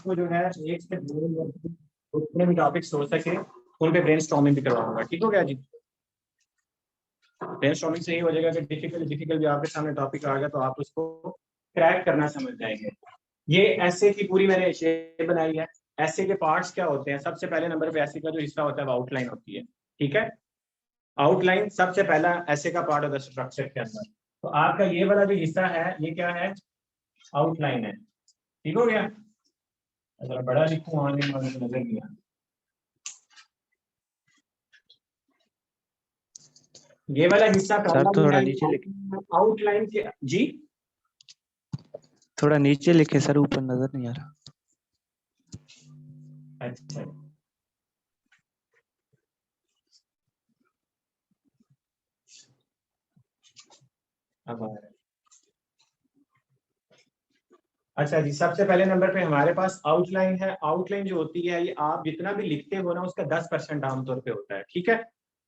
आपको जो है एक से दो जितने भी टॉपिक्स हो सके उन पे ब्रेनस्टॉर्मिंग भी करवाऊंगा। ठीक हो गया जी? ब्रेनस्टॉर्मिंग से ही हो जाएगा कि डिफिकल्ट भी आपके सामने टॉपिक आ गया तो आप उसको क्रैक करना समझ जाएंगे। ये ऐसे की पूरी मैंने शेप बनाई है। ऐसे के पार्ट्स क्या होते हैं? सबसे पहले नंबर पे ऐसे का जो हिस्सा होता है वो आउटलाइन होती है। ठीक है, आउटलाइन सबसे पहला ऐसे का पार्ट होता है स्ट्रक्चर के अंदर। तो आपका ये वाला जो हिस्सा है ये क्या है? आउटलाइन है। ठीक हो गया? अगर बड़ा लिखूं ऑनलाइन वाले को नजर नहीं आता। ये वाला हिस्सा सर थोड़ा है नीचे लिखे, आउटलाइन के। जी थोड़ा नीचे लिखे सर, ऊपर नजर नहीं आ रहा। अच्छा, अब आ रहा है। अच्छा जी, सबसे पहले नंबर पे हमारे पास आउटलाइन है। आउटलाइन जो होती है ये आप जितना भी लिखते हो ना उसका 10% आमतौर पे होता है। ठीक है,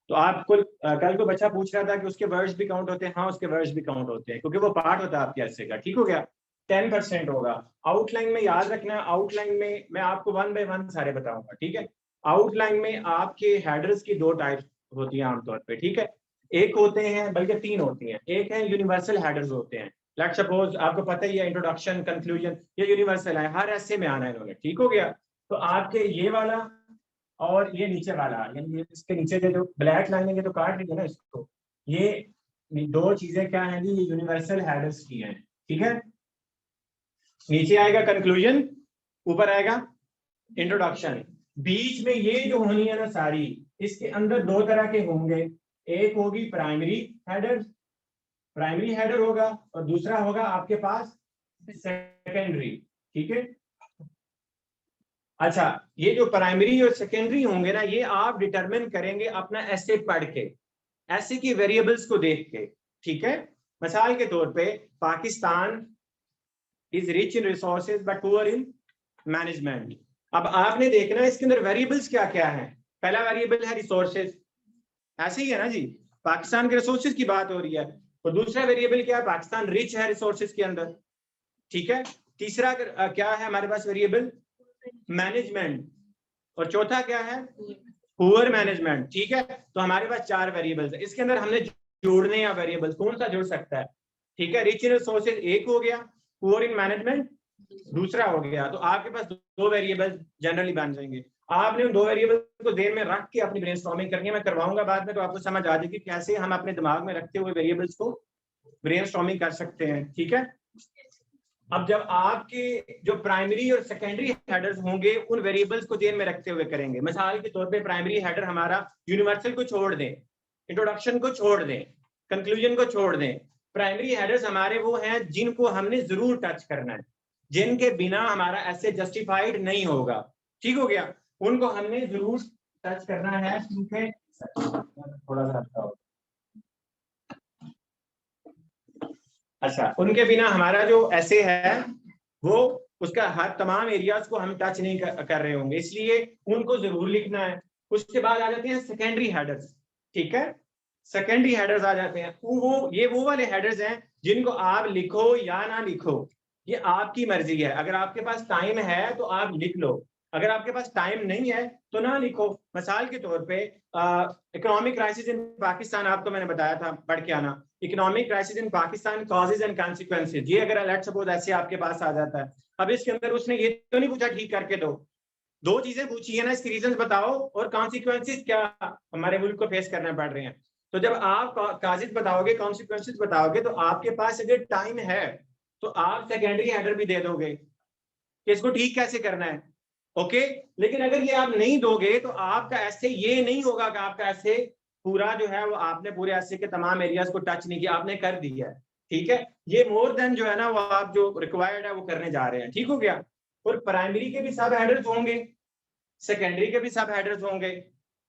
तो आपको कल को बच्चा पूछ रहा था कि उसके वर्ड्स भी काउंट होते हैं। हाँ, उसके वर्ड्स भी काउंट होते हैं क्योंकि वो पार्ट होता है आपके ऐसे का। ठीक हो गया? 10% होगा आउटलाइन में। याद रखना, आउटलाइन में मैं आपको 1 बाय 1 सारे बताऊंगा। ठीक है, आउटलाइन में आपके हेडर्स की 2 टाइप्स होती हैं आमतौर पे। ठीक है, एक होते हैं, बल्कि 3 होती हैं। एक है यूनिवर्सल हेडर्स होते हैं। लेट्स सपोज आपको पता ही है इंट्रोडक्शन, कंक्लूजन, ये यूनिवर्सल है, हर ऐसे में आना है इन्होंने। ठीक हो गया? तो आपके ये वाला और ये नीचे वाला, यानी इसके नीचे जो ब्लैक लाइन है ये तो काट लीजिए ना इसको। ये 2 चीजें क्या हैं जी? ये यूनिवर्सल हेडर्स की हैं। ठीक है, नीचे आएगा कंक्लूजन, ऊपर आएगा इंट्रोडक्शन। बीच में ये जो होनी है ना सारी, इसके अंदर 2 तरह के होंगे। एक होगी प्राइमरी हेडर, प्राइमरी हेडर होगा, और दूसरा होगा आपके पास सेकेंडरी। ठीक है, अच्छा, ये जो प्राइमरी और सेकेंडरी होंगे ना ये आप डिटरमिन करेंगे अपना ऐसे पढ़ के, ऐसे की वेरिएबल्स को देख के। ठीक है, मिसाल के तौर पे Pakistan is rich in resources but poor in management. अब आपने देखना इसके अंदर वेरिएबल्स क्या क्या है। पहला वेरिएबल है रिसोर्सेज, ऐसे ही है ना जी, पाकिस्तान के रिसोर्सेज की बात हो रही है। और दूसरा वेरिएबल क्या है? पाकिस्तान रिच है रिसोर्सेज के अंदर। ठीक है, तीसरा क्या है हमारे पास वेरिएबल? मैनेजमेंट। और चौथा क्या है? Poor management. ठीक है, तो हमारे पास 4 वेरिएबल्स है। इसके अंदर हमने जोड़ने या वेरिएबल्स कौन सा जुड़ सकता है? ठीक है, रिच इन रिसोर्सेज एक हो गया, पुअर इन मैनेजमेंट दूसरा हो गया। तो आपके पास 2 वेरिएबल जनरली बन जाएंगे। आपने उन 2 वेरिएबल को ध्यान में रख के अपनी ब्रेनस्टॉर्मिंग करनी है। मैं करवाऊंगा बाद में, तो आपको समझ आ जाएगी कैसे हम अपने दिमाग में रखते हुए वेरिएबल्स को ब्रेनस्टॉर्मिंग कर सकते हैं। ठीक है, अब जब आपके जो प्राइमरी और सेकेंडरी हेडर्स होंगे उन वेरिएबल्स को ध्यान में रखते हुए करेंगे। मिसाल के तौर पे प्राइमरी हेडर हमारा यूनिवर्सल को छोड़ दें, इंट्रोडक्शन को छोड़ दें, कंक्लूजन को छोड़ दें। प्राइमरी हेडर्स हमारे वो हैं जिनको हमने जरूर टच करना है, जिनके बिना हमारा ऐसे जस्टिफाइड नहीं होगा। ठीक हो गया? उनको हमने जरूर टच करना है क्योंकि थोड़ा सा अच्छा होगा। अच्छा, उनके बिना हमारा जो ऐसे है वो उसका हर तमाम एरियाज को हम टच नहीं कर रहे होंगे, इसलिए उनको जरूर लिखना है। उसके बाद आ जाते हैं सेकेंडरी हेडर्स। ठीक है, सेकेंडरी हेडर्स आ जाते हैं वो वाले हेडर्स हैं जिनको आप लिखो या ना लिखो, ये आपकी मर्जी है। अगर आपके पास टाइम है तो आप लिख लो, अगर आपके पास टाइम नहीं है तो ना लिखो। मिसाल के तौर पे इकोनॉमिक क्राइसिस इन पाकिस्तान, आपको मैंने बताया था पढ़ के आना। Economic crisis in Pakistan causes and consequences, ये अगर लेट्स सपोज ऐसे आपके पास आ जाता है। अब इसके अंदर उसने ये तो नहीं पूछा ठीक करके दो, 2 चीजें पूछी है ना, इसकी रीजंस बताओ और कॉन्सिक्वेंसेज क्या हमारे मुल्क को फेस करने पड़ रहे हैं। तो जब आप काजिज बताओगे, कॉन्सिक्वेंसेज बताओगे, तो आपके पास अगर टाइम है तो आप सेकेंडरी हेडर भी दे दोगे कि इसको ठीक कैसे करना है। ओके, लेकिन अगर ये आप नहीं दोगे तो आपका ऐसे ये नहीं होगा कि आपका ऐसे पूरा जो है वो आपने पूरे ऐसे के तमाम एरियाज को टच नहीं किया, आपने कर दिया है। ठीक है, ये मोर देन जो है ना वो आप जो रिक्वायर्ड है वो करने जा रहे हैं। ठीक हो गया? और प्राइमरी के भी सब हेडर्स होंगे, सेकेंडरी के भी सब हेडर्स होंगे।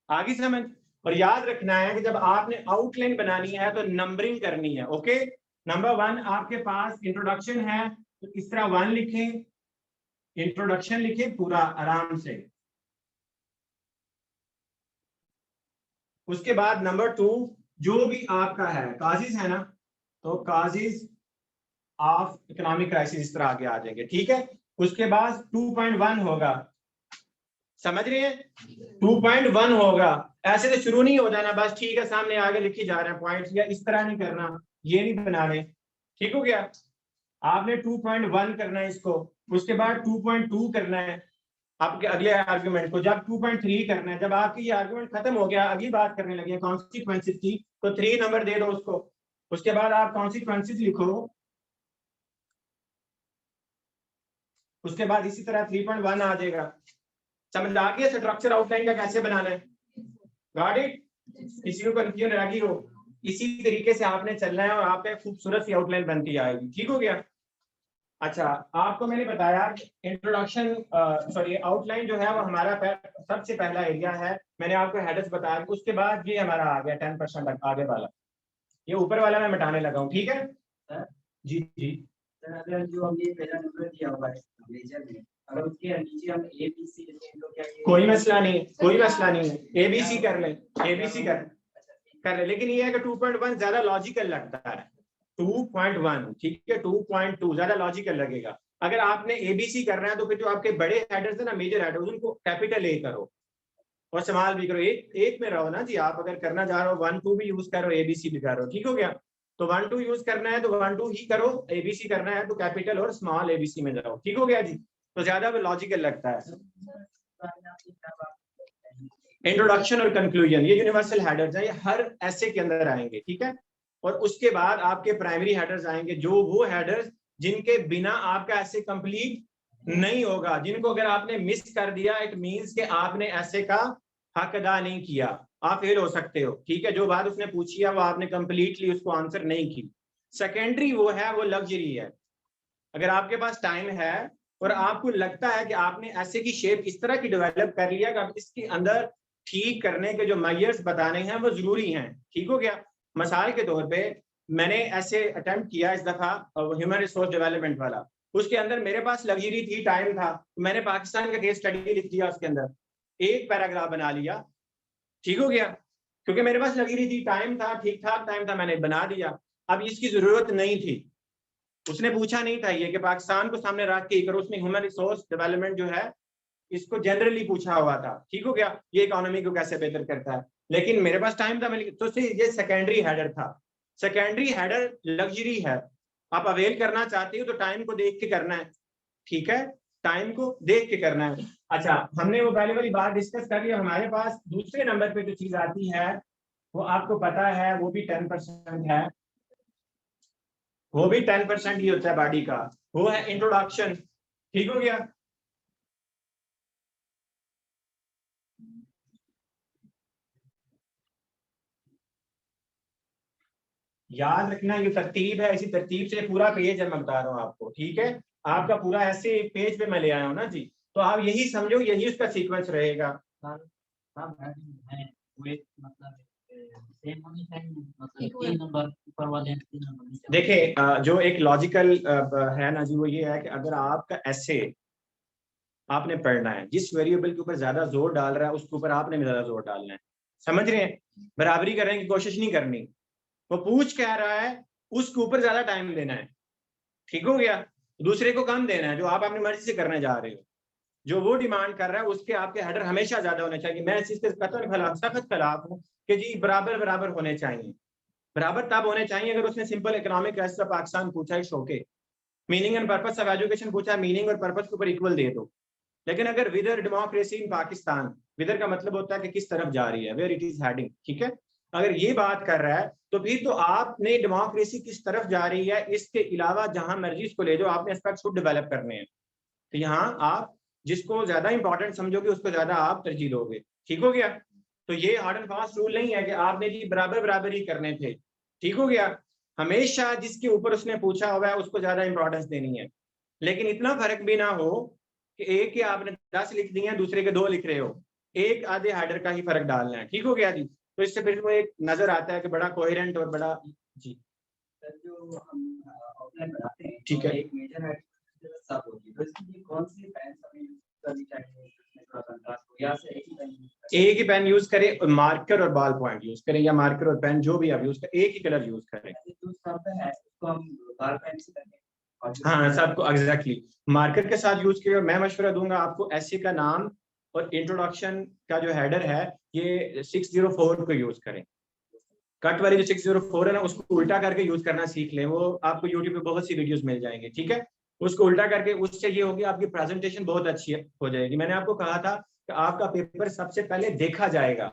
आगे समझ? और याद रखना है कि जब आपने आउटलाइन बनानी है तो नंबरिंग करनी है। ओके, नंबर 1 आपके पास इंट्रोडक्शन है तो इस तरह 1 लिखें, इंट्रोडक्शन लिखे पूरा आराम से। उसके बाद नंबर 2 जो भी आपका है काजिज है ना, तो काजिज ऑफ इकोनॉमिक क्राइसिस इस तरह आगे आ जाएंगे। ठीक है, उसके बाद 2.1 होगा, समझ रहे हैं? 2.1 होगा। ऐसे तो शुरू नहीं हो जाना बस ठीक है सामने आगे लिखी जा रहे हैं पॉइंट्स, या इस तरह नहीं करना, ये नहीं बनाने। ठीक हो गया? आपने 2.1 करना है इसको, उसके बाद 2.2 करना है आपके अगले आर्गुमेंट को, जब 2.3 करना है। जब आपकी ये आर्गुमेंट खत्म हो गया, अगली बात करने लगे कॉन्सिक्वेंसेस की, तो 3 नंबर दे दो उसको। उसके बाद आप कॉन्सिक्वेंसेस लिखो, उसके बाद इसी तरह 3.1 आ जाएगा। समझ आ गया स्ट्रक्चर आउटलाइन का कैसे बनाना है? Got it? किसी को कंफ्यूजन लगी हो, इसी तरीके से आपने चलना है और आप पे खूबसूरत सी आउटलाइन बनती आएगी। ठीक हो गया? अच्छा, आपको मैंने बताया इंट्रोडक्शन, सॉरी आउटलाइन जो है वो हमारा सबसे पहला एरिया है। मैंने आपको हेडर्स बताया, उसके बाद ये हमारा आ गया 10% आगे वाला, ये ऊपर वाला मैं मिटाने लगा हूँ। ठीक है जी जी। अगर जो हमने पहला नंबर दिया हुआ है लेजर में, अगर उसके नीचे हम ABC लिखें तो क्या ये कोई मसला नहीं, कोई मसला नहीं है, ABC कर ले, ABC कर ले, लेकिन ये है कि 2.1 ज्यादा लॉजिकल लगता है। 2.1 ठीक है, 2.2 ज्यादा लॉजिकल लगेगा। अगर आपने ABC करना है तो फिर जो आपके बड़े हेडर्स है ना, मेजर हेडर्स, उनको कैपिटल A करो और स्मॉल भी करो। एक में रहो ना जी, आप अगर करना चाह रहे हो 1-2 भी यूज करो, ABC भी करो। ठीक हो गया? तो 1-2 यूज करना है तो 1-2 ही करो, ABC करना है तो कैपिटल और स्मॉल ABC में जाओ। ठीक हो गया जी? तो ज्यादा लॉजिकल लगता है। इंट्रोडक्शन और कंक्लूजन ये यूनिवर्सल हेडर्स हैं, ये हर ऐसे के अंदर आएंगे। ठीक है? और उसके बाद आपके प्राइमरी हेडर्स आएंगे, जो वो हेडर्स जिनके बिना आपका ऐसे कंप्लीट नहीं होगा, जिनको अगर आपने मिस कर दिया इट मींस कि आपने ऐसे का हक अदा नहीं किया, आप फेल हो सकते हो। ठीक है? जो बात उसने पूछी है वो आपने कंप्लीटली उसको आंसर नहीं की। सेकेंडरी वो है, वो लग्जरी है। अगर आपके पास टाइम है और आपको लगता है कि आपने ऐसे की शेप इस तरह की डेवलप कर लिया कि अब इसके अंदर ठीक करने के जो मेजर्स बताने हैं वो जरूरी हैं। ठीक हो गया? मिसाल के तौर पे मैंने ऐसे अटेम्प्ट किया इस दफा ह्यूमन रिसोर्स डेवलपमेंट वाला, उसके अंदर मेरे पास लग्जरी थी, टाइम था, मैंने पाकिस्तान का केस स्टडी लिख दिया, उसके अंदर एक पैराग्राफ बना लिया। ठीक हो गया? क्योंकि मेरे पास लग्जरी थी, टाइम था, ठीक ठाक टाइम था, मैंने बना दिया। अब इसकी जरूरत नहीं थी, उसने पूछा नहीं था ये कि पाकिस्तान को सामने रख के करो, उसमें ह्यूमन रिसोर्स डेवलपमेंट जो है इसको जनरली पूछा हुआ था। ठीक हो गया? ये इकोनॉमी को कैसे बेहतर करता है, लेकिन मेरे पास टाइम था, तो ये सेकेंडरी हेडर था। सेकेंडरी हेडर लग्जरी है, आप अवेल करना चाहते हो तो टाइम को देख के करना है। ठीक है? टाइम को देख के करना है। अच्छा, हमने वो पहले वाली बात डिस्कस कर लिया। हमारे पास दूसरे नंबर पे जो चीज आती है वो आपको पता है, वो भी 10% है, वो भी 10% ही होता है बॉडी का, वो है इंट्रोडक्शन। ठीक हो गया? याद रखना ये तरतीब है, इसी तरतीब से पूरा पेज है, मैं बता रहा हूँ आपको। ठीक है? आपका पूरा ऐसे एक पेज पे मैं ले आया हूँ ना जी, तो आप यही समझो, यही उसका सीक्वेंस रहेगा। देखिए जो एक लॉजिकल है ना जी, वो ये है कि अगर आपका ऐसे आपने पढ़ना है, जिस वेरिएबल के ऊपर ज्यादा जोर डाल रहा है उसके ऊपर आपने भी ज्यादा जोर डालना है। समझ रहे हैं? बराबरी करने की कोशिश नहीं करनी। वो पूछ कह रहा है उसके ऊपर ज्यादा टाइम देना है। ठीक हो गया? दूसरे को कम देना है, जो आप अपनी मर्जी से करने जा रहे हो। जो वो डिमांड कर रहा है उसके आपके हेडर हमेशा ज्यादा होने चाहिए। मैं इस चीज के कतई खिलाफ, सख्त खिलाफ हूँ कि जी बराबर बराबर होने चाहिए। बराबर तब होने चाहिए अगर उसने simple economic crisis of Pakistan पूछा है, शोके meaning and purpose of education पूछा है, मीनिंग और पर्पस के ऊपर इक्वल दे दो। लेकिन अगर विदर डेमोक्रेसी इन पाकिस्तान, विदर का मतलब होता है कि किस तरफ जा रही है, वेयर इट इज हेडिंग। ठीक है? अगर ये बात कर रहा है तो फिर तो आपने डेमोक्रेसी किस तरफ जा रही है इसके अलावा जहां मर्जी इसको ले जाओ, आपने एस्पेक्ट्स खुद डेवलप करने हैं। तो यहाँ आप जिसको ज्यादा इंपॉर्टेंट समझोगे उसको ज्यादा आप तरजीह दोगे। ठीक हो गया? तो ये हार्ड एंड फास्ट रूल नहीं है कि आपने जी बराबर बराबर ही करने थे। ठीक हो गया? हमेशा जिसके ऊपर उसने पूछा हुआ है उसको ज्यादा इंपॉर्टेंस देनी है, लेकिन इतना फर्क भी ना हो कि एक के आपने 10 लिख दिए हैं, दूसरे के 2 लिख रहे हो, एक आधे हेडर का ही फर्क डालना है। ठीक हो गया जी? तो इससे फिर वो एक नजर आता है कि बड़ा कोहेरेंट और बड़ा जी। जो हम आउटलाइन बनाते हैं, ठीक है, एक मेजर हेड सब होती है, तो इसके लिए कौन सी पेन हमें यूज करनी चाहिए इसमें थोड़ा कंट्रास्ट हो, या से एक ही पेन यूज करें? एक ही पेन यूज करें, मार्कर और बॉल पॉइंट यूज करें, या मार्कर और पेन जो भी आप यूज करें, एक ही कलर यूज करें। जो शब्द है उसको हम बॉल पेन से करें, हाँ सबको एग्जैक्टली मार्कर के साथ यूज किया। मैं मशवरा दूंगा आपको एसे का नाम और इंट्रोडक्शन का जो हेडर है ये 604 को यूज करें। कट वाली जो 604 है ना उसको उल्टा करके यूज करना सीख लें। वो आपको यूट्यूब पे बहुत सी वीडियोस मिल जाएंगे, ठीक है। उसको उल्टा करके उससे ये होगी आपकी प्रेजेंटेशन बहुत अच्छी हो जाएगी। मैंने आपको कहा था कि आपका पेपर सबसे पहले देखा जाएगा,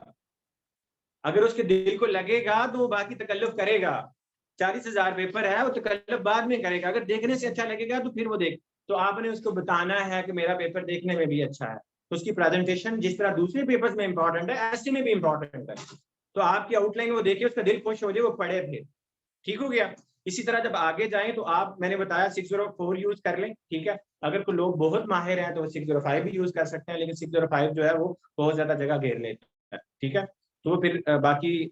अगर उसके दिल को लगेगा तो वो बाकी तकल्लुफ करेगा। 40,000 पेपर है, वो तकल्लुफ बाद में करेगा। अगर देखने से अच्छा लगेगा तो फिर वो देख, तो आपने उसको बताना है कि मेरा पेपर देखने में भी अच्छा है। तो उसकी प्रेजेंटेशन जिस तरह दूसरे पेपर्स में इंपॉर्टेंट है ऐसे में भी इंपॉर्टेंट है। तो आपकी आउटलाइन वो देखिए, उसका दिल खुश हो जाए, वो पढ़े फिर, ठीक हो गया। इसी तरह जब आगे जाएं तो आप, मैंने बताया 604 यूज कर लें, ठीक है। अगर कोई लोग बहुत माहिर हैं तो वो 605 भी यूज कर सकते हैं, लेकिन 605 जो है वो बहुत ज्यादा जगह घेर लेता है, ठीक है। तो फिर बाकी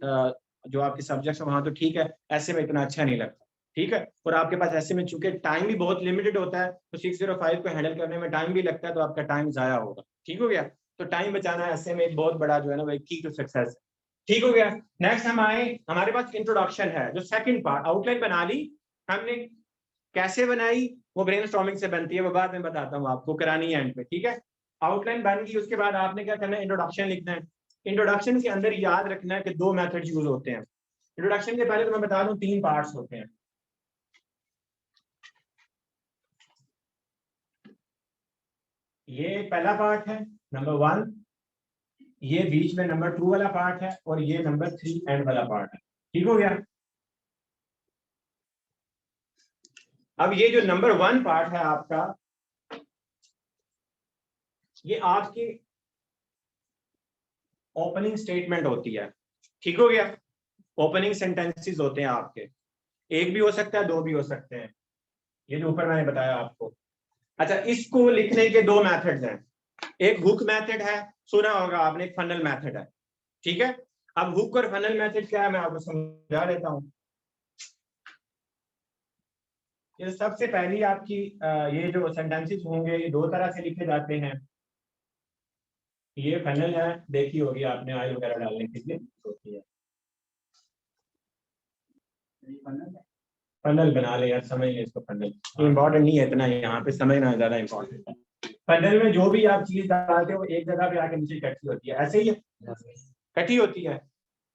जो आपके सब्जेक्ट्स है वहां तो ठीक है, ऐसे में इतना अच्छा नहीं लगता, ठीक है। और आपके पास ऐसे में चूंकि टाइम भी बहुत लिमिटेड होता है तो 605 को हैंडल करने में टाइम भी लगता है, तो आपका टाइम जाया होगा, ठीक हो गया। तो टाइम बचाना ऐसे में एक बहुत बड़ा जो है ना वो की टू सक्सेस है, ठीक हो गया। नेक्स्ट हम आए, हमारे पास इंट्रोडक्शन है जो सेकंड पार्ट। आउटलाइन बना ली हमने, कैसे बनाई वो ब्रेनस्टॉर्मिंग से बनती है, वो बाद में बताता हूँ आपको, करानी है एंड पे, ठीक है। आउटलाइन बन गई, उसके बाद आपने क्या करना है, इंट्रोडक्शन लिखना है। इंट्रोडक्शन के अंदर याद रखना है कि 2 मेथड यूज होते हैं। इंट्रोडक्शन के पहले तो मैं बता दूं 3 पार्ट्स होते हैं। ये पहला पार्ट है नंबर 1, ये बीच में नंबर 2 वाला पार्ट है, और ये नंबर 3 एंड वाला पार्ट है, ठीक हो गया। अब ये जो नंबर 1 पार्ट है आपका, ये आपकी ओपनिंग स्टेटमेंट होती है, ठीक हो गया। ओपनिंग सेंटेंसेस होते हैं आपके, एक भी हो सकता है, 2 भी हो सकते हैं, ये जो ऊपर मैंने बताया आपको। अच्छा, इसको लिखने के 2 मेथड्स हैं, एक हुक मेथड है, सुना होगा आपने, एक फनल मेथड है, ठीक है। अब हुक और फनल मेथड क्या है मैं आपको समझा देता हूं। ये सबसे पहली आपकी ये जो सेंटेंसेस होंगे ये 2 तरह से लिखे जाते हैं। ये फनल है, देखी होगी आपने ऑयल वगैरह डालने के लिए होती है। फनल बना ले यार, समझ ले इसको, फनल इम्पोर्टेंट नहीं है इतना, यहाँ पे समझना ज्यादा इम्पोर्टेंट है। फनल में जो भी आप चीज डालते हो एक जगह पे आके नीचे इकट्ठी होती है, ऐसे ही इकट्ठी होती है।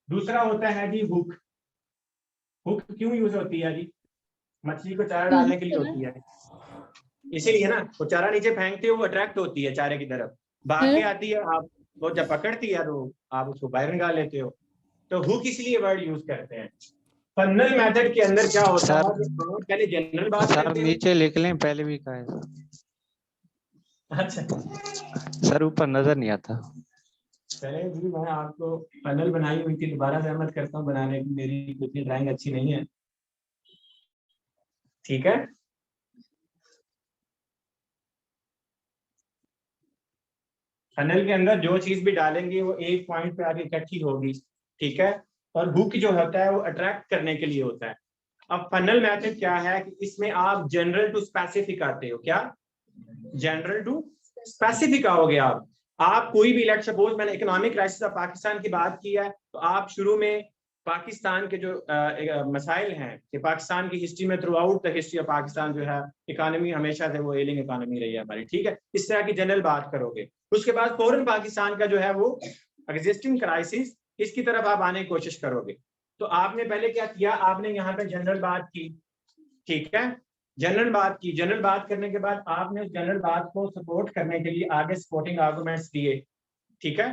दूसरा होता है जी हुक। हुक क्यों यूज होती है जी? मछली को चारा डालने के लिए होती है, इसीलिए ना। वो चारा नीचे फेंकते हो, वो अट्रैक्ट होती है चारे की तरफ, भाग के आती है, आप वो जब पकड़ती है तो आप उसको बाहर निकाल लेते हो। तो हुक इसलिए वर्ड यूज करते हैं। फनल मेथड के अंदर क्या होता सर है कि आप पहले जनरल बात सर करते हो। नीचे लिख लें, पहले भी कहा है अच्छा सर, ऊपर नजर नहीं आता। चले जी, मैं आपको फनल बनाई हुई थी, दोबारा सहमत करता हूँ बनाने की, मेरी उतनी ड्राइंग अच्छी नहीं है, ठीक है। फनल के अंदर जो चीज भी डालेंगे वो एक पॉइंट पे आके इकट्ठी होगी, ठीक है। और हुक जो होता है वो अट्रैक्ट करने के लिए होता है। अब फनल मेथड क्या है कि इसमें आप जनरल टू स्पेसिफिक आते हो। क्या? जनरल टू स्पेसिफिक आओगे आप कोई भी, लेट सपोज मैंने इकोनॉमिक क्राइसिस ऑफ पाकिस्तान की बात की है, तो आप शुरू में पाकिस्तान के जो मसाइल हैं कि पाकिस्तान की हिस्ट्री में, through out the history of Pakistan जो है इकोनॉमी हमेशा से वो एलिंग इकोनॉमी रही है हमारी, ठीक है। इस तरह की जनरल बात करोगे। उसके बाद फौरन पाकिस्तान का जो है वो एग्जिस्टिंग क्राइसिस, इसकी तरफ आप आने की कोशिश करोगे। तो आपने पहले क्या किया, आपने यहाँ पे जनरल बात की, ठीक है। जनरल बात की, जनरल बात करने के बाद आपने उस जनरल बात को सपोर्ट करने के लिए आगे सपोर्टिंग आर्गुमेंट्स दिए, ठीक है।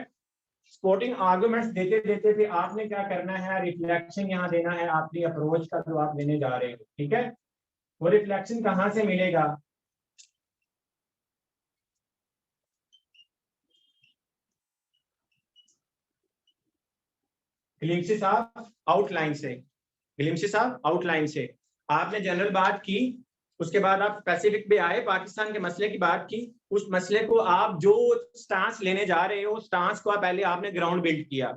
सपोर्टिंग आर्गुमेंट्स देते देते फिर आपने क्या करना है, रिफ्लेक्शन यहाँ देना है आपकी अप्रोच का जो आप लेने जा रहे हो, ठीक है। वो रिफ्लेक्शन कहाँ से मिलेगा? ग्लिम्पसेस ऑफ आउटलाइन से, ग्लिम्पसेस ऑफ आउटलाइन से आपने जनरल बात की। उसके बाद आप स्पेसिफिक पे आए, पाकिस्तान के मसले की बात की। उस मसले को आप जो स्टांस लेने जा रहे हो, स्टांस को पहले आपने ग्राउंड बिल्ड किया।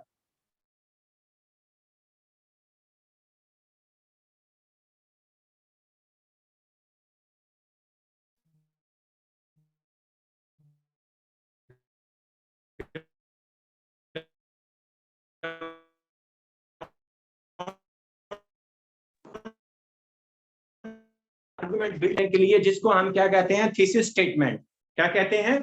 आर्गुमेंट बिल्ड करने के लिए, जिसको हम क्या कहते हैं, थीसिस स्टेटमेंट। क्या कहते हैं?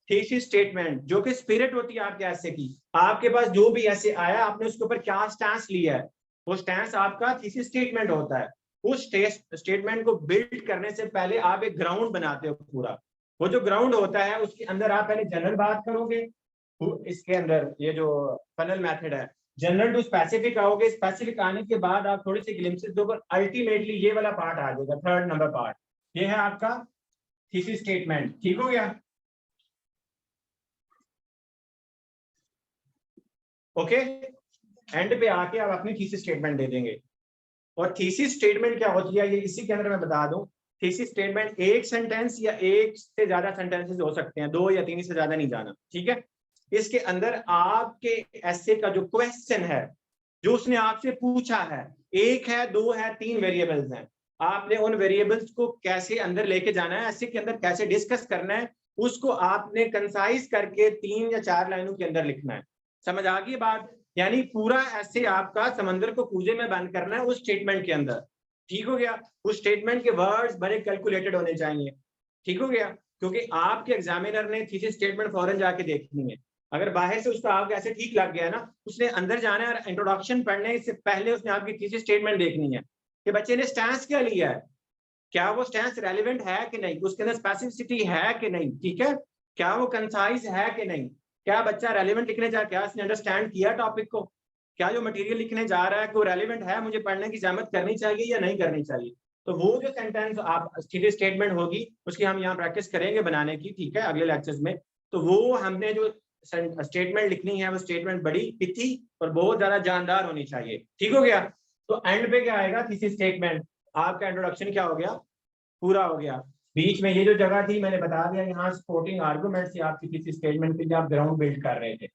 थीसिस स्टेटमेंट, जो कि स्पिरिट होती है आपके ऐसे की। आपके पास जो भी ऐसे आया, आपने उसके ऊपर क्या स्टैंस लिया है, वो स्टैंस आपका थीसिस स्टेटमेंट होता है। उस स्टेटमेंट को बिल्ड करने से पहले आप एक ग्राउंड बनाते हो पूरा। वो जो ग्राउंड होता है उसके अंदर आप पहले जनरल बात करोगे, इसके अंदर ये जो फनल मेथड है, जनरल टू स्पेसिफिक आओगे, स्पेसिफिक आने के बाद आप थोड़ी सी ग्लिम्पसेस दोगे, अल्टीमेटली ये वाला पार्ट आ जाएगा, थर्ड नंबर पार्ट। ये है आपका थीसिस स्टेटमेंट। ठीक हो गया? ओके, एंड पे आके आप अपनी थीसिस स्टेटमेंट दे देंगे। और थीसिस स्टेटमेंट क्या होती है, ये इसी के अंदर मैं बता दूं। थीसिस स्टेटमेंट एक सेंटेंस या एक से ज्यादा सेंटेंसेस हो सकते हैं, 2 या 3 से ज्यादा नहीं जाना, ठीक है। इसके अंदर आपके ऐसे का जो क्वेश्चन है, जो उसने आपसे पूछा है, 1 है, 2 है, 3 वेरिएबल्स हैं, आपने उन वेरिएबल्स को कैसे अंदर लेके जाना है, ऐसे के अंदर कैसे डिस्कस करना है, उसको आपने कंसाइज करके 3 या 4 लाइनों के अंदर लिखना है। समझ आ गई बात? यानी पूरा ऐसे आपका समंदर को कूजे में बंद करना है उस स्टेटमेंट के अंदर। ठीक हो गया? उस स्टेटमेंट के वर्ड्स बड़े कैलकुलेटेड होने चाहिए। ठीक हो गया? क्योंकि आपके एग्जामिनर ने थीसिस स्टेटमेंट फौरन जाके देखनी है। अगर बाहर से उसको आपको ऐसे ठीक लग गया ना, उसने अंदर जाना है और इंट्रोडक्शन पढ़ने से पहले उसने आपकी थीसिस स्टेटमेंट देखनी है कि बच्चे ने स्टैंस क्या लिया है, क्या वो स्टैंस रेलिवेंट है कि नहीं, उसके अंदर स्पेसिफिसिटी है कि नहीं, ठीक है, क्या वो कंसाइज है कि नहीं, क्या बच्चा रेलिवेंट लिखने जा, क्या उसने अंडरस्टैंड किया टॉपिक को, क्या जो मटेरियल लिखने जा रहा है को रेलिवेंट है, मुझे पढ़ने की जहमत करनी चाहिए या नहीं करनी चाहिए। तो वो जो सेंटेंस आप थीसिस स्टेटमेंट होगी उसकी हम यहाँ प्रैक्टिस करेंगे बनाने की, ठीक है, अगले लेक्चर्स में। तो वो हमने जो स्टेटमेंट लिखनी है वो स्टेटमेंट बड़ी पिथी और बहुत ज्यादा जानदार होनी चाहिए। ठीक हो गया? तो एंड पे क्या आएगा? Thesis statement. आपका इंट्रोडक्शन क्या हो गया? पूरा हो गया। बीच में ये जो जगह थी मैंने बता दिया, यहाँ सपोर्टिंग आर्गुमेंट से आपकी थीसिस स्टेटमेंट के लिए आप ग्राउंड बिल्ड कर रहे थे।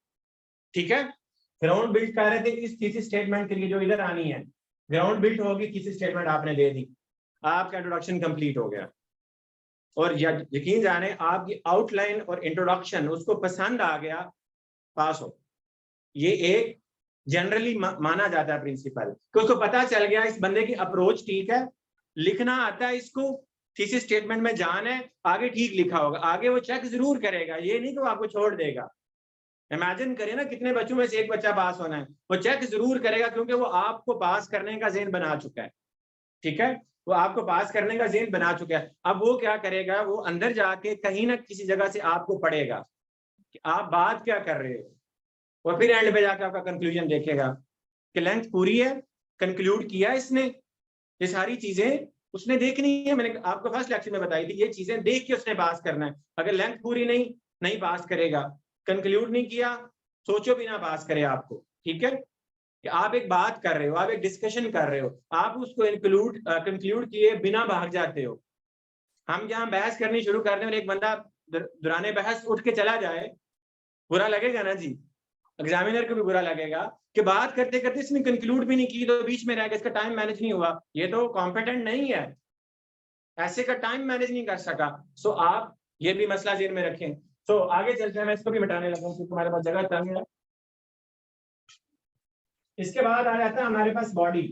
ठीक है, ग्राउंड बिल्ड कर रहे थे इस थीसिस स्टेटमेंट के लिए जो इधर आनी है, ग्राउंड बिल्ड होगी, थीसिस स्टेटमेंट आपने दे दी, आपका इंट्रोडक्शन कंप्लीट हो गया। और यकीन जाने आपकी आउटलाइन और इंट्रोडक्शन उसको पसंद आ गया, पास हो। ये एक जनरली माना जाता है प्रिंसिपल, कि उसको पता चल गया इस बंदे की अप्रोच ठीक है, लिखना आता है इसको, थीसिस स्टेटमेंट में जान है, आगे ठीक लिखा होगा, आगे वो चेक जरूर करेगा, ये नहीं कि वो आपको छोड़ देगा। इमेजिन करें ना, कितने बच्चों में से एक बच्चा पास होना है, वो चेक जरूर करेगा क्योंकि वो आपको पास करने का ज़हन बना चुका है। ठीक है, वो आपको पास करने का ज़हन बना चुका है। अब वो क्या करेगा, वो अंदर जाके कहीं ना किसी जगह से आपको पढ़ेगा कि आप बात क्या कर रहे हो, और फिर एंड पे जाकर आपका कंक्लूजन देखेगा कि लेंथ पूरी है, कंक्लूड किया इसने, ये सारी चीजें उसने देखनी है। मैंने आपको फर्स्ट लेक्चर में बताई थी, ये चीजें देख के उसने पास करना है। अगर लेंथ पूरी नहीं पास करेगा, कंक्लूड नहीं किया, सोचो भी ना पास करे आपको। ठीक है, कि आप एक बात कर रहे हो, आप एक डिस्कशन कर रहे हो, आप उसको कंक्लूड किए बिना भाग जाते हो। हम जहाँ बहस करनी शुरू कर दें और एक बंदा दुराने बहस उठ के चला जाए, बुरा लगेगा ना जी, एग्जामिनर को भी बुरा लगेगा कि बात करते करते इसने कंक्लूड भी नहीं की तो बीच में रह गया, इसका टाइम मैनेज नहीं हुआ, ये तो कॉम्पिटेंट नहीं है, ऐसे का टाइम मैनेज नहीं कर सका। सो आप ये भी मसला ज़हन में रखें। सो आगे चलते हैं, मैं इसको भी मिटाने लगा क्योंकि हमारे पास जगह तंग है। इसके बाद आ जाता है हमारे पास बॉडी।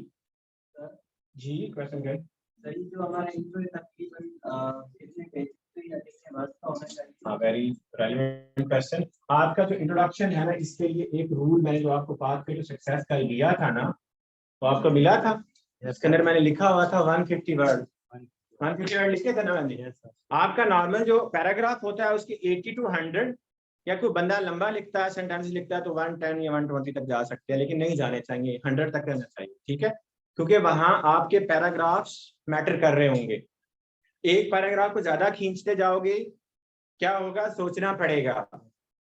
जी क्वेश्चन कर सर, ये जो हमारा इंट्रो है तकरीबन कितने पेज या कितने वर्ड का होना चाहिए? हाँ, वेरी रेलेवेंट क्वेश्चन। आपका जो इंट्रोडक्शन है ना, इसके लिए एक रूल मैंने जो आपको पाथ पे टू सक्सेस का दिया था ना, तो आपको मिला था, इसके अंदर मैंने लिखा हुआ था 150 वर्ड, 150 वर्ड लिखे थे ना मैंने। आपका नॉर्मल जो पैराग्राफ होता है उसकी 80 to 100, या कोई बंदा लंबा लिखता है, सेंटेंस लिखता है तो 110 या 120 तक जा सकते हैं, लेकिन नहीं जाने चाहिए, 100 तक रहना चाहिए। ठीक है, क्योंकि वहां आपके पैराग्राफ्स मैटर कर रहे होंगे। एक पैराग्राफ को ज्यादा खींचते जाओगे, क्या होगा, सोचना पड़ेगा।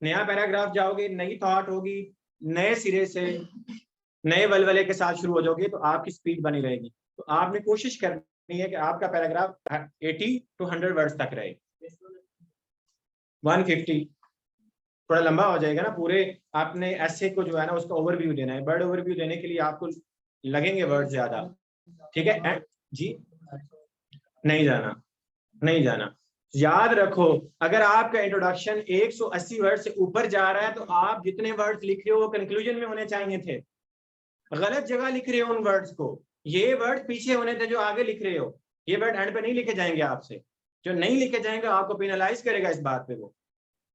नया पैराग्राफ जाओगे, नई थॉट होगी, नए सिरे से नए वलवले के साथ शुरू हो जाओगे, तो आपकी स्पीड बनी रहेगी। तो आपने कोशिश करनी है कि आपका पैराग्राफ 80 to 100 वर्ड्स तक रहे। 150 थोड़ा लंबा हो जाएगा ना, पूरे आपने ऐसे को जो है ना उसका ओवरव्यू देना है। वर्ड ओवरव्यू देने के लिए आपको लगेंगे वर्ड ज्यादा। ठीक है जी, नहीं जाना। याद रखो, अगर आपका इंट्रोडक्शन 180 वर्ड से ऊपर जा रहा है तो आप जितने वर्ड्स लिख रहे हो वो कंक्लूजन में होने चाहिए थे। गलत जगह लिख रहे हो उन वर्ड्स को, ये वर्ड पीछे होने थे जो आगे लिख रहे हो। ये वर्ड एंड पे नहीं लिखे जाएंगे आपसे, जो नहीं लिखे जाएंगे आपको पेनलाइज करेगा इस बात पे वो।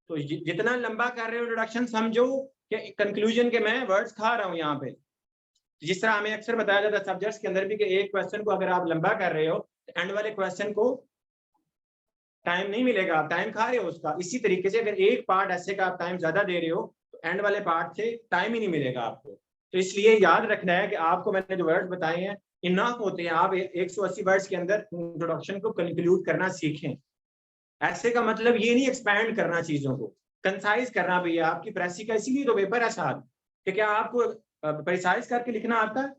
तो जितना लंबा कर रहे हो इंट्रोडक्शन, समझो कि कंक्लूजन के मैं वर्ड्स खा रहा हूँ यहाँ पे। जिस तरह हमें अक्सर बताया जाता है सब्जेक्ट्स के अंदर भी कि एक क्वेश्चन को अगर आप लंबा कर रहे हो तो एंड वाले क्वेश्चन को टाइम नहीं मिलेगा, आप टाइम खा रहे हो उसका। इसी तरीके से अगर एक पार्ट ऐसे का आप टाइम ज्यादा दे रहे हो तो एंड वाले पार्ट से टाइम ही नहीं मिलेगा आपको। तो इसलिए याद रखना है कि आपको मैंने जो वर्ड्स बताए हैं इनफ होते हैं। आप 180 वर्ड्स के अंदर इंट्रोडक्शन को कंक्लूड करना सीखें। ऐसे का मतलब ये नहीं एक्सपैंड करना चीजों को, कंसाइज करना। भैया आपकी प्रेसी का इसीलिए तो पेपर है साथ कि क्या आपको प्रिसाइज करके लिखना आता है?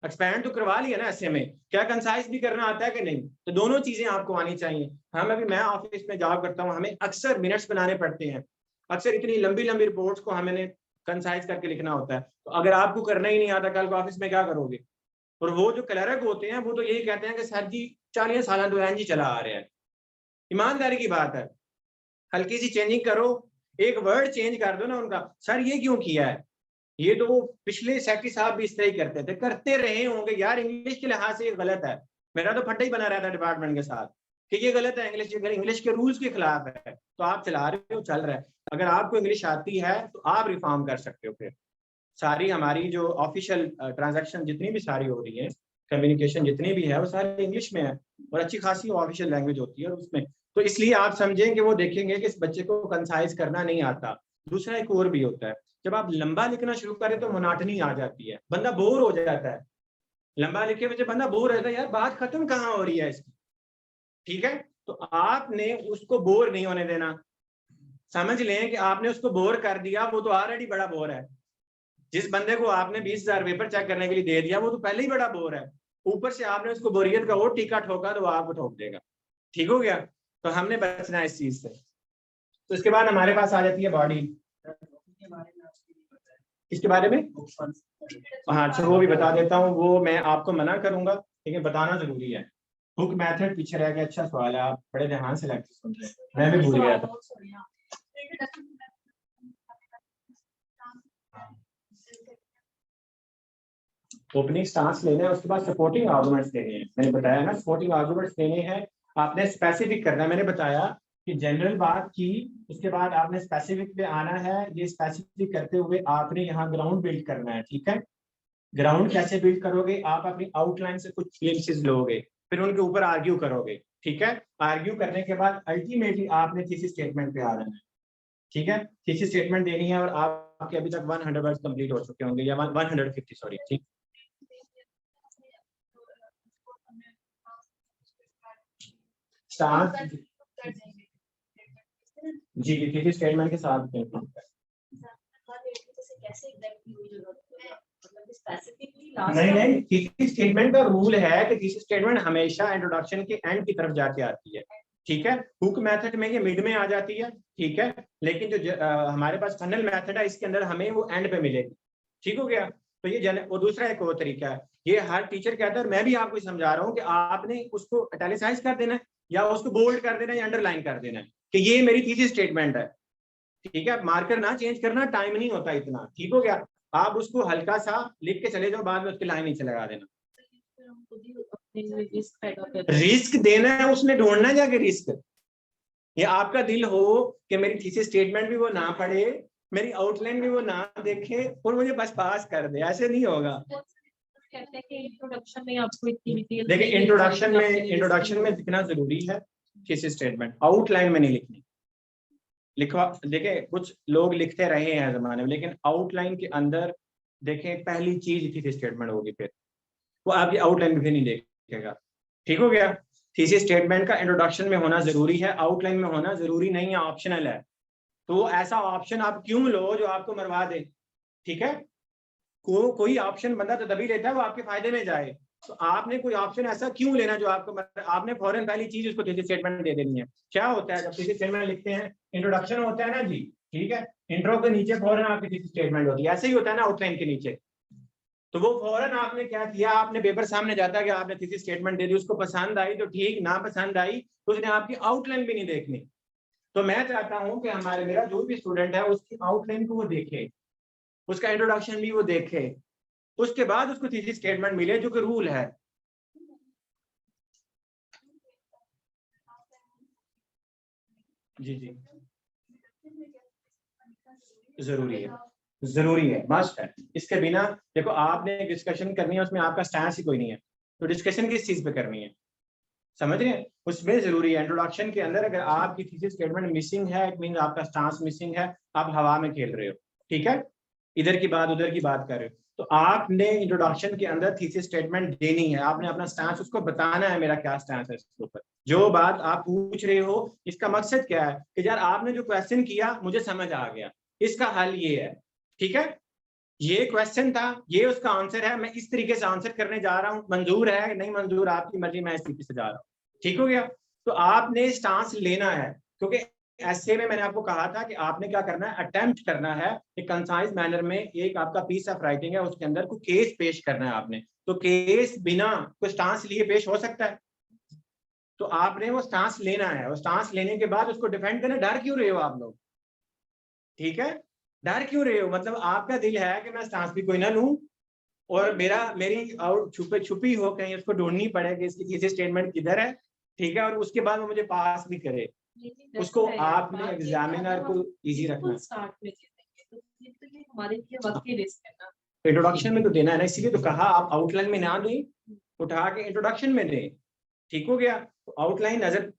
एक्सपैंड तो करवा लिया ना ऐसे में, क्या कंसाइज भी करना आता है कि नहीं? तो दोनों चीजें आपको आनी चाहिए। हम अभी मैं ऑफिस में जॉब करता हूँ, हमें अक्सर मिनट्स बनाने पड़ते हैं, अक्सर इतनी लंबी लंबी रिपोर्ट्स को हमें कंसाइज करके लिखना होता है। तो अगर आपको करना ही नहीं आता कल को ऑफिस में क्या करोगे? और वो जो क्लर्क होते हैं वो तो यही कहते हैं कि सर जी 40 साल तो एनजी चला आ रहे हैं। ईमानदारी की बात है, हल्की सी चेंजिंग करो, एक वर्ड चेंज कर दो ना उनका, सर ये क्यों किया है? ये तो वो पिछले सेक्रेटरी साहब भी इस तरह ही करते थे, करते रहे होंगे यार। इंग्लिश के लिहाज से ये गलत है। मेरा तो फट्टा ही बना रहता है डिपार्टमेंट के साथ कि ये गलत है, इंग्लिश के रूल्स के खिलाफ है। तो आप चला रहे हो, चल रहा है। अगर आपको इंग्लिश आती है तो आप रिफॉर्म कर सकते हो। फिर सारी हमारी जो ऑफिशियल ट्रांजैक्शन जितनी भी सारी हो रही है, कम्युनिकेशन जितनी भी है, वो सारी इंग्लिश में है और अच्छी खासी ऑफिशियल लैंग्वेज होती है उसमें। तो इसलिए आप समझें कि वो देखेंगे कि इस बच्चे को कंसाइज करना नहीं आता। दूसरा एक और भी होता है, जब आप लंबा लिखना शुरू करें तो मोनाटनी आ जाती है, बंदा बोर हो जाता है। लंबा लिखे में जब बंदा बोर रहता है, यार बात खत्म कहाँ हो रही है इसकी, ठीक है? तो आपने उसको बोर नहीं होने देना। समझ लें कि आपने उसको बोर कर दिया, वो तो ऑलरेडी बड़ा बोर है। जिस बंदे को आपने 20,000 पेपर चेक करने के लिए दे दिया, वो तो पहले ही बड़ा बोर है। ऊपर से आपने उसको बोरियत का और टीका ठोका तो वो आपको ठोक देगा। ठीक हो गया? तो हमने बचना है इस चीज से। तो इसके बाद हमारे पास आ जाती है बॉडी। इसके बारे में हाँ, अच्छा वो भी बता देता हूँ। वो मैं आपको मना करूंगा लेकिन बताना जरूरी है। हुक मेथड पीछे रह गया। अच्छा सवाल है, आप बड़े ध्यान से लेक्चर सुन रहे हैं, मैं भी भूल गया था। ओपनिंग स्टांस लेना है, उसके बाद सपोर्टिंग आर्गुमेंट्स देने हैं। मैंने बताया ना सपोर्टिंग आर्गुमेंट्स देने हैं, आपने स्पेसिफिक करना है। मैंने बताया कि जनरल बात की, उसके बाद आपने स्पेसिफिक पे आना है। ये स्पेसिफिक करते हुए आपने यहाँ ग्राउंड बिल्ड करना है, ठीक है? ग्राउंड कैसे बिल्ड करोगे? आप अपनी आउटलाइन से कुछ ग्लिम्पसेस लोगे, फिर उनके ऊपर आर्ग्यू करोगे, ठीक है? आर्ग्यू करने के बाद अल्टीमेटली आपने थीसिस स्टेटमेंट पे आ रहा है, ठीक है? थीसिस स्टेटमेंट देनी है और आपके अभी तक 100 वर्ड्स कंप्लीट हो चुके होंगे या 150 सॉरी, ठीक। स्टार्ट जी थीसिस स्टेटमेंट के साथ नहीं थीसिस स्टेटमेंट का रूल है कि थीसिस स्टेटमेंट हमेशा इंट्रोडक्शन के एंड की तरफ जाके आती है, ठीक है? हुक मेथड में ये मिड में आ जाती है, ठीक है? लेकिन जो हमारे पास फनल मेथड है इसके अंदर हमें वो एंड पे मिलेगी। ठीक हो गया? तो ये वो दूसरा एक और तरीका है। ये हर टीचर कहता है और मैं भी आपको समझा रहा हूँ कि आपने उसको इटैलिसाइज कर देना है या उसको बोल्ड कर देना है या अंडरलाइन कर देना है कि ये मेरी थीसिस स्टेटमेंट है, ठीक है? मार्कर ना चेंज करना, टाइम नहीं होता इतना। ठीक हो गया? आप उसको हल्का सा लिख के चले जाओ, बाद में उसकी लाइन नीचे लगा देना। रिस्क देना है उसने, ढूंढना जाके रिस्क। ये आपका दिल हो कि मेरी थीसिस स्टेटमेंट भी वो ना पढ़े, मेरी आउटलाइन भी वो ना देखे और मुझे बस पास कर दे, ऐसे नहीं होगा। इंट्रोडक्शन में आपको इतनी डिटेल, देखिए इंट्रोडक्शन में लिखना जरूरी है थीसिस स्टेटमेंट, आउटलाइन में नहीं लिखनी। लिखवा देखें, कुछ लोग लिखते रहे हैं जमाने में, लेकिन आउटलाइन के अंदर देखें पहली चीज थीसिस स्टेटमेंट होगी, फिर वो आपकी आउटलाइन भी नहीं देखेगा। ठीक हो गया? थीसिस स्टेटमेंट का इंट्रोडक्शन में होना जरूरी है, आउटलाइन में होना जरूरी नहीं है, ऑप्शनल है। तो ऐसा ऑप्शन आप क्यों लो जो आपको मरवा दे? ठीक है? कोई ऑप्शन बंदा तो तभी लेता है वो आपके फायदे में जाए। तो आपने कोई ऑप्शन ऐसा क्यों लेना जो आपको आपने फौरन पहली चीज उसको थीसिस स्टेटमेंट दे देनी है। क्या होता है जब थीसिस स्टेटमेंट लिखते हैं, इंट्रोडक्शन होता है ना जी, ठीक है? इंट्रो के नीचे फौरन आपकी थीसिस स्टेटमेंट होती है, ऐसे ही होता है ना आउटलाइन के नीचे। तो वो फौरन आपने क्या किया, आपने पेपर सामने जाता है कि आपने थीसिस स्टेटमेंट दे दी, उसको पसंद आई तो ठीक, ना पसंद आई तो उसने आपकी आउटलाइन भी नहीं देखनी। तो मैं चाहता हूं कि हमारे मेरा जो भी स्टूडेंट है उसकी आउटलाइन को वो देखे, उसका इंट्रोडक्शन भी वो देखे, उसके बाद उसको थीसिस स्टेटमेंट मिले, जो कि रूल है। जी जी जरूरी है, मस्ट है। इसके बिना देखो आपने डिस्कशन करनी है, उसमें आपका स्टैंस ही कोई नहीं है, तो डिस्कशन किस चीज पे करनी है, समझ रहे हैं? उसमें जरूरी है इंट्रोडक्शन के अंदर अगर आपकी थीसिस स्टेटमेंट मिसिंग है, इट मीन आपका स्टांस मिसिंग है, आप हवा में खेल रहे हो, ठीक है, इधर की बात उधर की बात कर रहे हो। तो आपने इंट्रोडक्शन के अंदर थीसिस स्टेटमेंट देनी है, आपने अपना स्टांस उसको बताना है, मेरा क्या स्टांस है इसके ऊपर। जो बात आप पूछ रहे हो इसका मकसद क्या है कि यार आपने जो क्वेश्चन किया मुझे समझ आ गया, इसका हल ये है, ठीक है, ये क्वेश्चन था, ये उसका आंसर है, मैं इस तरीके से आंसर करने जा रहा हूँ, मंजूर है नहीं मंजूर आपकी मर्जी, मैं इस तरीके से जा रहा हूँ, ठीक हो गया। तो आपने स्टांस लेना है, क्योंकि ऐसे में मैंने आपको कहा था कि आपने क्या करना है, अटेम्प्ट करना है एक कंसाइज मैनर में, एक आपका पीस ऑफ राइटिंग है उसके अंदर कोई केस पेश करना है आपने, तो केस बिना कोई स्टांस लिए पेश हो सकता है, तो आपने वो स्टांस लेना है, और स्टांस लेने के बाद उसको डिफेंड करना। डर क्यों रहे हो आप लोग, ठीक है, डर क्यों रहे हो, मतलब आपका दिल है कि मैं स्टांस भी कोई ना लूं और मेरी और छुपी हो कहीं, उसको ढूंढनी पड़े कि इसकी थीसिस स्टेटमेंट किधर है, ठीक है, और उसके बाद वो मुझे पास भी करे, उसको आपने एग्जामिनर को इजी रखना है। इंट्रोडक्शन में तो देना है ना, इसीलिए तो कहा आप आउटलाइन में ना दें, उठा के इंट्रोडक्शन में दें, ठीक हो गया। तो आउटलाइन नजर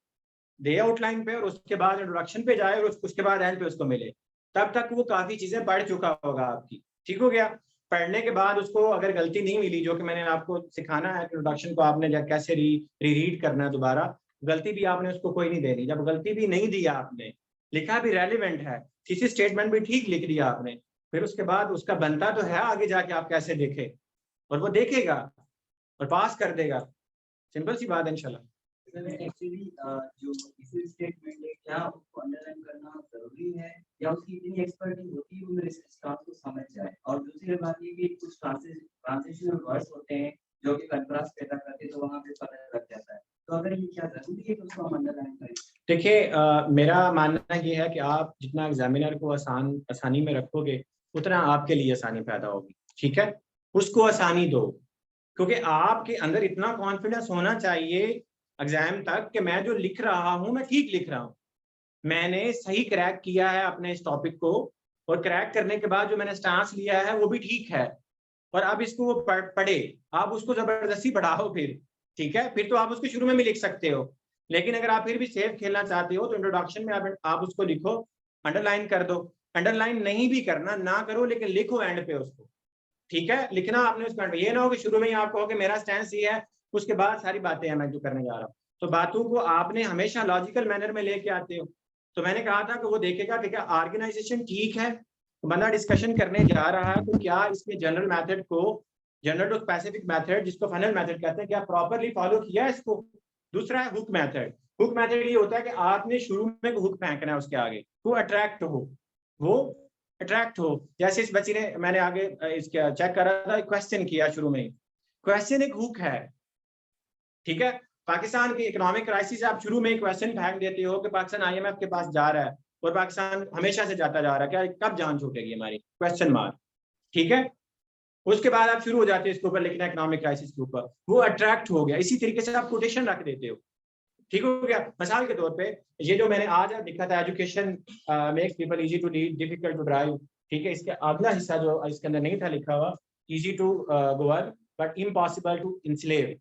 दे आउटलाइन पे, और उसके बाद इंट्रोडक्शन पे जाए, और उसके बाद एंड पे उसको मिले, तब तक वो काफी चीजें पढ़ चुका होगा आपकी, ठीक हो गया। पढ़ने के बाद उसको अगर गलती नहीं मिली, जो कि मैंने आपको सिखाना है इंट्रोडक्शन को आपने कैसे रीड करना है दोबारा, गलती भी आपने उसको कोई नहीं देनी। जब गलती भी नहीं दी आपने, लिखा भी रेलिवेंट है, थीसिस स्टेटमेंट भी ठीक लिख दिया आपने, फिर उसके बाद उसका बनता तो है आगे जाके आप कैसे देखे, और वो देखेगा और पास कर देगा, सिंपल सी बात है इंशाल्लाह। एक्चुअली जो थीसिस स्टेटमेंट है, क्या उसको अंडरलाइन करना जरूरी है, या उसकी इतनी एक्सपर्टीज होती है वो मेरे स्टाफ को समझ जाए? और दूसरी बात ये कि कुछ ट्रांजिशनल वर्ड्स होते हैं जो कि कंट्रास्ट पैदा करते हैं, तो वहां पे पता लग जाता है, तो अगर ये क्या जरूरी है कि उसको हम अंडरलाइन करें? देखिए मेरा मानना ये है कि आप जितना एग्जामिनर को आसानी में रखोगे, उतना आपके लिए आसानी पैदा होगी, ठीक है, उसको आसानी दो, क्योंकि आपके अंदर इतना कॉन्फिडेंस होना चाहिए एग्जाम तक कि मैं जो लिख रहा हूं मैं ठीक लिख रहा हूं, मैंने सही क्रैक किया है अपने इस टॉपिक को, और क्रैक करने के बाद जो मैंने स्टांस लिया है वो भी ठीक है, और अब इसको वो पढ़े, आप उसको जबरदस्ती पढ़ाओ फिर, ठीक है, फिर तो आप उसको शुरू में भी लिख सकते हो, लेकिन अगर आप फिर भी सेफ खेलना चाहते हो तो इंट्रोडक्शन में आप उसको लिखो, अंडरलाइन कर दो, अंडरलाइन नहीं भी करना ना करो, लेकिन लिखो एंड पे उसको, ठीक है, लिखना आपने उसका, ये ना हो कि शुरू में ही आप कहो कि मेरा स्टैंस ये है, उसके बाद सारी बातें हैं मैं जो करने जा रहा हूँ, तो बातों को आपने हमेशा लॉजिकल मैनर में लेके आते हो। तो मैंने कहा था कि वो देखेगा कि क्या ऑर्गेनाइजेशन ठीक है, तो बंदा डिस्कशन करने जा रहा है तो क्या इसके जनरल मेथड को, जनरल टू स्पेसिफिक मेथड जिसको फनल मेथड कहते हैं, क्या प्रॉपरली फॉलो किया है इसको। दूसरा है हुक मेथड, हुक मेथड ये होता है कि आपने शुरू में हुक फेंकना है उसके आगे, वो अट्रैक्ट हो, जैसे इस बच्ची ने, मैंने आगे इसका चेक कर रहा था, क्वेश्चन किया शुरू में, क्वेश्चन एक हुक है, ठीक है, पाकिस्तान की इकोनॉमिक क्राइसिस, आप शुरू में क्वेश्चन फेंक देते हो कि पाकिस्तान आईएमएफ के पास जा रहा है और पाकिस्तान हमेशा से जाता जा रहा है, क्या कब जान छूटेगी हमारी, क्वेश्चन मार्क, ठीक है, उसके बाद आप शुरू हो जाते हैं इसके ऊपर लिखना इकोनॉमिक क्राइसिस के ऊपर, वो अट्रैक्ट हो गया। इसी तरीके से आप कोटेशन रख देते हो, ठीक हो गया। मिसाल के तौर पे ये जो मैंने आज लिखा था, education makes people easy to lead difficult to drive, ठीक है, इसके अगला हिस्सा जो इसके अंदर नहीं था लिखा हुआ, easy to govern but impossible to enslave,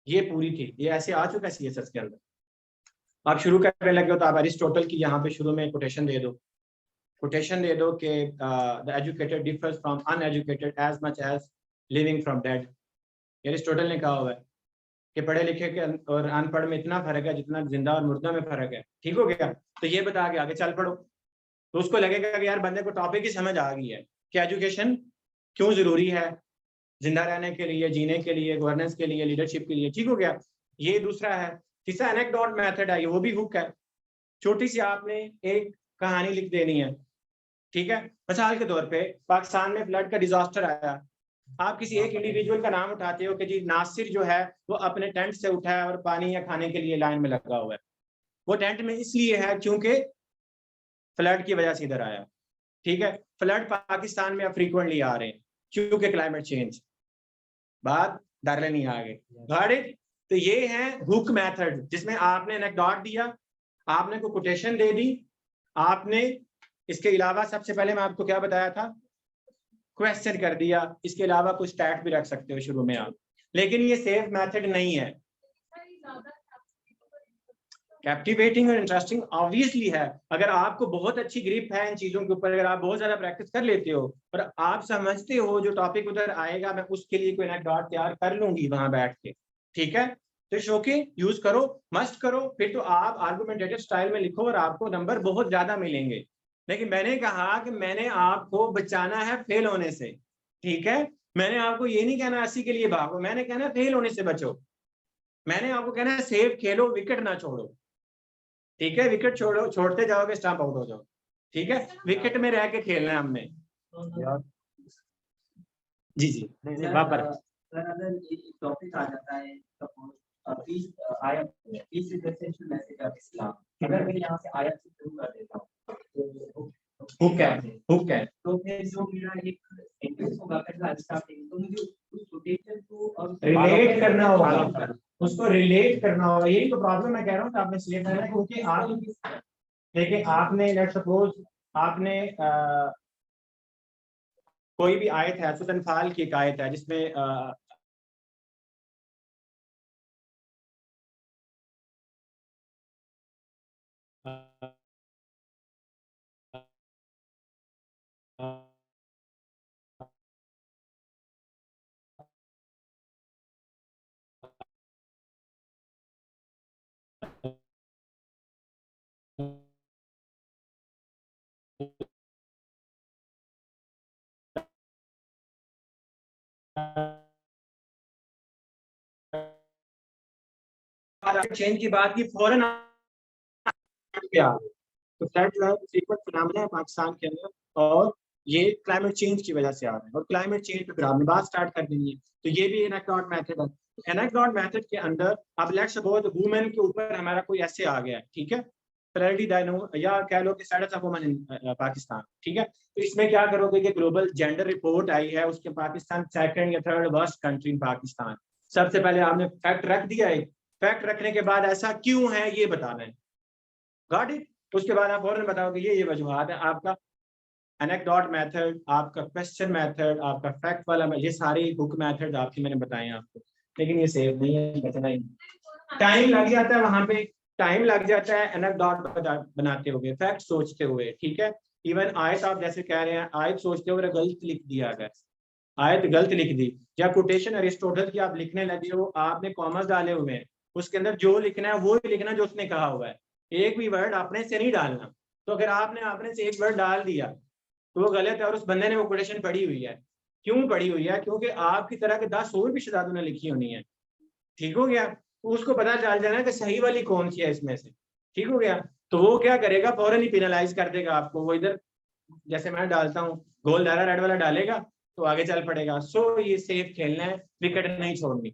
ये पूरी थी, ये ऐसे आ चुका है सीएसएस के अंदर। आप शुरू करने लगे हो तो आप अरिस्टोटल की यहाँ पे शुरू में कोटेशन दे दो कि the educated differs from uneducated as much as living from dead, Aristotle ने कहा हुआ है कि पढ़े लिखे के और अनपढ़ में इतना फर्क है जितना जिंदा और मुर्दा में फर्क है, ठीक हो गया। तो ये बता के आगे चल पड़ो, तो उसको लगेगा कि यार बंदे को टॉपिक ही समझ आ गई है कि एजुकेशन क्यों जरूरी है जिंदा रहने के लिए, जीने के लिए, गवर्नेंस के लिए, लीडरशिप के लिए, ठीक हो गया। ये दूसरा है। तीसरा एनेक्डोट मेथड है, वो भी हुक है, छोटी सी आपने एक कहानी लिख देनी है, ठीक है। मिसाल के तौर पे पाकिस्तान में फ्लड का डिजास्टर आया, आप किसी एक इंडिविजुअल का नाम उठाते हो कि जी नासिर जो है वो अपने टेंट से उठा है और पानी या खाने के लिए लाइन में लगा हुआ है, वो टेंट में इसलिए है क्योंकि फ्लड की वजह से इधर आया, ठीक है। फ्लड पाकिस्तान में अब फ्रीक्वेंटली आ रहे हैं क्योंकि क्लाइमेट चेंज, बात डाले नहीं आ गए गाड़ी। तो ये है हुक मेथड, जिसमें आपने एनेक्डोट दिया, आपने को कोटेशन दे दी, आपने इसके अलावा सबसे पहले मैं आपको क्या बताया था, क्वेश्चन कर दिया, इसके अलावा कुछ स्टैट भी रख सकते हो शुरू में आप, लेकिन ये सेफ मेथड नहीं है। कैप्टिवेटिंग और इंटरेस्टिंग ऑब्वियसली है, अगर आपको बहुत अच्छी ग्रिप है इन चीजों के ऊपर, अगर आप बहुत ज्यादा प्रैक्टिस कर लेते हो और आप समझते हो जो टॉपिक उधर आएगा मैं उसके लिए कोई एनेक्डोट तैयार कर लूंगी वहां बैठ के, ठीक है, तो शोके यूज करो, मस्ट करो, फिर तो आप आर्गुमेंटेटिव स्टाइल में लिखो और आपको नंबर बहुत ज्यादा मिलेंगे। लेकिन मैंने कहा कि मैंने आपको बचाना है फेल होने से, ठीक है, मैंने आपको ये नहीं कहना 80 के लिए भागो, मैंने कहना फेल होने से बचो, मैंने आपको कहना है सेफ खेलो, विकेट ना छोड़ो, ठीक है, विकेट छोड़ते जाओगे स्टंप आउट हो जाओ, ठीक है, विकेट में रह के खेलना है हमने। जी जी सर अगर ये टॉपिक आ जाता है अगर मैं यहाँ से आयत से शुरू कर देता हूँ तो फिर जो मेरा एक सेंटेंस होगा पहला स्टार्टिंग, तो मुझे उस कोटेशन को रिलेट करना होगा, उसको रिलेट करना होगा, यही तो प्रॉब्लम मैं कह रहा हूँ कि आपने सिलेक्ट करना है, क्योंकि आप देखिए आपने लेट्स सपोज आपने कोई भी आयत है, सूरह अनफाल की एक आयत है जिसमें चेंज की बात की फौरन पे आ गए, तो फ्लड जो है फ्रीक्वेंट फिनोमेना है पाकिस्तान के अंदर, और ये क्लाइमेट चेंज की वजह से आ रहा है, और क्लाइमेट चेंज पे फिर आपने बात स्टार्ट कर देनी है, तो ये भी एनेक्डोट मेथड है। एनेक्डोट मेथड के अंदर अब लेट्स सपोज वुमेन के ऊपर हमारा कोई ऐसे आ गया, ठीक है, प्रेरिटी डायनो या कह लो कि status of women in Pakistan, ठीक है, तो इसमें क्या करोगे कि ग्लोबल जेंडर रिपोर्ट आई है, उसके पाकिस्तान सेकंड या third worst country in Pakistan, सबसे पहले आपने फैक्ट रख दिया है, फैक्ट रखने के बाद ऐसा क्यों है ये बताना है, गॉट इट, उसके बाद आप फौरन बताओगे ये वजूहात है, आपका एनेक्डोट मेथड, आपका क्वेश्चन मेथड, आपका फैक्ट वाला, ये सारे हुक मेथड आपकी मैंने बताए हैं आपको, लेकिन ये सेव नहीं है, बचना ही टाइम लग जाता है, वहां पे टाइम लग जाता है एनेक्डोट बनाते हुए, फैक्ट सोचते हुए, ठीक है, इवन आयत आप जैसे कह रहे हैं, आयत सोचते हुए गलत लिख दिया अगर आयत गलत लिख दी, या कोटेशन अरिस्टोटल की आप लिखने लगे हो, आपने कॉमर्स डाले हुए हैं, उसके अंदर जो लिखना है वो ही लिखना जो उसने कहा हुआ है, एक भी वर्ड अपने से नहीं डालना, तो अगर आपने अपने से एक वर्ड डाल दिया तो वो गलत है, और उस बंदे ने वो कोटेशन पढ़ी हुई है, क्यों पढ़ी हुई है, क्योंकि आपकी तरह के 10 और भी शहजादों ने लिखी होनी है, ठीक हो गया, तो उसको पता चल जाना कि सही वाली कौन सी है इसमें से, ठीक हो गया, तो वो क्या करेगा, फौरन ही पेनलाइज कर देगा आपको, वो इधर जैसे मैं डालता हूँ गोल दायरा रेड वाला डालेगा तो आगे चल पड़ेगा, सो ये सेफ खेलना है, विकेट नहीं छोड़नी,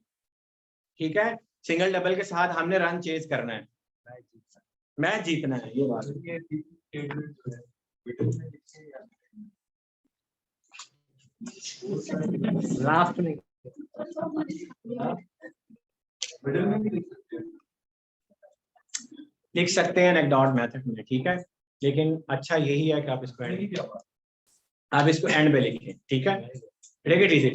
ठीक है, सिंगल डबल के साथ हमने रन चेज करना है, मैच जीतना है, ये बात लास्ट में लिख सकते हैं एनेक्डोट मेथड में, ठीक है, लेकिन अच्छा यही है कि आप इसको एंड पे लिखें, ठीक है, टेक इट इजी,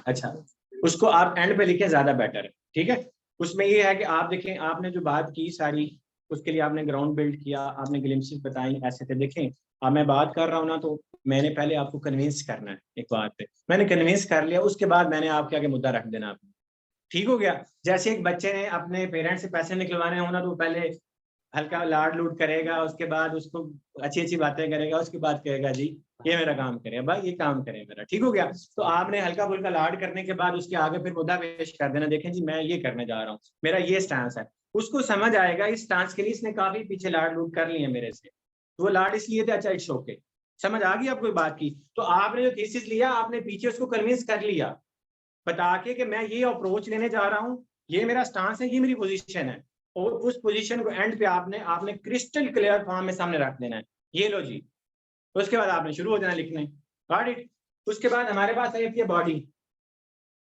अच्छा उसको आप एंड पे लिखें, ज्यादा बेटर है, ठीक है, उसमें ये है कि आप देखें आपने जो बात की सारी, उसके लिए आपने ग्राउंड बिल्ड किया, आपने ग्लिम्पसेस बताई, ऐसे थे, देखें अब मैं बात कर रहा हूँ ना, तो मैंने पहले आपको कन्विंस करना है एक बात पे, मैंने कन्विंस कर लिया, उसके बाद मैंने आपके आगे मुद्दा रख देना आपने, ठीक हो गया, जैसे एक बच्चे ने अपने पेरेंट्स से पैसे निकलवाने हो ना, तो पहले हल्का लाड लूट करेगा, उसके बाद उसको अच्छी अच्छी बातें करेगा, उसके बाद कहेगा जी ये मेरा काम करे, भाई ये काम करे मेरा, ठीक हो गया, तो आपने हल्का फुल्का लाड करने के बाद उसके आगे फिर मुद्दा पेश कर देना, देखें जी मैं ये करने जा रहा हूँ, मेरा ये स्टांस है, उसको समझ आएगा इस स्टांस के लिए इसने काफी पीछे लाड लूट कर लिए मेरे से, तो वो लाड इसलिए थे, अच्छा इट्स ओके, समझ आ गई आपको बात की, तो आपने जो थीसिस लिया आपने पीछे उसको कन्विंस कर लिया, बता के कि मैं ये अप्रोच लेने जा रहा हूँ, ये मेरा स्टांस है, ये मेरी पोजीशन है, और उस पोजीशन को एंड पे आपने क्रिस्टल क्लियर फॉर्म में सामने रख देना है, ये लो जी, उसके बाद आपने शुरू हो जाना लिखने, गॉट इट, उसके बाद हमारे पास है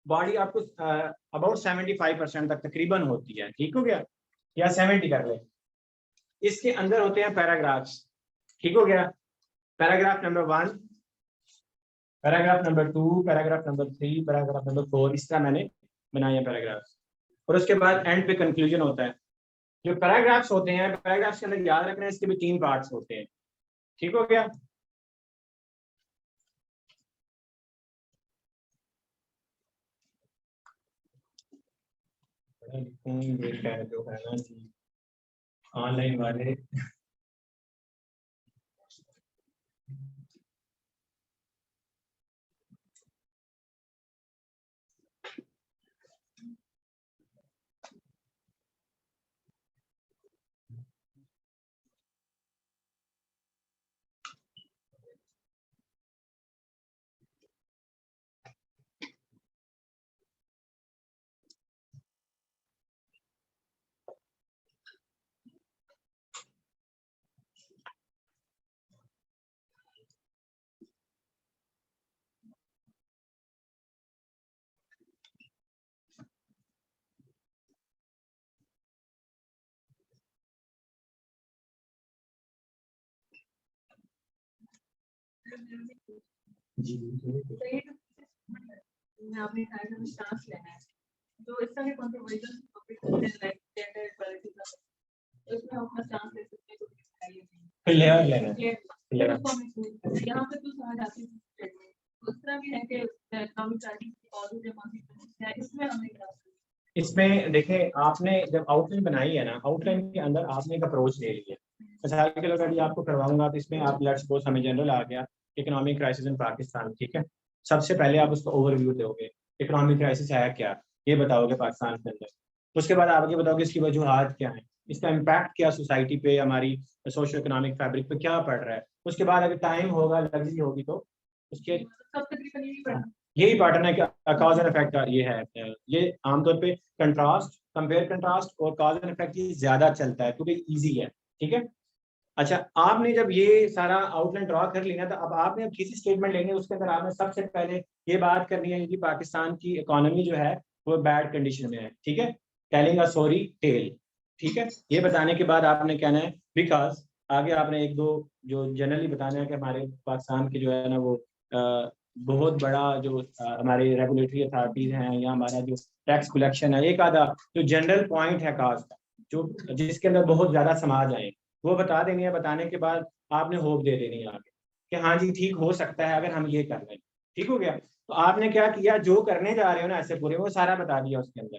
बॉडी आपको अबाउट 75% तक तकरीबन होती है, ठीक हो गया, या 70 कर ले, इसके अंदर होते हैं पैराग्राफ्स, ठीक हो गया। Paragraph number 1, paragraph number 2, paragraph number 3, paragraph number 4, इस तरह मैंने बनाए हैं पैराग्राफ्स। और उसके बाद एंड पे कंक्लूजन होता है। जो पैराग्राफ्स होते हैं, पैराग्राफ्स के अंदर याद रखना है इसके भी 3 पार्ट्स होते हैं, ठीक हो गया। जो है ना जी ऑनलाइन वाले जी आपने कहा कि स्टांस लेना है, जो इस तरह के कंट्रोवर्शियल टॉपिक होते हैं लाइक जेंडर इक्वालिटी का, उसमें अपना स्टांस ले सकते हैं, कुछ चाहिए क्लियर लेना यहाँ पे तो समझ आती है। उस तरह भी है कि इकोनॉमिक क्राइसिस की पॉजिटिव कॉन्सिक्वेंस है, इसमें हमें क्या इसमें देखें, आपने जब आउटलाइन बनाई है ना, आउटलाइन के अंदर आपने एक अप्रोच ले लिया। मिसाल के लिए अगर आपको करवाऊंगा तो इसमें आप लेट्स सपोज हमें जनरल आ गया इकोनॉमिक क्राइसिस इन पाकिस्तान, ठीक है। सबसे पहले आप उसको ओवरव्यू दोगे, इकोनॉमिक क्राइसिस है क्या, ये बताओगे पाकिस्तान के अंदर। उसके बाद आप ये बताओगे इसकी वजूहात क्या है, इसका इम्पैक्ट क्या सोसाइटी पे, हमारी सोशो इकोनॉमिक फैब्रिक पे क्या पड़ रहा है। उसके बाद अगर टाइम होगा, लग्जरी होगी तो उसके यही पैटर्न है कि कॉज एंड इफेक्ट का ये है। ये आमतौर पे कंट्रास्ट, कंपेयर कंट्रास्ट और कॉज एंड इफेक्ट ये ज्यादा चलता है क्योंकि इजी है, ठीक है। अच्छा, आपने जब ये सारा आउटलाइन ड्रॉ कर लिया तो अब आपने थीसिस स्टेटमेंट लेंगे, उसके अंदर आपने सबसे पहले ये बात करनी है कि पाकिस्तान की इकोनॉमी जो है वो बैड कंडीशन में है, ठीक है। टेलिंग अ सॉरी टेल, ठीक है। ये बताने के बाद आपने कहना है बिकॉज, आगे आपने एक दो जो जनरली बताना है कि हमारे पाकिस्तान की जो है ना वो बहुत बड़ा जो हमारे रेगुलेटरी अथॉरिटीज हैं या हमारा जो टैक्स कलेक्शन है, एक आधा जो जनरल पॉइंट है कास्ट का जो जिसके अंदर बहुत ज्यादा समाज आए, वो बता देनी है। बताने के बाद आपने होप दे देनी है आगे कि हाँ जी ठीक हो सकता है अगर हम ये कर लें, ठीक हो गया। तो आपने क्या किया, जो करने जा रहे हो ना ऐसे पूरे, वो सारा बता दिया उसके अंदर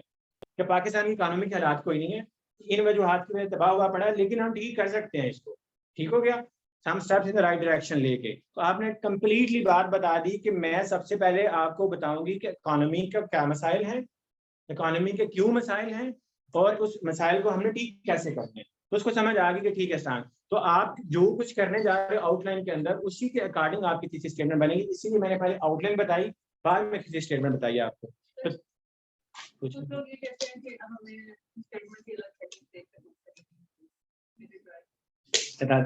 कि पाकिस्तान की इकोनॉमी के हालात कोई नहीं है, इन वजूहात की वजह तबाह हुआ पड़ा है, लेकिन हम ठीक कर सकते हैं इसको, ठीक हो गया। Some steps in the right direction लेके। तो आपने कंप्लीटली बात बता दी कि मैं सबसे पहले आपको बताऊंगी कि इकोनॉमी का क्या मसाइल हैं, इकोनॉमी के क्यों मसाइल हैं और उस मसाइल को हमने ठीक कैसे करने हैं। तो उसको समझ आ गई कि ठीक है स्टान, तो आप जो कुछ करने जा रहे हो आउटलाइन के अंदर उसी के अकॉर्डिंग आपकी थीसिस स्टेटमेंट बनेगी। इसीलिए मैंने पहले आउटलाइन बताई, बाद में थीसिस स्टेटमेंट बताई आपको। तो कुछ लोग ये कहते हैं कि हमें स्टेटमेंट की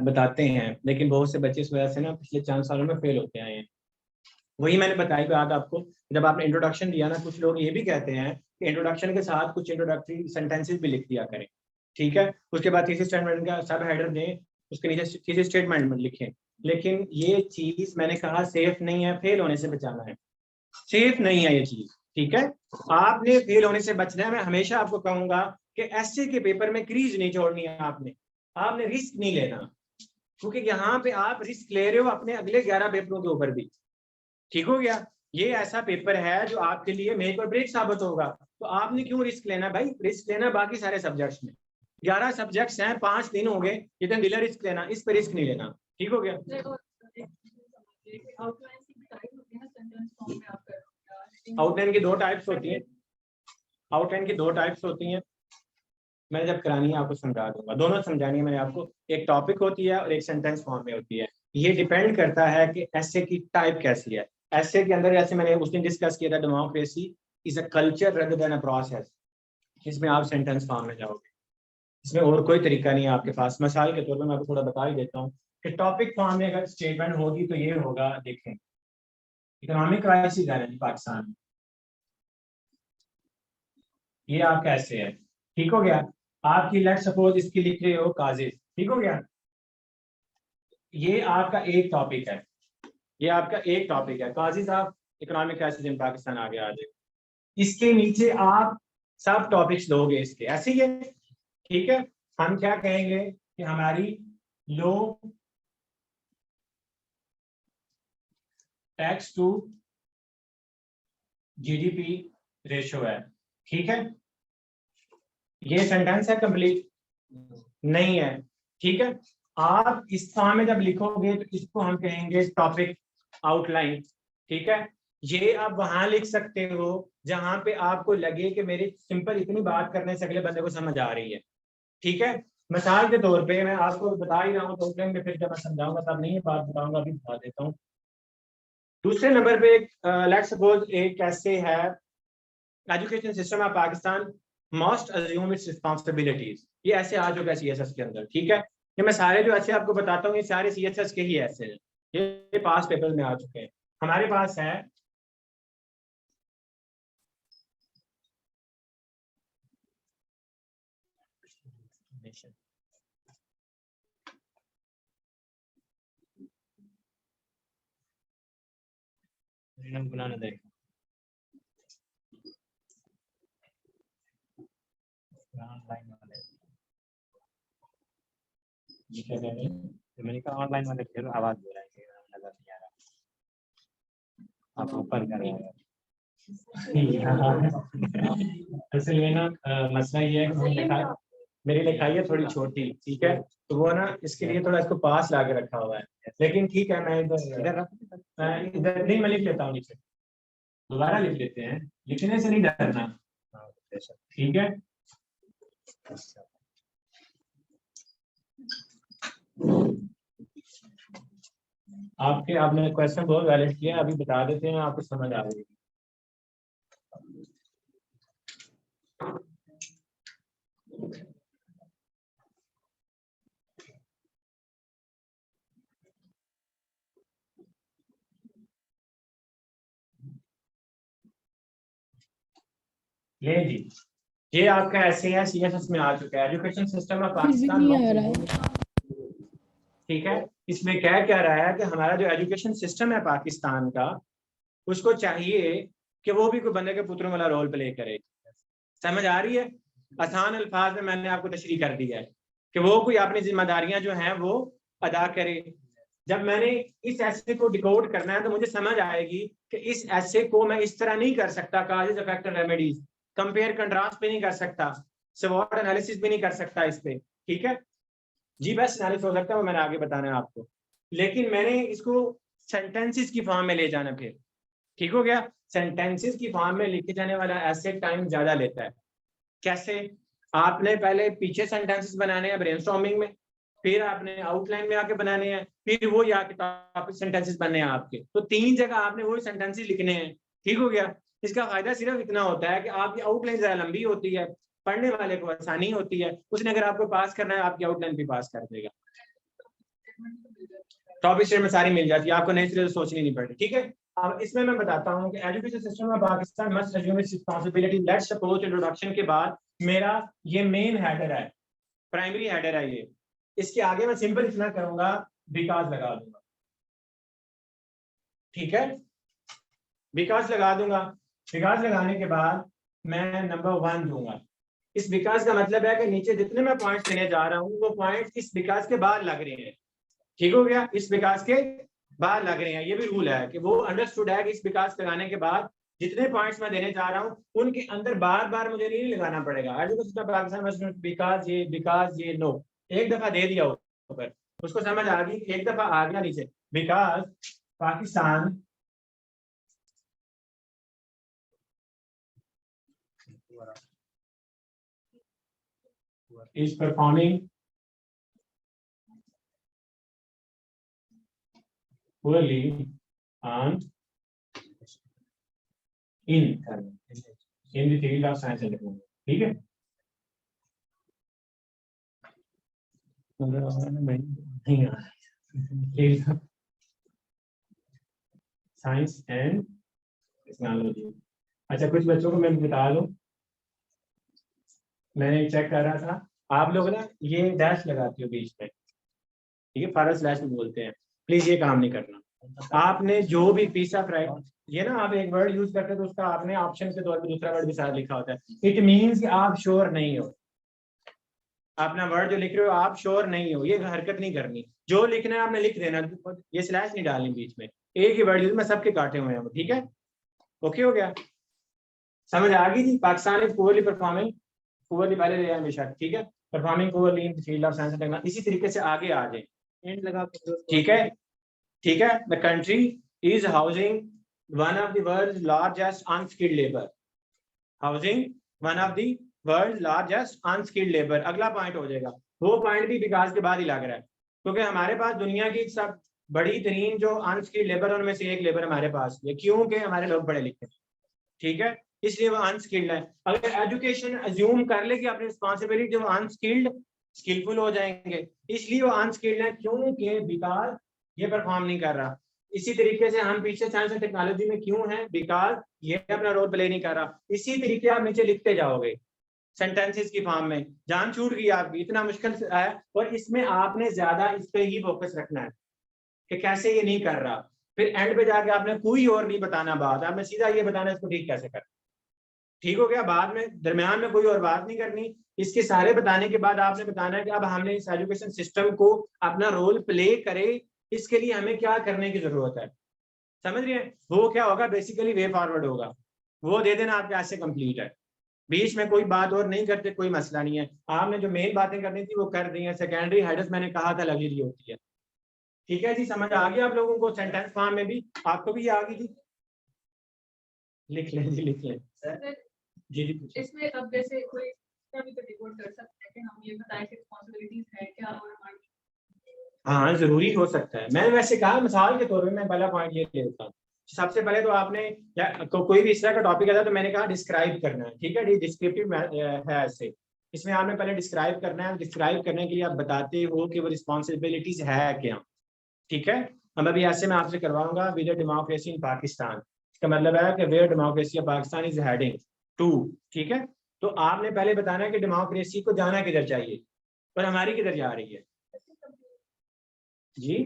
बताते हैं, लेकिन बहुत से बच्चे इस वजह से ना पिछले 4 सालों में फेल होते आए हैं। वही मैंने बताई बात आपको, जब आपने इंट्रोडक्शन दिया ना, कुछ लोग ये भी कहते हैं कि इंट्रोडक्शन के साथ कुछ इंट्रोडक्टरी सेंटेंसेस भी लिख दिया करें, ठीक है। उसके बाद थीसिस स्टेटमेंट का सब हेडर दें, उसके नीचे थीसिस स्टेटमेंट में लिखें। लेकिन ये चीज मैंने कहा सेफ नहीं है, फेल होने से बचाना है, सेफ नहीं है ये चीज, ठीक है। आपने फेल होने से बचना है। मैं हमेशा आपको कहूंगा कि एसए के पेपर में क्रीज नहीं छोड़नी है, आपने रिस्क नहीं लेना, क्योंकि यहाँ पे आप रिस्क ले रहे हो अपने अगले 11 पेपरों के ऊपर भी, ठीक हो गया। ये ऐसा पेपर है जो आपके लिए मेक और ब्रेक साबित होगा, तो आपने क्यों रिस्क लेना भाई, रिस्क लेना बाकी सारे सब्जेक्ट्स में। 11 सब्जेक्ट्स हैं, 5 दिन हो गए, जितने दिला रिस्क लेना, इस पर रिस्क नहीं लेना, ठीक हो गया। आउटलाइन की 2 टाइप्स होती हैं, आउटलाइन की 2 टाइप्स होती हैं। मैं जब करानी है आपको समझा दूंगा, दोनों समझानी है मैंने आपको। एक टॉपिक होती है और एक सेंटेंस फॉर्म में होती है। ये डिपेंड करता है कि एसे की टाइप कैसी है। एसे के अंदर जैसे मैंने उस दिन डिस्कस किया था, democracy is a culture rather than a process, इसमें आप सेंटेंस फॉर्म में जाओगे, इसमें और कोई तरीका नहीं है आपके पास। मिसाल के तौर पर मैं आपको थोड़ा बता ही देता हूँ कि टॉपिक फॉर्म में अगर स्टेटमेंट होगी तो ये होगा, देखें इकोनॉमिक क्राइसिस है पाकिस्तान में, ये आपका ऐसे है, ठीक हो गया। आपकी लेट सपोज इसकी लिख रहे हो काजिज, ठीक हो गया। ये आपका एक टॉपिक है, ये आपका एक टॉपिक है, काजी साहब इकोनॉमिक क्राइसिस इन पाकिस्तान आगे आ जाए। इसके नीचे आप सब टॉपिक्स लोगे इसके, ऐसे ही है, ठीक है। हम क्या कहेंगे कि हमारी लो टैक्स टू जीडीपी रेशो है, ठीक है। ये सेंटेंस है कंप्लीट नहीं है, ठीक है। आप इस फॉर्म में जब लिखोगे तो इसको हम कहेंगे टॉपिक आउटलाइन, ठीक है। ये आप वहां लिख सकते हो जहां पे आपको लगे कि मेरी सिंपल इतनी बात करने से अगले बंदे को समझ आ रही है, ठीक है। मिसाल के तौर पे मैं आपको बता ही रहा हूँ, तो में फिर जब मैं समझाऊंगा तब नहीं ये बात बताऊंगा, अभी बता देता हूँ। दूसरे नंबर पे लेट्स सपोज एक कैसे है education system of Pakistan must assume it's responsibilities, ये ऐसे आ चुका है सीएसएस के अंदर, ठीक है। ये मैं सारे जो ऐसे आपको बताता हूँ ये सारे सीएसएस के ही ऐसे हैं, ये पास पेपर में आ चुके हैं। हमारे पास है बनाना देगा ऑनलाइन वाले, तो मैंने कहा ऑनलाइन वाले फिर आवाज दे रहा है, नजर नहीं आ रहा, आप ऊपर कर रहे हैं। असल में ना मसला ये है कि मेरी लिखाई है थोड़ी छोटी, ठीक है, तो वो ना इसके लिए थोड़ा इसको पास ला के रखा हुआ है, लेकिन ठीक है मैं इधर नहीं, मैं लिख लेता हूँ नीचे, दोबारा लिख लेते हैं, लिखने से नहीं डरना, ठीक है। आपने क्वेश्चन बहुत वैलिड किया, अभी बता देते हैं, आपको समझ आ जाएगी। ले जी, ये आपका ऐसे है सीएसएस में आ चुका है, एजुकेशन सिस्टम ऑफ पाकिस्तान, ठीक है। इसमें क्या कह रहा है कि हमारा जो एजुकेशन सिस्टम है पाकिस्तान का, उसको चाहिए कि वो भी कोई बंदे के पुत्रों वाला रोल प्ले करे। समझ आ रही है? आसान अल्फाज में मैंने आपको तशरीह कर दिया है कि वो कोई अपनी जिम्मेदारियां जो हैं वो अदा करे। जब मैंने इस ऐसे को डिकोड करना है तो मुझे समझ आएगी कि इस ऐसे को मैं इस तरह नहीं कर सकता, causes effect and remedies, compare contrast पे नहीं कर सकता, स्वॉट एनालिसिस भी नहीं कर सकता इस पे, ठीक है जी। बेस्ट एनालिसिस हो सकता है वो मैंने आगे बताना है आपको, लेकिन मैंने इसको सेंटेंसेस की फॉर्म में ले जाना फिर, ठीक हो गया। सेंटेंसेस की फॉर्म में लिखे जाने वाला ऐसे टाइम ज्यादा लेता है। कैसे? आपने पहले पीछे सेंटेंसेस बनाने हैं ब्रेनस्टॉर्मिंग में, फिर आपने आउटलाइन में आके बनाने हैं, फिर वो आके टॉपिक सेंटेंसेस बनने हैं आपके, तो 3 जगह आपने वही सेंटेंसेस लिखने हैं, ठीक हो गया। इसका फायदा सिर्फ इतना होता है कि आपकी आउटलाइन जरा लंबी होती है, पढ़ने वाले को आसानी होती है, उसने अगर आपको पास करना है आपकी आउटलाइन भी पास कर देगा, टॉपिक स्टेटमेंट सारी मिल जाती है, आपको नई तरह से सोचनी नहीं पड़ती, ठीक है। अब इसमें मैं बताता हूँ कि education system of Pakistan must assume it's responsibility. Let's suppose introduction के बाद मेरा ये मेन हेडर है, प्राइमरी हेडर है ये, इसके आगे मैं सिंपल इतना करूंगा बिकॉज लगा दूंगा, ठीक है, बिकॉज लगा दूंगा। बिकॉज लगाने के बाद मैं नंबर 1 दूंगा। इस बिकॉज का मतलब है कि नीचे जितने मैं पॉइंट्स देने जा रहा हूँ वो पॉइंट्स इस बिकॉज के बाद लग रहे हैं, ठीक हो गया, इस विकास के बाद लग रहे हैं। ये भी रूल है कि वो अंडरस्टूड है कि इस विकास लगाने के बाद जितने पॉइंट्स मैं देने जा रहा हूँ उनके अंदर बार बार मुझे नहीं लगाना पड़ेगा। बिकॉज ये नो एक दफा दे दिया ऊपर, उसको समझ आ गई, एक दफा आ गया नीचे, because Pakistan is performing poorly on in the field of science and technology, ठीक है। Science and technology. अच्छा, कुछ बच्चों को मैं बता दूं, मैंने चेक कर रहा था, आप लोग ना ये डैश लगाते हो बीच में, ठीक है, फॉरवर्ड स्लैश में बोलते हैं, प्लीज ये काम नहीं करना। आपने जो भी पीस ऑफ राइट, ये ना आप एक वर्ड यूज करते हो तो उसका आपने ऑप्शन के तौर पे दूसरा वर्ड भी साथ लिखा होता है। इट मीन्स कि आप श्योर नहीं हो, अपना वर्ड जो लिख रहे हो आप श्योर नहीं हो, ये हरकत नहीं करनी। जो लिखना है आपने लिख देना, ये स्लैश नहीं डालनी बीच में, एक ही वर्ड यूज में सबके काटे हुए हैं, ठीक है, ओके हो गया, समझ आ गई थी। Pakistan is poorly performing, poorly पहले ले आए बेशक, ठीक है, performing poorly in field of science and technology, इसी तरीके से आगे आ जाए, एंड लगा के ठीक है, ठीक है। The country is housing one of the world largest unskilled labour, housing one of the world largest unskilled labour, अगला पॉइंट हो जाएगा। वो पॉइंट भी विकास के बाद ही लग रहा है, क्योंकि हमारे पास दुनिया की सब बड़ी तरीन जो अनस्किल्ड लेबर उनमें से एक लेबर हमारे पास है, क्योंकि हमारे लोग पढ़े लिखे, ठीक है, इसलिए वो अनस्किल्ड है। अगर एजुकेशन अज्यूम कर ले कि अपनी रिस्पॉन्सिबिलिटी, जो अनस्किल्ड स्किलफुल हो जाएंगे, इसलिए वो अनस्किल्ड है, क्योंकि बिकॉज ये परफॉर्म नहीं कर रहा। इसी तरीके से हम पीछे साइंस एंड टेक्नोलॉजी में क्यों हैं, बिकॉज ये अपना रोल प्ले नहीं कर रहा। इसी तरीके आप नीचे लिखते जाओगे सेंटेंसेस की फॉर्म में, जान छूट गई आपकी, इतना मुश्किल है, और इसमें आपने ज्यादा इस पे ही फोकस रखना है कि कैसे ये नहीं कर रहा। फिर एंड पे जाके आपने कोई और नहीं बताना बात, आपने सीधा ये बताना इसको ठीक कैसे कर, ठीक हो गया। बाद में दरमियान में कोई और बात नहीं करनी। इसके सारे बताने के बाद आपने बताना है कि अब हमने इस एजुकेशन सिस्टम को अपना रोल प्ले करे, इसके लिए हमें क्या करने की जरूरत है, समझ रहे हैं। वो क्या होगा, बेसिकली वे फॉरवर्ड होगा, वो दे देना आपके ऐसे कंप्लीट है, बीच में कोई बात और नहीं करते, कोई मसला नहीं है। आपने जो मेन बातें करनी थी वो कर दी है। सेकेंडरी हेडर्स मैंने कहा था लगी रही होती है, ठीक है जी, समझ आ गया आप लोगों को। सेंटेंस फॉर्म में भी आपको भी आ गई थी, लिख लें जी, लिख लें जी जी। इसमें अब जैसे कोई भी तो रिपोर्ट कर सकते हैं कि हम ये बताएं कि रिस्पांसिबिलिटीज है क्या और हमारी, हाँ जरूरी हो सकता है। मैंने वैसे कहा मिसाल के तौर पे मैं पहला पॉइंट ये लेता हूँ, सबसे पहले तो आपने कोई भी इस तरह का टॉपिक आता तो मैंने कहा डिस्क्राइब करना है, ठीक है, डिस्क्रिप्टिव है ऐसे, इसमें आपने पहले डिस्क्राइब करना है। डिस्क्राइब करने के लिए आप बताते हो कि वो रिस्पॉन्सिबिलिटीज है क्या, ठीक है। हम अभी ऐसे मैं आपसे करवाऊंगा विद डेमोक्रेसी इन पाकिस्तान, इसका मतलब है कि where democracy of Pakistan is heading to, ठीक है। तो आपने पहले बताना है कि डेमोक्रेसी को जाना किधर चाहिए और हमारी किधर जा रही है जी।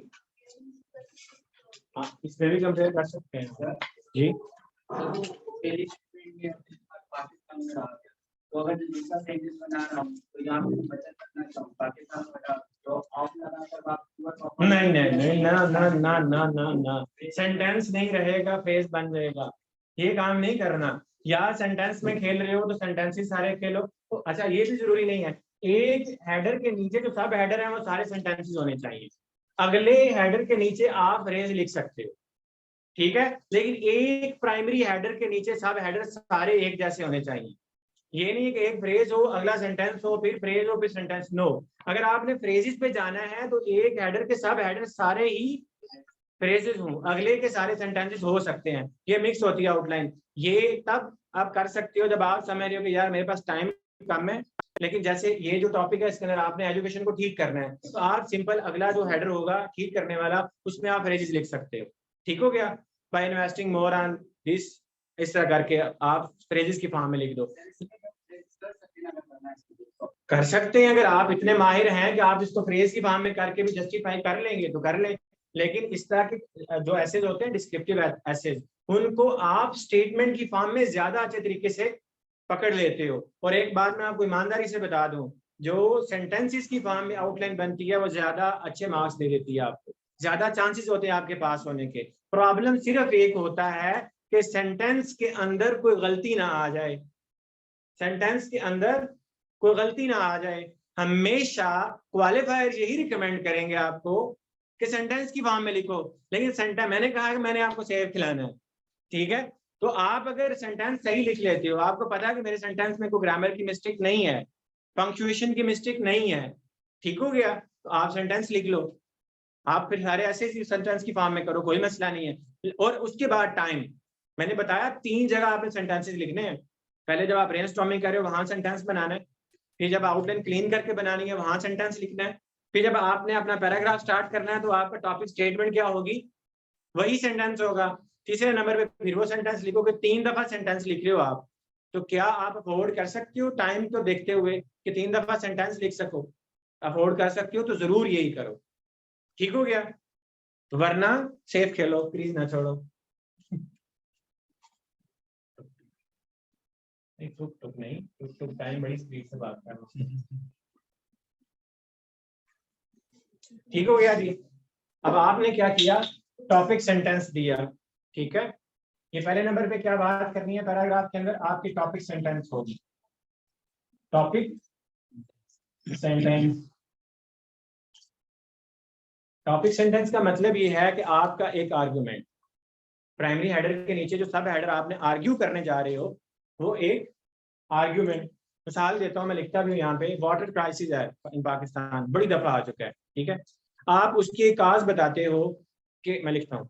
हाँ, इस पे भी कंपेयर कर सकते हैं सर जी। पाकिस्तान में रहा गया, तो अगर दूसरा सेंटेंस बना रहा हूँ तो यहाँ पे बचत करना चाहूँ, पाकिस्तान बटा तो ऑफ लगाकर आप नहीं नहीं नहीं, ना ना ना ना ना ना, सेंटेंस नहीं रहेगा, फेस बन जाएगा, ये काम नहीं करना। या सेंटेंस में खेल रहे हो तो सेंटेंसेस सारे खेलो तो, अच्छा ये भी जरूरी नहीं है, एक हेडर के नीचे जो सब हेडर है वो सारे सेंटेंसेस होने चाहिए, अगले हेडर के नीचे आप फ्रेज लिख सकते हो, ठीक है, लेकिन एक प्राइमरी हेडर के नीचे सब हेडर सारे एक जैसे होने चाहिए। ये नहीं कि एक फ्रेज हो अगला सेंटेंस हो फिर फ्रेज हो फिर सेंटेंस, नो। अगर आपने फ्रेजेस पे जाना है तो एक हेडर के सब हेडर सारे ही फ्रेजेस हों, अगले के सारे सेंटेंसेस हो सकते हैं, ये मिक्स होती है आउटलाइन। ये तब आप कर सकते हो जब आप समझ रहे हो कि यार मेरे पास टाइम कम है, लेकिन जैसे ये जो टॉपिक है इसके अंदर आपने एजुकेशन को ठीक करना है, तो आप सिंपल अगला जो हेडर होगा ठीक करने वाला उसमें आप फ्रेजेस लिख सकते हो, ठीक हो गया। By investing more on this, इस तरह करके आप फ्रेजेस की फॉर्म में लिख दो, कर सकते हैं। अगर आप इतने माहिर हैं कि आप इसको फ्रेज की फॉर्म में करके भी जस्टिफाई कर लेंगे तो कर लें, लेकिन इस तरह के जो एसेज होते हैं डिस्क्रिप्टिव एसेज, उनको आप स्टेटमेंट की फॉर्म में ज्यादा अच्छे तरीके से पकड़ लेते हो। और एक बात मैं आपको ईमानदारी से बता दूं, जो सेंटेंसेस की फॉर्म में आउटलाइन बनती है वो ज्यादा अच्छे मार्क्स दे देती है आपको, ज्यादा चांसेस होते हैं आपके पास होने के। प्रॉब्लम सिर्फ एक होता है कि सेंटेंस के अंदर कोई गलती ना आ जाए, सेंटेंस के अंदर कोई गलती ना आ जाए। हमेशा क्वालिफायर यही रिकमेंड करेंगे आपको कि सेंटेंस की फॉर्म में लिखो, लेकिन सेंटेंस मैंने कहा कि मैंने आपको सेव खिलाना है, ठीक है, तो आप अगर सेंटेंस सही लिख लेते हो, आपको पता है कि मेरे सेंटेंस में कोई ग्रामर की मिस्टेक नहीं है, पंक्चुएशन की मिस्टेक नहीं है, ठीक हो गया, तो आप सेंटेंस लिख लो, आप फिर सारे ऐसे सेंटेंस की फॉर्म में करो, कोई मसला नहीं है। और उसके बाद टाइम, मैंने बताया 3 जगह आपने सेंटेंसेस लिखने हैं। पहले जब आप ब्रेनस्टॉर्मिंग कर रहे हो वहां सेंटेंस बनाना है, फिर जब आउटलाइन क्लीन करके बनानी है वहां सेंटेंस लिखना है, फिर जब आपने अपना पैराग्राफ स्टार्ट करना है तो आपका टॉपिक स्टेटमेंट क्या होगी, वही सेंटेंस होगा। तीसरे नंबर पे फिर वो सेंटेंस लिखोगे, 3 दफा सेंटेंस लिख रहे हो आप, तो क्या आप अफोर्ड कर सकते हो टाइम को देखते हुए कि 3 दफा सेंटेंस लिख सको? अफोर्ड कर सकते हो तो जरूर यही करो। ठीक हो गया? वरना सेफ खेलो, प्लीज ना छोड़ो। नहीं, टाइम बड़ी स्पीड से बात कर रहा हूं। ठीक हो गया जी? अब आपने क्या किया, टॉपिक सेंटेंस दिया, ठीक है। ये पहले नंबर पे क्या बात करनी है पैराग्राफ के अंदर, आपकी टॉपिक सेंटेंस होगी। टॉपिक सेंटेंस, टॉपिक सेंटेंस का मतलब ये है कि आपका एक आर्गुमेंट, प्राइमरी हेडर के नीचे जो सब हेडर आपने आर्ग्यू करने जा रहे हो वो एक आर्ग्यूमेंट। मिसाल देता हूं, मैं लिखता भी हूं यहाँ पे, वाटर क्राइसिस है इन पाकिस्तान, बड़ी दफा आ चुका है, ठीक है। आप उसकी एक काज बताते हो कि मैं लिखता हूँ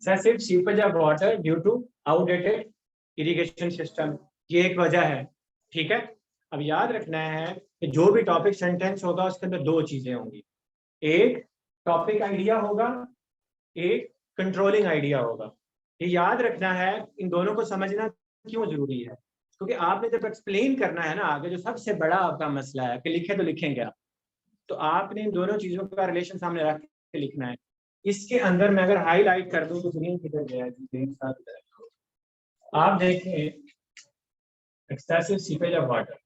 excessive seepage of water due to outdated irrigation system, ये एक वजह है, ठीक है। अब याद रखना है कि जो भी टॉपिक सेंटेंस होगा उसके अंदर दो चीजें होंगी, एक टॉपिक आइडिया होगा, एक कंट्रोलिंग आइडिया होगा। ये याद रखना है, इन दोनों को समझना क्यों जरूरी है, क्योंकि आपने जब एक्सप्लेन करना है ना आगे, जो सबसे बड़ा आपका मसला है कि लिखे तो लिखें क्या, तो आपने इन दोनों चीजों का रिलेशन सामने रख के लिखना है। इसके अंदर मैं अगर हाईलाइट कर दूं तो ग्रीन किधर गया जी, आप देखें एक्सेसिव सीपेज ऑफ वाटर,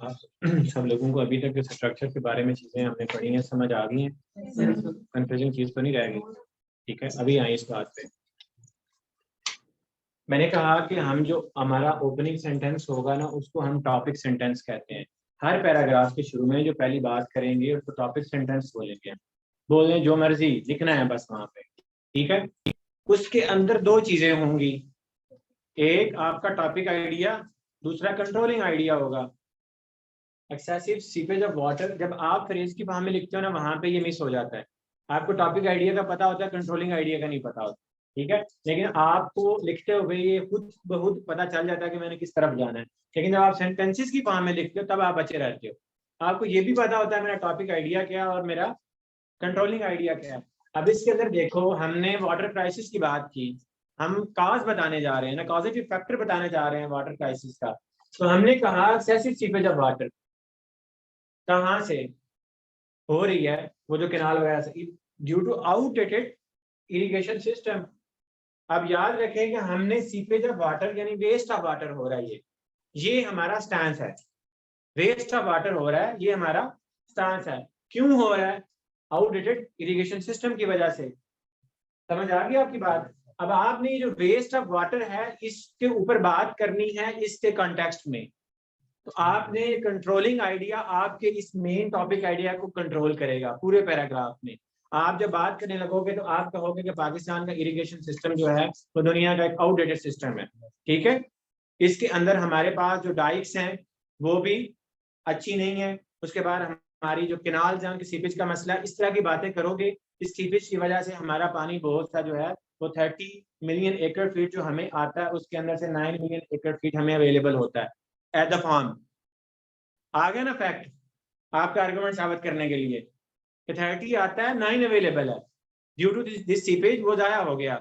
आप सब लोगों को अभी तक स्ट्रक्चर के बारे में चीजें हमने पढ़ी हैं, समझ आ गई हैं? कंफ्यूजिंग चीज तो नहीं रह गई? ठीक है, अभी आए इस बात पे। मैंने कहा कि हम जो हमारा ओपनिंग सेंटेंस होगा ना, उसको हम टॉपिक सेंटेंस कहते हैं। हर पैराग्राफ के शुरू में जो पहली बात करेंगे उसको टॉपिक सेंटेंस बोलेंगे। बोलने जो मर्जी लिखना है बस वहां पे, ठीक है। उसके अंदर दो चीजें होंगी, एक आपका टॉपिक आइडिया, दूसरा कंट्रोलिंग आइडिया होगा। एक्सेसिव सीपेज ऑफ वाटर, जब आप फ्रेज की फॉर्म में लिखते हो ना, वहां पे ये मिस हो जाता है। आपको टॉपिक आइडिया का पता होता है, कंट्रोलिंग आइडिया का नहीं पता होता, ठीक है। लेकिन आपको लिखते हुए ये खुद बहुत पता चल जाता है कि मैंने किस तरफ जाना है। लेकिन जब आप सेंटेंसेस की फॉर्म में लिखते हो तब आप बचे रहते हो। आपको ये भी पता होता है मेरा टॉपिक आइडिया क्या है और मेरा कंट्रोलिंग आइडिया क्या है। अब इसके अंदर देखो, हमने वाटर क्राइसिस की बात की, हम काज बताने जा रहे हैं ना, कॉजेटिव फैक्टर बताने जा रहे हैं वाटर क्राइसिस का। तो हमने कहा एक्सेसिव सीपेज ऑफ वाटर कहाँ से हो रही है, वो जो केनाल वगैरह से, due to outdated irrigation system. अब याद रखें कि हमने सीपेज ऑफ वाटर यानी वेस्ट ऑफ वाटर हो रहा है, ये हमारा स्टैंस है। वेस्ट ऑफ वाटर हो रहा है, ये हमारा स्टैंस है। क्यों हो रहा है? आउटडेटेड इरिगेशन सिस्टम की वजह से। समझ आ गई आपकी बात? अब आपने जो वेस्ट ऑफ वाटर है इसके ऊपर बात करनी है इसके कॉन्टेक्स्ट में। तो आपने कंट्रोलिंग आइडिया आपके इस मेन टॉपिक आइडिया को कंट्रोल करेगा पूरे पैराग्राफ में। आप जब बात करने लगोगे तो आप कहोगे कि पाकिस्तान का इरिगेशन सिस्टम जो है वो दुनिया का एक आउटडेटेड सिस्टम है, ठीक है। इसके अंदर हमारे पास जो डाइक्स हैं वो भी अच्छी नहीं है। उसके बाद हमारी जो केनाल जहाँ की सीपेज का मसला है, इस तरह की बातें करोगे। इस सीपेज की वजह से हमारा पानी बहुत सा जो है वो 30 मिलियन एकड़ फीट जो हमें आता है, उसके अंदर से 9 मिलियन एकड़ फीट हमें अवेलेबल होता है एट द फार्म। आ गया ना फैक्ट आपका आर्गुमेंट साबित करने के लिए कि 30 आता है, 9 अवेलेबल है। ड्यू टू दिस सीपेज वो जाया हो गया।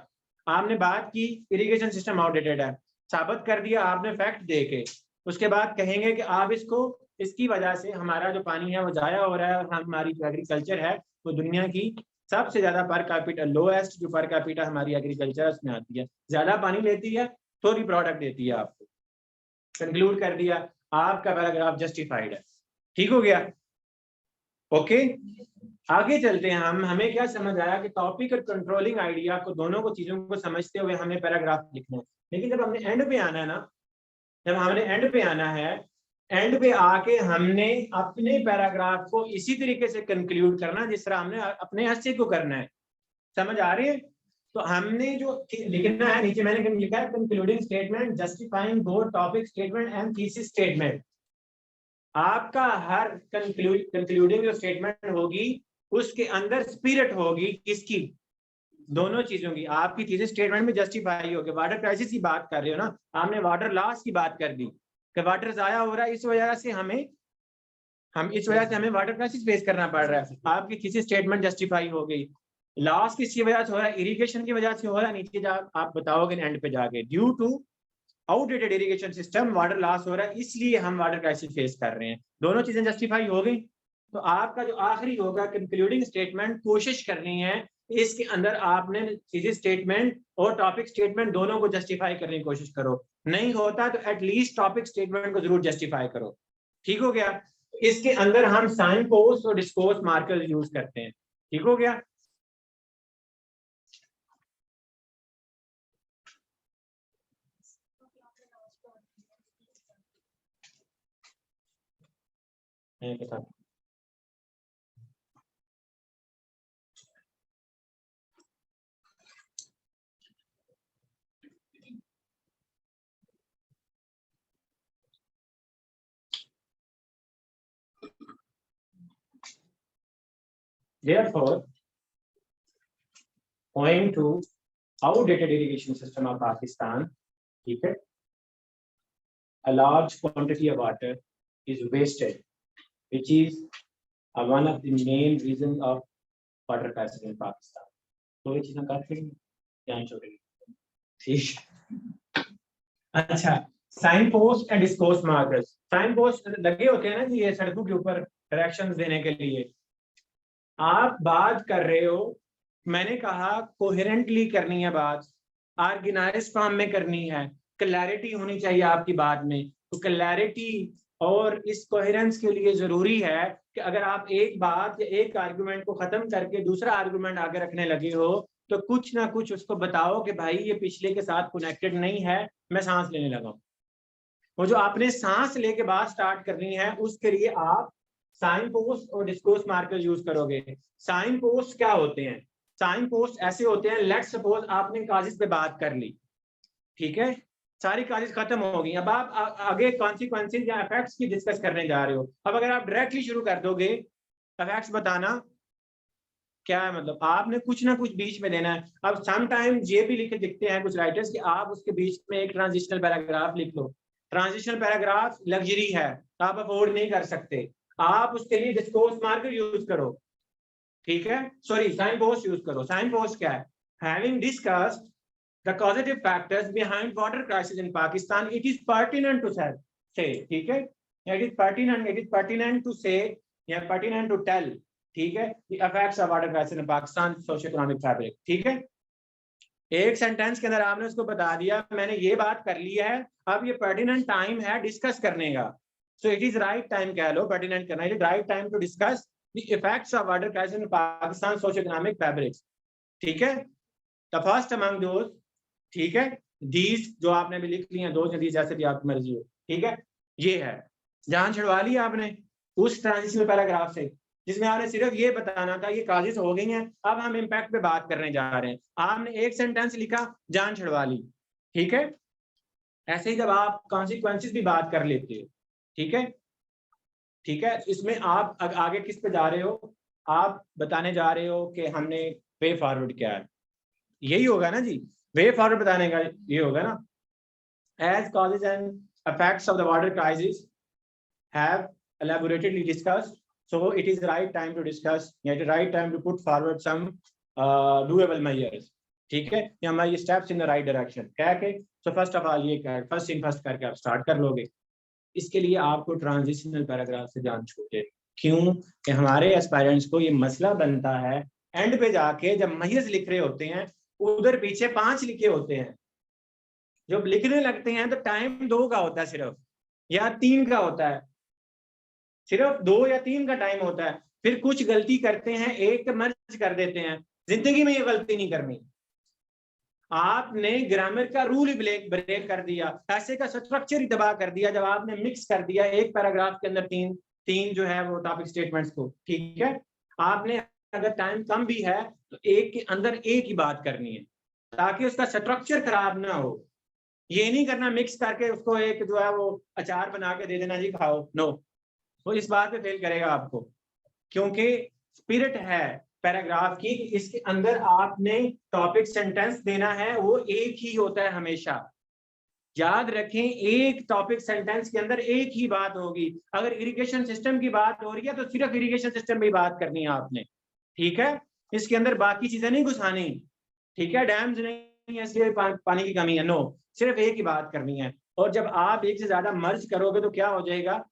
आपने बात की इरिगेशन सिस्टम आउटडेटेड है, साबित कर दिया आपने फैक्ट दे के। उसके बाद कहेंगे कि आप इसको, इसकी वजह से हमारा जो पानी है वो जाया हो रहा है और हमारी जो एग्रीकल्चर है वो दुनिया की सबसे ज्यादा पर कैपिटा लोएस्ट जो पर कैपिटा हमारी एग्रीकल्चर उसमें आती है, ज्यादा पानी लेती है, थोड़ी प्रोडक्ट देती है आपको। कंक्लूड कर दिया, आपका पैराग्राफ जस्टिफाइड है। ठीक हो गया? ओके, आगे चलते हैं हम। हमें क्या समझ आया कि टॉपिक और कंट्रोलिंग आइडिया को, दोनों को चीजों को समझते हुए हमें पैराग्राफ लिखना है। लेकिन जब हमने एंड पे आना है ना, जब हमने एंड पे आना है, एंड पे आके हमने अपने पैराग्राफ को इसी तरीके से कंक्लूड करना जिस तरह हमने अपने हिस्से को करना है। समझ आ रही है? तो हमने जो लिखना है, नीचे मैंने लिखा है concluding statement, justifying both topic statement and thesis statement. आपका हर कंक्लूडिंग जो स्टेटमेंट होगी उसके अंदर स्पिरिट होगी किसकी? दोनों चीजों की। आपकी थीसिस स्टेटमेंट में जस्टिफाई होगी। वाटर क्राइसिस की बात कर रहे हो ना, आपने वाटर लॉस की बात कर दी कि वाटर जाया हो रहा है, इस वजह से हमें वाटर क्राइसिस फेस करना पड़ रहा है। आपकी थीसिस स्टेटमेंट जस्टिफाई हो गई। लॉस किसकी वजह से हो रहा है? इरिगेशन की वजह से हो रहा है। नीचे जा आप बताओगे एंड पे जाके, due to outdated irrigation system water loss हो रहा है, इसलिए हम वाटर क्राइसिस फेस कर रहे हैं। दोनों चीजें जस्टिफाई हो गई। तो आपका जो आखिरी होगा कंक्लूडिंग स्टेटमेंट, कोशिश करनी है इसके अंदर आपने थीसिस स्टेटमेंट और टॉपिक स्टेटमेंट दोनों को जस्टिफाई करने की कोशिश करो। नहीं होता तो एटलीस्ट टॉपिक स्टेटमेंट को जरूर जस्टिफाई करो। ठीक हो गया? इसके अंदर हम साइन पोस्ट और डिस्कोर्स मार्कर यूज करते हैं। ठीक हो गया? बता Therefore, owing to outdated irrigation system of Pakistan, ठीक है, a large quantity of water is wasted, which is one of the main reasons of water crisis in Pakistan. तो ये चीजें काफी ध्यान छोड़ेगी, ठीक। अच्छा, sign post and discourse markers. Sign post लगे होते हैं ना जी, ये सड़कों के ऊपर डायरेक्शंस देने के लिए। आप बात कर रहे हो, मैंने कहा कोहेरेंटली करनी है बात, ऑर्गेनाइज्ड फॉर्म में करनी है, क्लैरिटी होनी चाहिए आपकी बात में। तो क्लैरिटी और इस कोहेरेंस के लिए जरूरी है कि अगर आप एक बात या एक आर्गुमेंट को खत्म करके दूसरा आर्गुमेंट आगे रखने लगे हो तो कुछ ना कुछ उसको बताओ कि भाई ये पिछले के साथ कनेक्टेड नहीं है, मैं सांस लेने लगा हूं। वो जो आपने सांस लेके बात स्टार्ट करनी है उसके लिए आप साइन पोस्ट और डिस्कोर्स मार्कर यूज करोगे। साइन पोस्ट क्या होते हैं? साइन पोस्ट ऐसे होते हैं, लेट्स सपोज आपने काजिज पे बात कर ली, ठीक है, सारी काजिज खत्म हो गई, अब आप आगे कॉन्सिक्वेंसेस या इफेक्ट्स की डिस्कस करने जा रहे हो। अब अगर आप डायरेक्टली शुरू कर दोगे इफेक्ट्स बताना, क्या है मतलब आपने कुछ ना कुछ बीच में देना है। अब सम टाइम ये भी लिखे दिखते हैं कुछ राइटर्स कि आप उसके बीच में एक ट्रांजिशनल पैराग्राफ लिख लो। ट्रांजिशनल पैराग्राफ लग्जरी है, आप अफोर्ड नहीं कर सकते, आप उसके लिए डिस्कोर्स मार्कर यूज करो, ठीक है, सॉरी साइन पोस्ट यूज करो। साइन पोस्ट क्या है? Having discussed the causative factors behind water crisis in Pakistan, it is pertinent to say, ठीक है, it is pertinent to say या pertinent to tell, ठीक है, the effects of water crisis in Pakistan socio-economic fabric, ठीक है। एक sentence के अंदर आपने उसको बता दिया मैंने ये बात कर ली है, अब ये pertinent टाइम है डिस्कस करने का, so it is right time कह लो, pertinent करना, it is right time to discuss the effects of water crisis in Pakistan socio-economic fabric, ठीक है। the first among those, ठीक है, these जो आपने भी लिख लिए हैं, दो these जैसे भी आपकी मर्जी हो, ठीक है, ये है। जान छुड़वा ली आपने उस ट्रांजिशनल पैराग्राफ से जिसमें आपने सिर्फ ये बताना था ये काजिज हो गई हैं, अब हम इम्पैक्ट पे बात करने जा रहे हैं। आपने एक सेंटेंस लिखा, जान छुड़वा ली, ठीक है। ऐसे ही जब आप कॉन्सिक्वेंसेस भी बात कर लेते हो, ठीक है, ठीक है, इसमें आप आगे किस पे जा रहे हो? आप बताने जा रहे हो कि हमने वे फॉरवर्ड क्या है, यही होगा ना जी, वे फॉरवर्ड बताने का ये होगा ना। As causes and effects of the water crisis have elaboratedly discussed, so it is right time to discuss, it is right time to put forward some doable measures, ठीक है, या हमारी steps in the right direction क्या के। so first of all ये first in first करके आप start कर लोगे। इसके लिए आपको ट्रांजिशनल पैराग्राफ से जान छूटे, क्यों कि हमारे एस्पायरेंट्स को ये मसला बनता है एंड पे जाके जब मेजर्स लिख रहे होते हैं उधर पीछे 5 लिखे होते हैं, जब लिखने लगते हैं तो टाइम 2 का होता है सिर्फ या 3 का होता है, सिर्फ 2 या 3 का टाइम होता है, फिर कुछ गलती करते हैं एक मर्ज कर देते हैं। जिंदगी में ये गलती नहीं करनी, आपने ग्रामर का रूल ही ब्रेक कर दिया, ऐसे का स्ट्रक्चर ही तबाह कर दिया जब आपने मिक्स कर दिया एक पैराग्राफ के अंदर तीन जो है वो टॉपिक स्टेटमेंट्स को, ठीक है। आपने अगर टाइम कम भी है तो एक के अंदर एक ही बात करनी है ताकि उसका स्ट्रक्चर खराब ना हो। ये नहीं करना मिक्स करके उसको एक जो है वो अचार बना के दे देना जी खाओ, नो, वो इस बात पे फेल करेगा आपको, क्योंकि स्पिरिट है पैराग्राफ की, इसके अंदर आपने टॉपिक सेंटेंस देना है, वो एक ही होता है हमेशा। याद रखें, एक टॉपिक सेंटेंस के अंदर एक ही बात होगी। अगर इरिगेशन सिस्टम की बात हो रही है तो सिर्फ इरिगेशन सिस्टम में बात करनी है आपने, ठीक है, इसके अंदर बाकी चीजें नहीं घुसानी, ठीक है, डैम्स नहीं है इसलिए पानी की कमी है, नो, सिर्फ एक ही बात करनी है। और जब आप एक से ज्यादा मर्ज करोगे तो क्या हो जाएगा,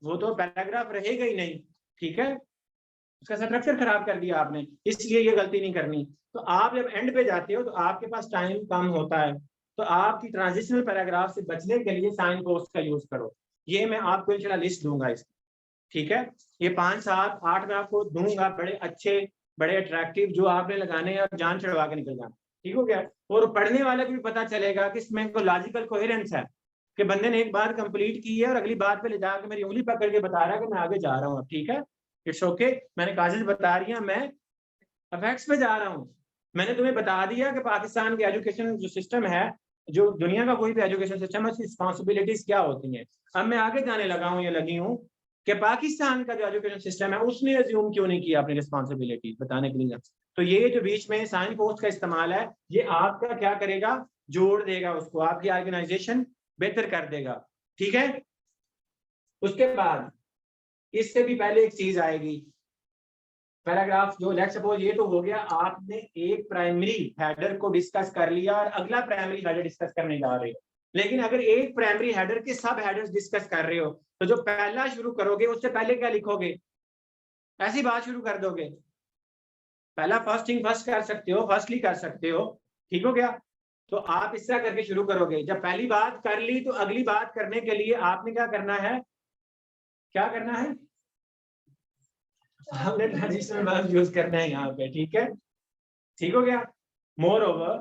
वो तो पैराग्राफ रहेगा ही नहीं, ठीक है, उसका स्ट्रक्चर खराब कर दिया आपने, इसलिए ये गलती नहीं करनी। तो आप जब एंड पे जाते हो तो आपके पास टाइम कम होता है, तो आपकी ट्रांजिशनल पैराग्राफ से बचने के लिए साइन पोस्ट का यूज करो। ये मैं आपको इंशाल्लाह लिस्ट दूंगा इसकी, ठीक है, ये 5, 7, 8 में आपको दूंगा, बड़े अच्छे बड़े अट्रैक्टिव जो आपने लगाने हैं और जान चढ़वा के निकल जाना, ठीक हो गया। और पढ़ने वाले को भी पता चलेगा कि इसमें कोई लॉजिकल कोहेरेंस है कि बंदे ने एक बात कंप्लीट की है और अगली बात पे ले जाकर मेरी उंगली पकड़ के बता रहा है कि मैं आगे जा रहा हूँ, ठीक है, इट्स ओके, मैंने काजिज बता रही है, मैं इफेक्ट्स पे जा रहा हूँ। मैंने तुम्हें बता दिया कि पाकिस्तान के एजुकेशन जो सिस्टम है, जो दुनिया का कोई भी एजुकेशन सिस्टम है, उसकी रिस्पॉन्सिबिलिटीज क्या होती हैं। अब मैं आगे जाने लगा हूँ, ये लगी हूँ कि पाकिस्तान का जो एजुकेशन सिस्टम है उसने अज्यूम क्यों नहीं किया अपनी रिस्पॉन्सिबिलिटी बताने के लिए। तो ये जो बीच में साइन पोस्ट का इस्तेमाल है, ये आपका क्या करेगा, जोड़ देगा उसको, आपकी ऑर्गेनाइजेशन बेहतर कर देगा। ठीक है, उसके बाद इससे भी पहले एक चीज आएगी, पैराग्राफ जो लेट्स सपोज ये तो हो गया, आपने एक प्राइमरी हेडर को डिस्कस कर लिया और अगला प्राइमरी हेडर डिस्कस करने जा रहे हो। लेकिन अगर एक प्राइमरी हेडर के सब हेडर्स डिस्कस कर रहे हो तो जो पहला शुरू करोगे उससे पहले क्या लिखोगे, ऐसी बात शुरू कर दोगे। पहला फर्स्ट थिंग फर्स्ट कर सकते हो, फर्स्टली कर सकते हो, ठीक हो गया। तो आप इस तरह करके शुरू करोगे। जब पहली बात कर ली तो अगली बात करने के लिए आपने क्या करना है, क्या करना है, हमने ट्रांजिशनल वर्ब यूज करना है यहाँ पे। ठीक है, ठीक हो गया। मोर ओवर,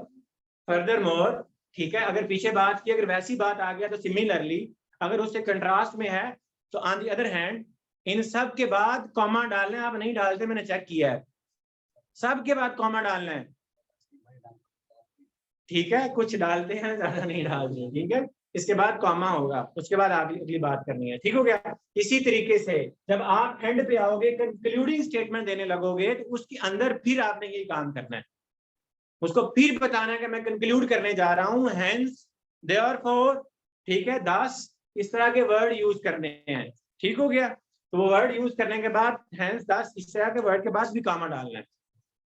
फर्दर मोर, ठीक है। अगर पीछे बात की, अगर वैसी बात आ गया तो सिमिलरली, अगर उससे कंट्रास्ट में है तो ऑन दी अदर हैंड। इन सब के बाद कॉमा डालना है, आप नहीं डालते, मैंने चेक किया है, सब के बाद कॉमा डालना है। ठीक है, कुछ डालते हैं, ज्यादा नहीं डालते। ठीक है, इसके बाद कॉमा होगा, उसके बाद अगली बात करनी है। ठीक हो गया। इसी तरीके से जब आप एंड पे आओगे, कंक्लूडिंग स्टेटमेंट देने लगोगे, तो उसके अंदर फिर आपने ये काम करना है, उसको फिर बताना है कि मैं कंक्लूड करने जा रहा हूं, हेंस, देयरफॉर, ठीक है, दस, इस तरह के वर्ड यूज करने हैं। ठीक हो गया। तो वो वर्ड यूज करने के बाद हेंस, दस, इस तरह के वर्ड के बाद भी कामा डालना है।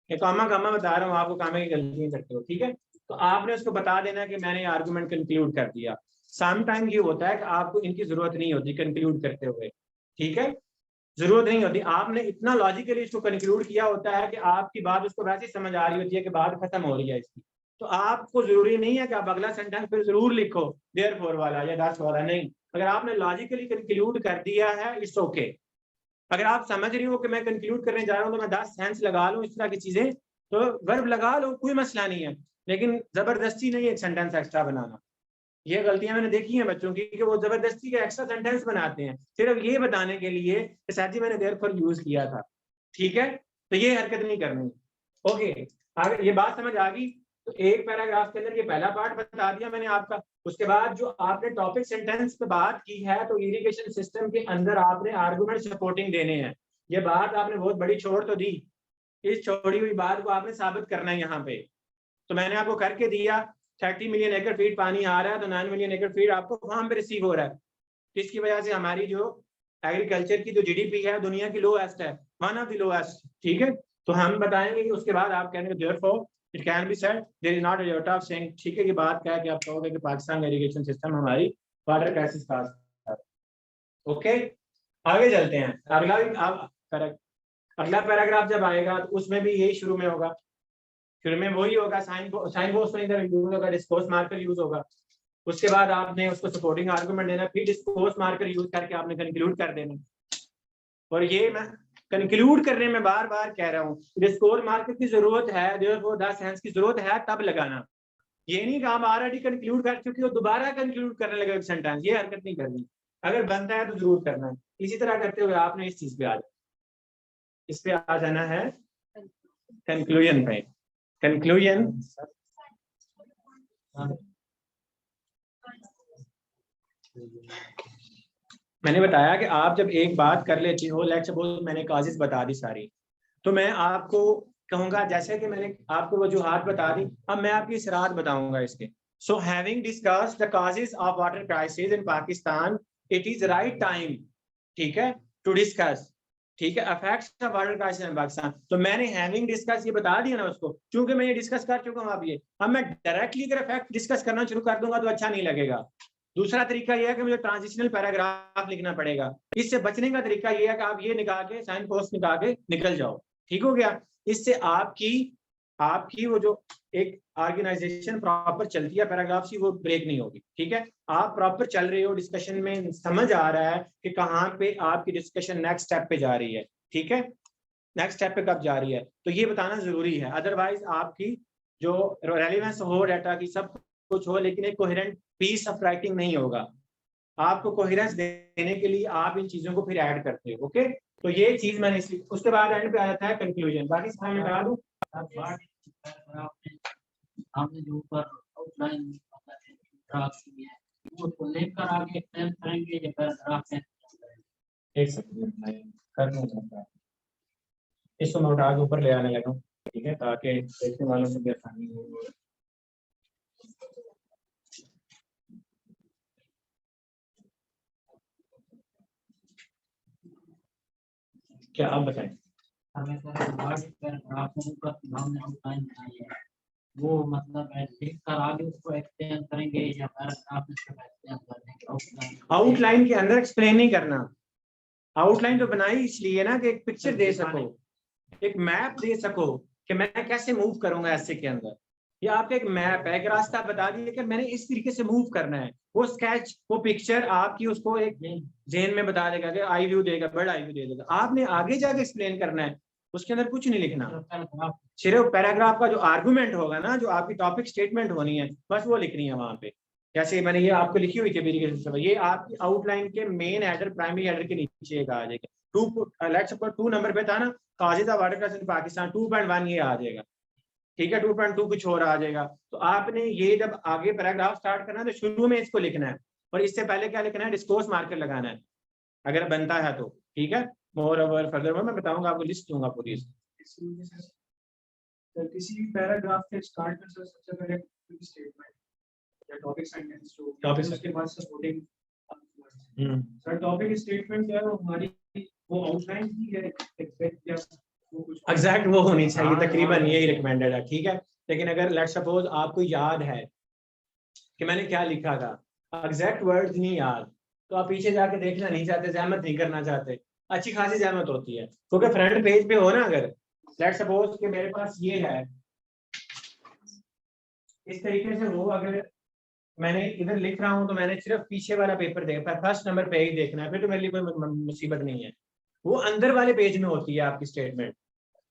ये कामा कामा बता रहा हूँ आपको, कामा की गलती नहीं करते हो। ठीक है, तो आपने उसको बता देना कि मैंने आर्गुमेंट कंक्लूड कर दिया। सम टाइम ये होता है कि आपको इनकी जरूरत नहीं होती कंक्लूड करते हुए। ठीक है, जरूरत नहीं होती, आपने इतना लॉजिकली इसको कंक्लूड किया होता है कि आपकी बात उसको वैसे ही समझ आ रही होती है कि बात खत्म हो रही है इसकी। तो आपको जरूरी नहीं है कि आप अगला सेंटेंस फिर जरूर लिखो देयरफॉर वाला या दैट्स वाला, नहीं। अगर आपने लॉजिकली कंक्लूड कर दिया है, इट्स ओके। अगर आप समझ रही हो कि मैं कंक्लूड करने जा रहा हूँ तो मैं 10 सेंस लगा लूँ, इस तरह की चीजें, तो वर्ब लगा लो, कोई मसला नहीं है। लेकिन जबरदस्ती नहीं एक सेंटेंस एक्स्ट्रा बनाना। ये गलतियां मैंने देखी हैं बच्चों की कि वो जबरदस्ती के एक्स्ट्रा सेंटेंस बनाते हैं सिर्फ ये बताने के लिए कि सर जी मैंने देयरफॉर यूज किया था। ठीक है, तो ये हरकत नहीं करनी। ओके, अगर ये बात समझ आ गई तो एक पैराग्राफ के अंदर ये पहला पार्ट बता दिया मैंने आपका। उसके बाद जो आपने टॉपिक सेंटेंस पे बात की है, तो इरिगेशन सिस्टम के अंदर आपने आर्गुमेंट सपोर्टिंग देने हैं। ये बात आपने बहुत बड़ी छोड़ तो दी, इस छोड़ी हुई बात को आपने साबित करना है यहाँ पे। तो मैंने आपको करके दिया, 30 मिलियन एकड़ फीट पानी आ रहा है तो 9 मिलियन एकड़ फीट आपको फार्म पे रिसीव हो रहा है। इसकी वजह से हमारी जो एग्रीकल्चर की जो जीडीपी है दुनिया की लोएस्ट है, वन ऑफ द लोएस्ट। ठीक है, तो हम बताएंगे कि उसके बाद आप कहेंगे therefore it can be said there is not a iota of saying. ठीक है, ये बात क्या है कि आप कहोगे कि पाकिस्तान इरिगेशन सिस्टम हमारी वाटर क्राइसिस का। ओके, आगे चलते हैं। अगला पैराग्राफ जब आएगा तो उसमें भी यही शुरू में होगा, शुरू में वही होगा, साइन पोस्ट में इधर यूज होगा, डिस्कोर्स मार्कर यूज होगा। उसके बाद आपने उसको सपोर्टिंग आर्गुमेंट देना, फिर डिस्कोर्स मार्कर यूज करके आपने कंक्लूड कर देना। और ये मैं कंक्लूड करने में बार बार कह रहा हूँ, डिस्कोर्स मार्कर की जरूरत है, देयरफॉर द सेंस की जरूरत है तब लगाना। ये नहीं कि आप ऑलरेडी कंक्लूड कर चुके हो दोबारा कंक्लूड करने लगे सेंटेंस, ये हरकत नहीं करनी। अगर बनता है तो जरूर करना है। इसी तरह करते हुए आपने इस चीज पे आ जाना, इस पे आ जाना है कंक्लूजन पे। कंक्लूजन मैंने बताया कि आप जब एक बात कर लेती हो, लेट्स सपोज मैंने काजिज बता दी सारी, तो मैं आपको कहूंगा जैसे कि मैंने आपको वजूहात बता दी, अब मैं आपकी इसरात बताऊंगा इसके। So having discussed the causes of water crisis in Pakistan, it is right time, ठीक है, टू डिस्कस, ठीक है, effects of water crisis in Pakistan. तो मैंने हैविंग डिस्कस ये बता दिया ना उसको, क्योंकि मैं ये डिस्कस कर चुका हूँ। अब मैं डायरेक्टली अगर इफेक्ट डिस्कस करना शुरू कर दूंगा तो अच्छा नहीं लगेगा। दूसरा तरीका यह है कि मुझे ट्रांजिशनल पैराग्राफ लिखना पड़ेगा। इससे बचने का तरीका यह है कि आप ये निकाल के साइन पोस्ट निकाल के निकल जाओ। ठीक हो गया, इससे आपकी वो जो एक ऑर्गेनाइजेशन प्रॉपर चलती है पैराग्राफ की, वो ब्रेक नहीं होगी। ठीक है, आप प्रॉपर चल रहे हो, डिस्कशन में समझ आ रहा है कि कहाँ पे आपकी डिस्कशन नेक्स्ट स्टेप पे जा रही है। ठीक है, नेक्स्ट स्टेप पे कब जा रही है, तो ये बताना जरूरी है। अदरवाइज आपकी जो रेलिवेंस हो डाटा की सब कुछ हो, लेकिन एक कोहेरेंट पीस ऑफ राइटिंग नहीं होगा। आपको कोहेरेंस देने के लिए आप इन चीजों को फिर ऐड करते हो। ओके, तो ये चीज मैंने उसके बाद एंड पे आ जाता है कंक्लूजन। बाकी सारे मैं बता दूं, आपने जो ऊपर आउटलाइन ड्राफ्ट की है वो लेकर आगे एक्सप्लेन करेंगे या पैराग्राफ में? एक सेकंड मैं करना चाहता हूँ, इसको मैं उठा के ऊपर ले आने लगा हूँ, ठीक है, ताकि देखने वालों को भी आसानी हो। क्या आप बताएं? हमें सर वो मतलब लिख कर आगे उसको एक्सटेंड करेंगे या पैराग्राफ में एक्सटेंड कर देंगे? आउटलाइन के अंदर एक्सप्लेन नहीं करना। आउटलाइन तो बनाई इसलिए ना कि एक पिक्चर दे सको, एक मैप दे सको कि मैं कैसे मूव करूंगा ऐसे के अंदर। ये आपका एक मैप है, एक रास्ता बता दिए कि मैंने इस तरीके से मूव करना है। वो स्केच, वो पिक्चर आपकी उसको एक जेन में बता देगा कि आई व्यू देगा, बर्ड आई व्यू दे देगा। आपने आगे जाके एक्सप्लेन करना है, उसके अंदर कुछ नहीं लिखना। सिर्फ पैराग्राफ का जो आर्गुमेंट होगा ना, जो आपकी टॉपिक स्टेटमेंट होनी है, बस वो लिखनी है वहां पे। जैसे मैंने ये आपको लिखी हुई थी, ये आपकी आउटलाइन के मेन हेडर, प्राइमरी हेडर के नीचे एक आ जाएगा। 2 नंबर पे था ना, काजिद वाटर क्लास इन पाकिस्तान 2.1, ये आ जाएगा, ठीक है। 2.2 कुछ और आ जाएगा। तो आपने ये जब आगे पैराग्राफ स्टार्ट करना है तो शुरू में इसको लिखना है, और इससे पहले क्या लिखना है, डिस्कोर्स मार्कर लगाना है अगर बनता है तो, ठीक है। मोर ओवर फर्दर मैं बताऊंगा, आपको लिस्ट दूंगा पूरी। तो किसी भी पैराग्राफ के स्टार्ट में सर सबसे पहले स्टेटमेंट या टॉपिक सेंटेंस जो टॉपिक उसके बाद सपोर्टिंग सर टॉपिक स्टेटमेंट क्या है, वो हमारी वो आउटलाइन ही है, एग्जैक्ट या वो कुछ एग्जैक्ट वो होनी चाहिए, तकरीबन यही रिकमेंडेड है, ठीक है। लेकिन अगर लेट सपोज आपको याद है कि मैंने क्या लिखा था, एग्जैक्ट वर्ड्स नहीं याद, तो आप पीछे जाके देखना नहीं चाहते, जहमत नहीं करना चाहते, अच्छी खासी जहमत होती है, क्योंकि फ्रंट पेज पे हो ना, अगर लेट सपोज कि मेरे पास ये है, इस तरीके से हो, अगर मैंने इधर लिख रहा हूं तो मैंने सिर्फ पीछे वाला पेपर देखा, फर्स्ट नंबर पे ही देखना है, फिर तो मेरे लिए कोई मुसीबत नहीं है। वो अंदर वाले पेज में होती है आपकी स्टेटमेंट,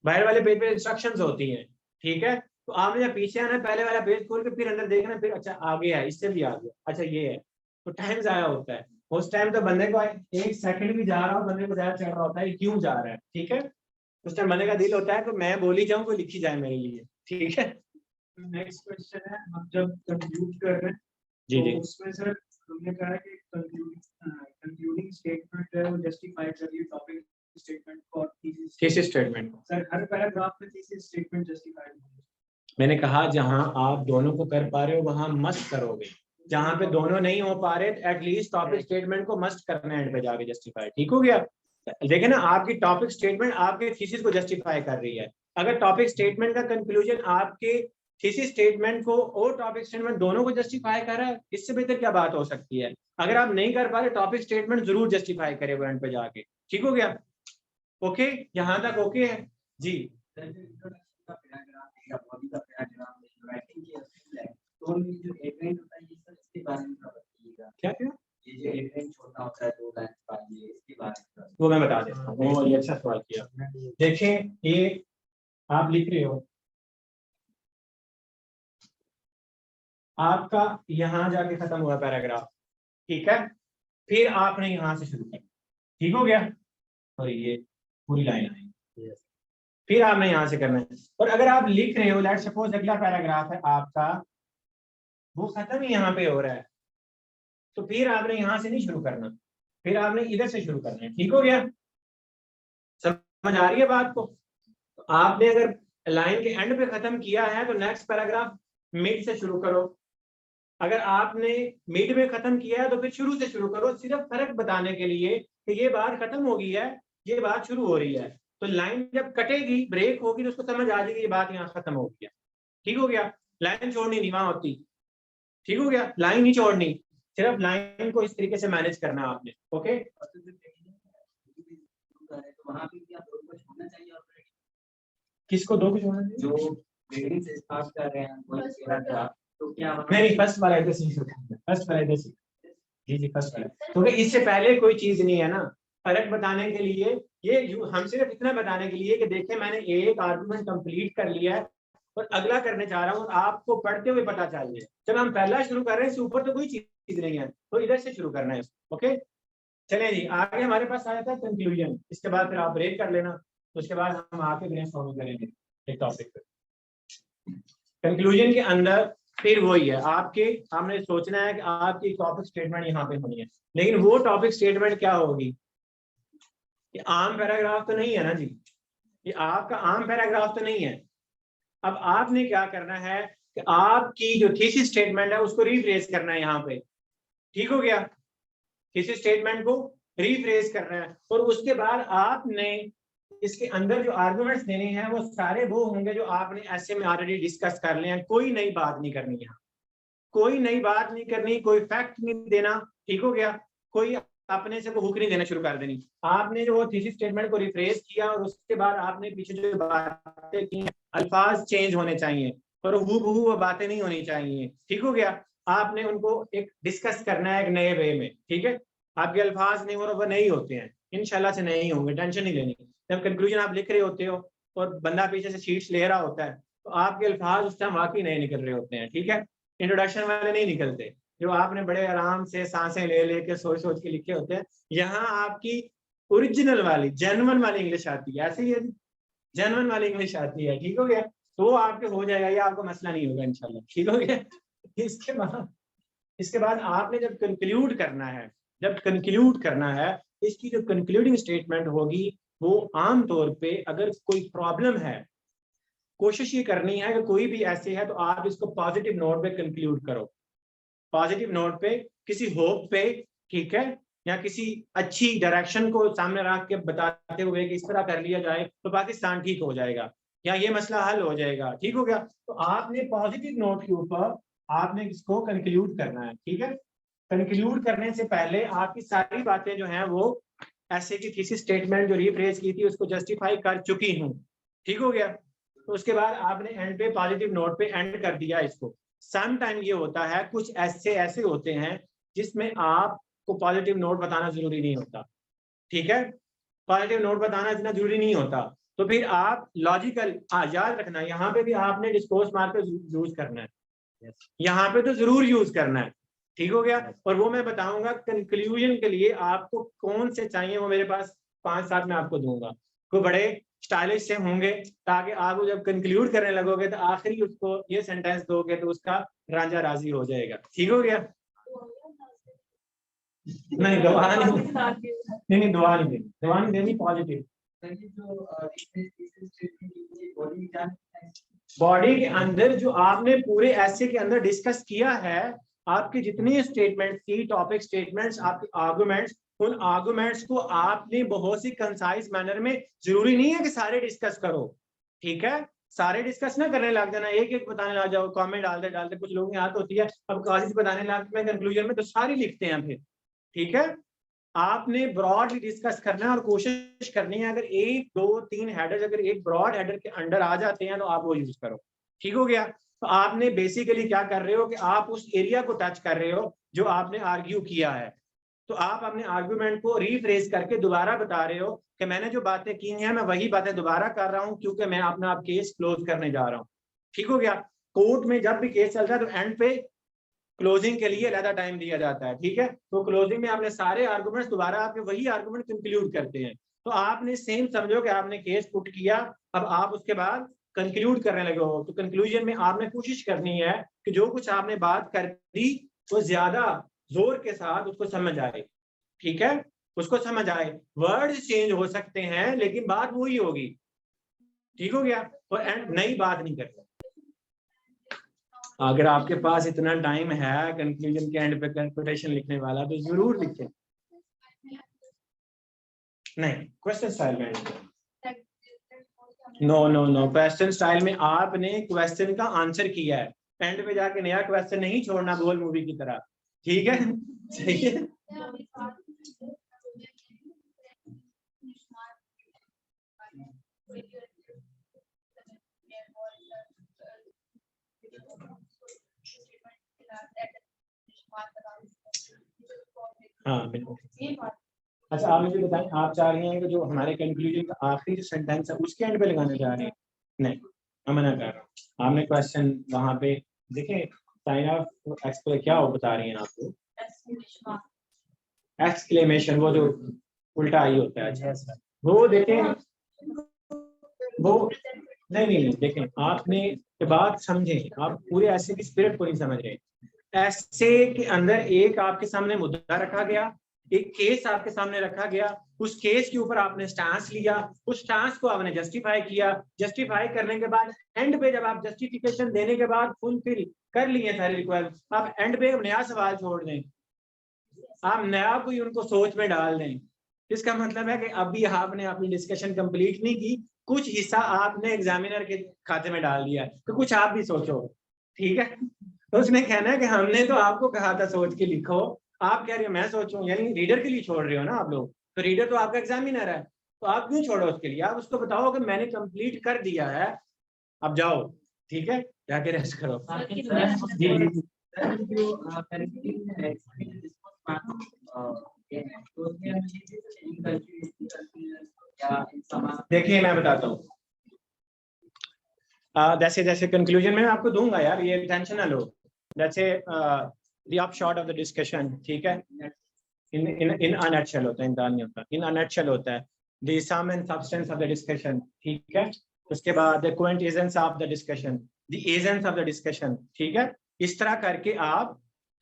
बाहर वाले पेज पे इंस्ट्रक्शंस होती हैं, ठीक है। तो आपने जब पीछे आना, पहले वाला पेज खोल के फिर अंदर देखना, फिर अच्छा आगे है, इससे भी आगे, अच्छा ये है, तो टाइम ज़ाया होता है। उस टाइम तो बंदे को 1 सेकंड भी जा रहा हो, बंदे को ज़्यादा चढ़ रहा होता है, क्यों जा रहा है, ठीक है। उस टाइम बंदे का दिल होता है तो मैं बोली जाऊँ, कोई लिखी जाए मेरे लिए, ठीक है। नेक्स्ट क्वेश्चन है, हम जब कंक्लूड कर रहे हैं जी तो जी उसमें सर हमने कहा कि कंक्लूडिंग स्टेटमेंट है वो जस्टिफाई करिए टॉपिक स्टेटमेंट और थीसिस स्टेटमेंट। सर हर पैराग्राफ में थीसिस स्टेटमेंट जस्टिफाई होगी। मैंने कहा जहां आप दोनों को कर पा रहे हो वहां मस्ट करोगे, जहां पे दोनों नहीं हो पा रहे तो एटलीस्ट टॉपिक स्टेटमेंट को मस्ट करना है एंड पे जाके जस्टिफाई, ठीक हो गया। देखे ना, आपकी टॉपिक स्टेटमेंट आपके थीसिस को जस्टिफाई कर रही है। अगर टॉपिक स्टेटमेंट का कंक्लूजन आपके थीसिस स्टेटमेंट को और टॉपिक स्टेटमेंट दोनों को जस्टिफाई कर रहा है, इससे बेहतर क्या बात हो सकती है। अगर आप नहीं कर पा रहे, टॉपिक स्टेटमेंट जरूर जस्टिफाई करे वो एंड पे जाके, ठीक हो गया। ओके, यहाँ तक ओके है जी। तो जो एवरेज होता है, ये सर इसके बारे में बताइएगा। क्या क्या ये जो एवरेज छोटा होता है 2 लाइन का, ये इसके बारे में वो मैं बता देता हूँ। वो ये अच्छा सवाल किया। देखें, ये आप लिख रहे हो, आपका यहाँ जाके खत्म हुआ पैराग्राफ, ठीक है। फिर आपने यहाँ से शुरू किया, ठीक हो गया, और ये पूरी लाइन आई, फिर आपने यहाँ से करना है। और अगर आप लिख रहे हो, लेट सपोज अगला पैराग्राफ है आपका, वो खत्म ही यहाँ पे हो रहा है, तो फिर आपने यहाँ से नहीं शुरू करना, फिर आपने इधर से शुरू करना है, ठीक हो गया। समझ आ रही है बात को। तो आपने अगर लाइन के एंड पे खत्म किया है तो नेक्स्ट पैराग्राफ मिड से शुरू करो, अगर आपने मिड में खत्म किया है तो फिर शुरू से शुरू करो, सिर्फ फर्क बताने के लिए कि ये बात खत्म हो गई है, ये बात शुरू हो रही है। तो लाइन जब कटेगी, ब्रेक होगी, तो उसको समझ आ जाएगी ये बात यहाँ खत्म हो गया, ठीक हो गया। लाइन छोड़नी नहीं वहां होती, ठीक हो गया, लाइन नहीं छोड़नी, सिर्फ लाइन को इस तरीके से मैनेज करना आपने, ओके। किसको दो कुछ होना चाहिए, जो बिल्डिंग से स्टार्ट कर रहे हैं तो क्या नहीं, फर्स्ट वाला इधर से फर्स्ट वाला इधर से, जी जी फर्स्ट वाला, क्योंकि इससे पहले कोई चीज नहीं है ना। फर्क बताने के लिए ये हम सिर्फ इतना बताने के लिए कि देखें मैंने एक आर्गुमेंट कंप्लीट कर लिया है और अगला करने जा रहा हूँ, आपको पढ़ते हुए पता चल जाए। जब हम पहला शुरू कर रहे हैं, इससे ऊपर तो कोई चीज नहीं है, तो इधर से शुरू करना है, ओके। चलिए जी, आगे हमारे पास आया था कंक्लूजन, इसके बाद फिर आप ब्रेक कर लेना, तो उसके बाद हम आके ब्रेनस्टॉर्मिंग करेंगे एक टॉपिक पे। कंक्लूजन के अंदर फिर वही है, आपके हमने सोचना है कि आपकी टॉपिक स्टेटमेंट यहाँ पे होनी है, लेकिन वो टॉपिक स्टेटमेंट क्या होगी ये आम पैराग्राफ तो नहीं है ना जी, ये आपका आम पैराग्राफ तो नहीं है। अब आपने क्या करना है कि आपकी जो थीसिस स्टेटमेंट है उसको रीफ्रेज करना है यहाँ पे, ठीक हो गया। थीसिस स्टेटमेंट को रीफ्रेज करना है और उसके बाद आपने इसके अंदर जो आर्गुमेंट्स देने हैं वो सारे वो होंगे जो आपने ऐसे में ऑलरेडी डिस्कस कर लिए हैं। कोई नई बात नहीं करनी है, कोई नई बात नहीं करनी, कोई फैक्ट नहीं देना, ठीक हो गया। कोई अपने से हुक नहीं देना शुरू कर देनी। आपने जो थीसिस स्टेटमेंट को रिफ्रेश किया और उसके बाद आपने पीछे जो बातें की, अल्फाज चेंज होने चाहिए और हूबहू वो बातें नहीं होनी चाहिए, ठीक हो गया। आपने उनको एक डिस्कस करना है एक नए वे में, ठीक है। आपके अल्फाज नहीं हो रहे, वो नहीं होते हैं, इंशाल्लाह से नहीं होंगे, टेंशन नहीं लेनी। जब कंक्लूजन आप लिख रहे होते हो और बंदा पीछे से शीट्स ले रहा होता है तो आपके अल्फाज उस टाइम वाकई नहीं निकल रहे होते हैं, ठीक है। इंट्रोडक्शन वाले नहीं निकलते, जो आपने बड़े आराम से सांसें ले लेके सोच सोच के लिखे होते हैं। यहाँ आपकी ओरिजिनल वाली जेन्युइन वाली इंग्लिश आती है, ऐसे ही जेन्युइन वाली इंग्लिश आती है, ठीक हो गया। तो आपके हो जाएगा, ये आपको मसला नहीं होगा इंशाल्लाह, ठीक हो गया। इसके बाद आपने जब कंक्लूड करना है, इसकी जो कंक्लूडिंग स्टेटमेंट होगी वो आम तौर पे अगर कोई प्रॉब्लम है, कोशिश ये करनी है कि कोई भी ऐसे है तो आप इसको पॉजिटिव नोट पे कंक्लूड करो, पॉजिटिव नोट पे, किसी होप पे, ठीक है, या किसी अच्छी डायरेक्शन को सामने रख के बताते हुए कि इस तरह कर लिया जाए तो पाकिस्तान ठीक हो जाएगा या ये मसला हल हो जाएगा, ठीक हो गया। तो आपने पॉजिटिव नोट के ऊपर आपने इसको कंक्लूड करना है, ठीक है। कंक्लूड करने से पहले आपकी सारी बातें जो हैं वो ऐसे की किसी स्टेटमेंट जो रिफ्रेज की थी उसको जस्टिफाई कर चुकी हूँ, ठीक हो गया। तो उसके बाद आपने एंड पे पॉजिटिव नोट पे एंड कर दिया इसको। सम टाइम ये होता है, कुछ ऐसे होते हैं जिसमें आपको पॉजिटिव नोट बताना जरूरी नहीं होता, ठीक है। पॉजिटिव नोट बताना इतना जरूरी नहीं होता, तो फिर आप लॉजिकल याद रखना, यहाँ पे भी आपने डिस्कोर्स मार्कर यूज करना है, यहाँ पे तो जरूर यूज करना है, ठीक हो गया। और वो मैं बताऊंगा कंक्लूजन के लिए आपको कौन से चाहिए, वो मेरे पास 5-7 में आपको दूंगा, कोई बड़े स्टाइलिश से होंगे ताकि आप जब कंक्लूड करने लगोगे तो आखिरी उसको ये सेंटेंस दोगे तो उसका रांझा राजी हो जाएगा, ठीक हो गया। नहीं दुआ नहीं दुआ नहीं देनी, पॉजिटिव बॉडी के अंदर जो आपने पूरे ऐसे के अंदर डिस्कस किया है, आपके जितने स्टेटमेंट्स थी, टॉपिक स्टेटमेंट्स, आपके आर्गुमेंट्स, उन आर्गुमेंट्स को आपने बहुत सी कंसाइज मैनर में, जरूरी नहीं है कि सारे डिस्कस करो, ठीक है। सारे डिस्कस ना करने लग जाना, एक एक बताने लग जाओ, कमेंट डालते कुछ लोगों की आदत होती है अब काजी बताने लगते हैं कंक्लूजन में तो सारी लिखते हैं फिर, ठीक है। आपने ब्रॉडली डिस्कस करना है और कोशिश करनी है अगर 1, 2, 3 हेडर्स अगर एक ब्रॉड हेडर के अंडर आ जाते हैं तो आप वो यूज करो, ठीक हो गया। तो आपने बेसिकली क्या कर रहे हो कि आप उस एरिया को टच कर रहे हो जो आपने आर्ग्यू किया है, तो आप अपने आर्ग्यूमेंट को रीफ्रेज करके दोबारा बता रहे हो कि मैंने जो बातें की हैं मैं वही बातें दोबारा कर रहा हूं क्योंकि मैं अपना केस क्लोज करने जा रहा हूं, ठीक हो गया। कोर्ट में जब भी केस चलता है तो एंड पे क्लोजिंग के लिए अलग टाइम दिया जाता है, ठीक है। तो क्लोजिंग में आपने सारे आर्गुमेंट्स दोबारा आपके वही आर्गुमेंट कंक्लूड करते हैं, तो आपने सेम समझो कि आपने केस पुट किया, अब आप उसके बाद कंक्लूड करने लगे हो, तो कंक्लूजन में आपने कोशिश करनी है कि जो कुछ आपने बात कर दी वो ज्यादा जोर के साथ उसको समझ आए, ठीक है, उसको समझ आए। वर्ड्स चेंज हो सकते हैं लेकिन बात वही होगी, ठीक हो गया। और नई बात नहीं करते। अगर आपके पास इतना टाइम है कंक्लूजन के एंड पे कोटेशन लिखने वाला तो जरूर लिखें। नहीं क्वेश्चन स्टाइल में नो क्वेश्चन स्टाइल में आपने क्वेश्चन का आंसर किया है, एंड पे जाके नया क्वेश्चन नहीं छोड़ना गोल मूवी की तरह, ठीक है, सही है। हाँ बिल्कुल। अच्छा आप मुझे बताएं, आप चाह रही हैं कि जो हमारे कंक्लूजन का आखिरी जो सेंटेंस है उसके एंड पे लगाने जा रहे हैं? नहीं, मैं मना कर रहा हूँ। आपने क्वेश्चन वहां पे देखें, साइन ऑफ एक्सप्लेन क्या हो बता रही हैं आपको, एक्सक्लेमेशन, वो जो उल्टा आई होता है, अच्छा वो देखें, वो नहीं देखें, आपने बात समझें, आप पूरे ऐसे की स्पिरिट को नहीं समझ रहे। ऐसे के अंदर एक आपके सामने मुद्दा रखा गया, एक केस आपके सामने रखा गया, उस केस के ऊपर आपने स्टांस लिया, उस स्टांस को आपने जस्टिफाई किया, जस्टिफाई करने के बाद एंड पे जब आप जस्टिफिकेशन देने के बाद फुलफिल कर लिए सारी रिक्वायरमेंट, आप एंड पे नया सवाल छोड़ दें, आप नया कोई उनको सोच में डाल दें। इसका मतलब है कि अभी आपने अपनी डिस्कशन कंप्लीट नहीं की, कुछ हिस्सा आपने एग्जामिनर के खाते में डाल दिया, तो कुछ आप भी सोचो, ठीक है। तो उसने कहना है कि हमने तो आपको कहा था सोच के लिखो, आप कह रहे हो मैं सोचूं, यानी रीडर के लिए छोड़ रहे हो ना आप लोग, तो रीडर तो आपका एग्जामिनर है, तो आप क्यों छोड़ो उसके लिए, आप उसको बताओ कि मैंने कंप्लीट कर दिया है, अब जाओ, ठीक है, जाके रेस्ट करो। देखिए मैं बताता हूँ, जैसे जैसे कंक्लूजन में आपको दूंगा यार, ये टेंशन ना लो। जैसे द अपशॉट ऑफ द डिस्कशन, ठीक है, इन अ नटशेल होता है, इन नहीं होता, इन अ नटशेल होता है the sum and substance of the discussion, ठीक है। उसके बाद the quintessence of the discussion, the agents of the discussion, ठीक है। इस तरह करके आप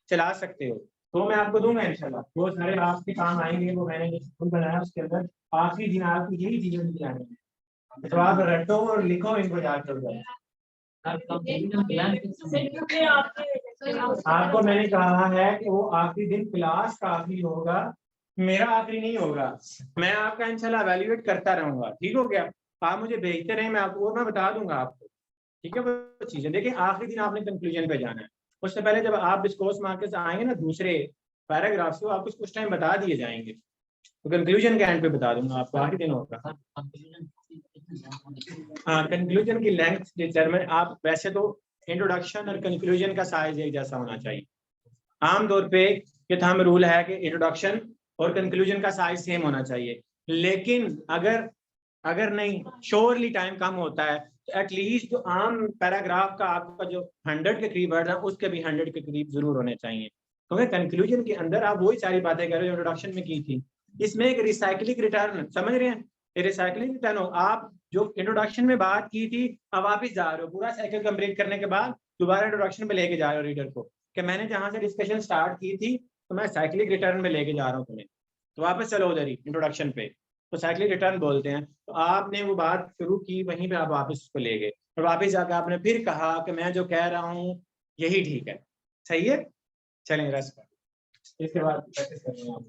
चला सकते हो, तो मैं आपको दूंगा इंशाल्लाह, वो सारे आपके काम आएंगे, वो मैंने बनाया उसके अंदर आखिरी दिन आपको यही चीजें दिखानी है, तो आप रटो और लिखो इनको याद करो। आपको मैंने कहा है कि वो आखिरी दिन क्लास का आखिरी होगा, मेरा आखिरी नहीं होगा, मैं आपका इंशाल्लाह एवेल्युएट करता रहूंगा, ठीक हो गया। आप मुझे भेजते रहे, मैं आपको मैं बता दूंगा आपको, ठीक है। वो चीजें देखिए, आखिरी दिन आपने कंक्लूजन पे जाना है, उससे पहले जब आप डिस्कोर्स मार्क्स आएंगे ना दूसरे पैराग्राफ से, आपको कुछ टाइम बता दिए जाएंगे, तो कंक्लूजन के एंड पे बता दूंगा आपको, आखिरी दिन होगा। हाँ, कंक्लूजन की लेंथ डिटरमिन, आप वैसे तो इंट्रोडक्शन और कंक्लूजन का साइज एक जैसा होना चाहिए, आमतौर पे ये थंब रूल है कि इंट्रोडक्शन और कंक्लूजन का साइज सेम होना चाहिए, लेकिन अगर नहीं श्योरली टाइम कम होता है तो एटलीस्ट जो आम पैराग्राफ का आपका जो 100 के करीब वर्ड है उसके भी 100 के करीब जरूर होने चाहिए, क्योंकि कंक्लूजन के अंदर आप वही सारी बातें कर रहे हो जो इंट्रोडक्शन में की थी। इसमें एक रिसाइक्लिंग रिटर्न, समझ रहे हैं, रिसाइक्लिंग रिटर्न हो, आप जो इंट्रोडक्शन में बात की थी अब वापिस जा रहे हो, पूरा साइकिल कंप्लीट करने के बाद दोबारा इंट्रोडक्शन पे लेके जा रहे हो रीडर को, कि मैंने जहां से डिस्कशन स्टार्ट की थी तो मैं साइक्लिक रिटर्न में लेके जा रहा हूँ तुम्हें, तो वापस चलो उधर ही इंट्रोडक्शन पे, तो साइक्लिक रिटर्न बोलते हैं। तो आपने वो बात शुरू की, वहीं पे आप वापस उसको ले गए और वापस जाकर आपने फिर कहा कि मैं जो कह रहा हूँ यही ठीक है, सही है, चलें रेस्ट कर, इसके बाद प्रैक्टिस करेंगे आप।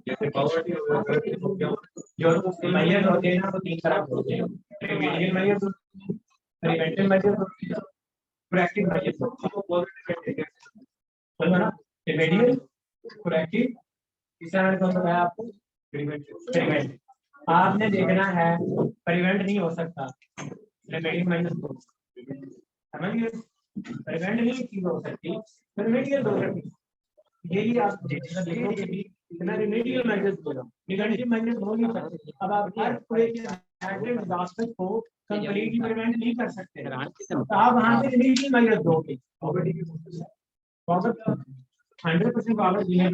जैसे पॉवर्टी मेजर होते हैं ना, तो तीन तरह के होते हैं, रिमेडियल मेजर होते हैं, प्रिवेंटिव मेजर होते हैं, प्रोएक्टिव मेजर होते हैं। पॉजिटिव बोलना ना, रिमेडियल, प्रोएक्टिव, तीसरा मैंने कौन बताया आपको, प्रिवेंटिव। आपने देखना है प्रिवेंट नहीं हो सकता, रिमेडियल मेजर को समझिए, प्रिवेंट नहीं चीज हो सकती, रिमेडियल हो सकती, यही आप देखना, देखो कि इतना रिमेडियल मेजर्स बोला, निगेटिव मेजर्स हो नहीं सकते। अब आप हर पूरे डिजास्टर को कंप्लीटली प्रिवेंट नहीं कर सकते, तो आप वहां पे रिमेडियल मेजर्स दोगे, 100% पावर देने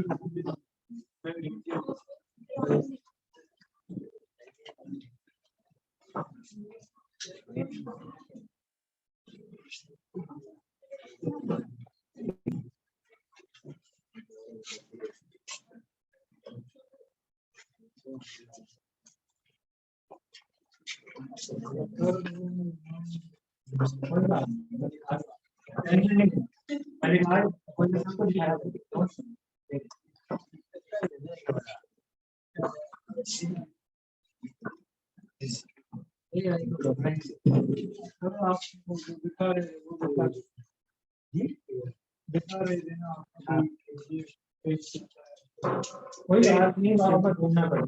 कोई बात नहीं, वहां पर ढूंढना पड़ेगा,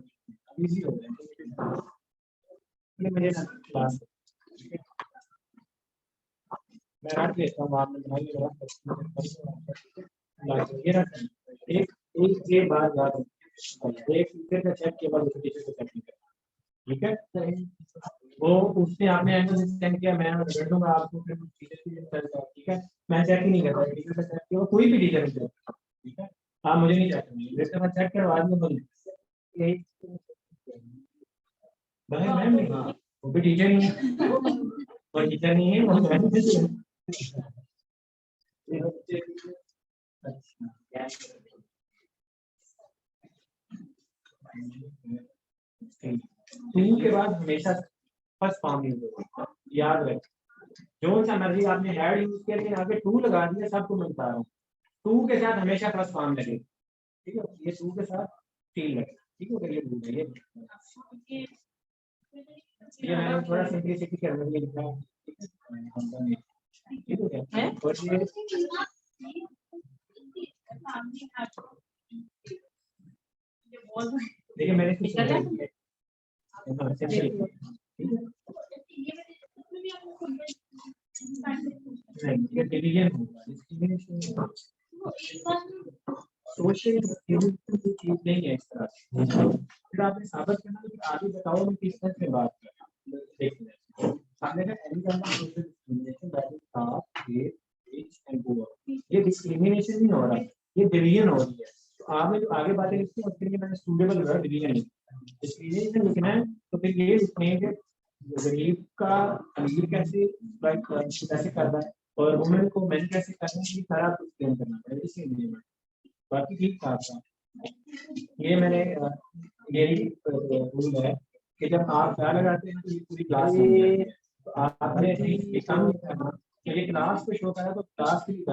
इजी हो जाएगा। ये मुझे क्लास मैं रख लेता हूँ, आपने बनाई एक ये बात याद रखना, एक टीचर का चेक केवल दूसरे टीचर को चेक नहीं करना, ठीक है। वो उसने आपने एंगल सेंड किया, मैं भेज दूंगा आपको, फिर टीचर की चलता है, ठीक है। मैं चेक ही नहीं करता, टीचर का चेक किया, कोई भी टीचर नहीं करता, ठीक है। आप मुझे नहीं चेक करनी, जैसे मैं चेक करवा दूंगा मैम नहीं, वो भी टीचर नहीं है, वो टीचर नहीं है, वो मैम टू के बाद हमेशा फर्स्ट फॉर्म यूज होगा, याद रखें। जो सा मर्जी आपने हेड यूज किया लेकिन आगे टू लगा दिया, सबको मैं बता रहा हूँ, टू के साथ हमेशा फर्स्ट फॉर्म लगे, ठीक है, ये टू के साथ तीन लगे, ठीक है, ये रूल है, ये मैंने थोड़ा सिंपलिसिटी करने के लिए लिखा है, ठीक है, और ये देखिए मैंने कुछ सोशल चीज नहीं है इस तरह, फिर आपने साबित करना कि आगे बताओ मैं किस तरह से बात कर रहा हूँ, देखिए हमने कहा any social discrimination that is caste, race, age and poor, ये डिस्क्रिमिनेशन नहीं हो रहा, ये डिवीजन हो रही है। तो आपने जो आगे बातें लिखी है उसके लिए मैंने स्टूडेबल वर्ड डिवीजन डिस्क्रिमिनेशन लिखना है, तो फिर ये लिखने के गरीब का अमीर कैसे कैसे करना है और वुमेन को मैन कैसे करना है, ये सारा कुछ एक्सप्लेन करना है, इसीलिए बाकी ठीक था आपका। ये मैंने यही रूल है कि जब आप क्या लगाते हैं तो ये पूरी क्लास तो आपने एक काम नहीं करना, ये क्लास पे शो करा तो क्लास के लिए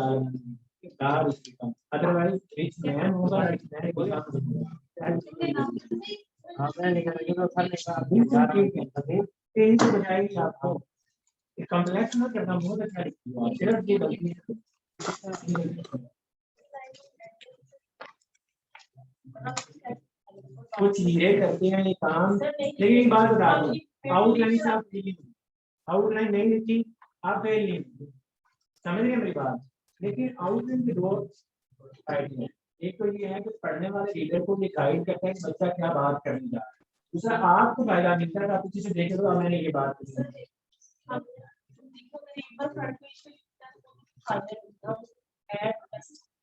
डाल उसकी कम, अदरवाइज रिच मैन होगा, रिच मैन एक यही तो बताएगी आपको, कॉम्प्लेक्स ना करना, बहुत अच्छा लिखा है, सिर्फ ये गलती है। कुछ हीरे करते हैं ये काम, लेकिन एक बात बता दूं, आउटलाइन से आप आउटलाइन नहीं लिखी आप फेल नहीं, समझ गए मेरी बात। लेकिन आउटलाइन के दो साइड हैं, एक तो ये है कि पढ़ने वाले रीडर को ये गाइड करता है कि बच्चा क्या बात करने जा रहा है, दूसरा आपको फायदा मिलता है, आप किसी से देखे तो मैंने ये बात की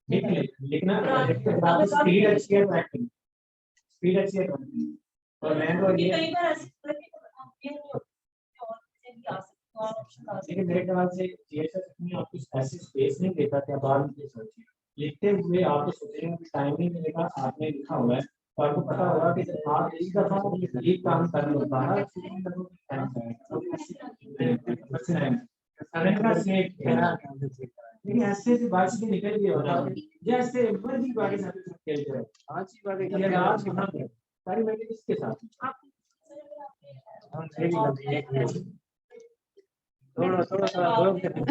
लिखना, स्पीड अच्छी है एक्टिंग, स्पीड अच्छी है और मैं तो ये लेकिन मेरे ख्याल से जीएसएस में आपको ऐसी स्पेस नहीं देता कि आप बाद में सोचिए, लिखते हुए आपको सोचने में टाइम नहीं मिलेगा, आपने लिखा हुआ है तो आपको पता होगा कि जब आप एक दफा ये काम कर लो बाहर लेकिन ऐसे भी बात से निकल गया होगा, जैसे मर्जी बात के साथ खेल रहे आज ही बात है, आज कहां पे सारी मैं किसके साथ थोड़ा थोड़ा सा गौर करना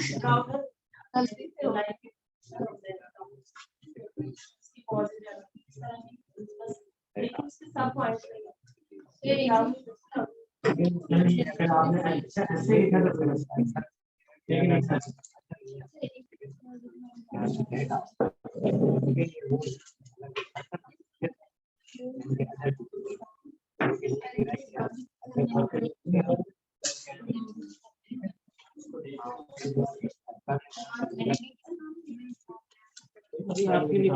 अगर आपने अच्छा ऐसे लिखा तो लेकिन अच्छा आपके लिए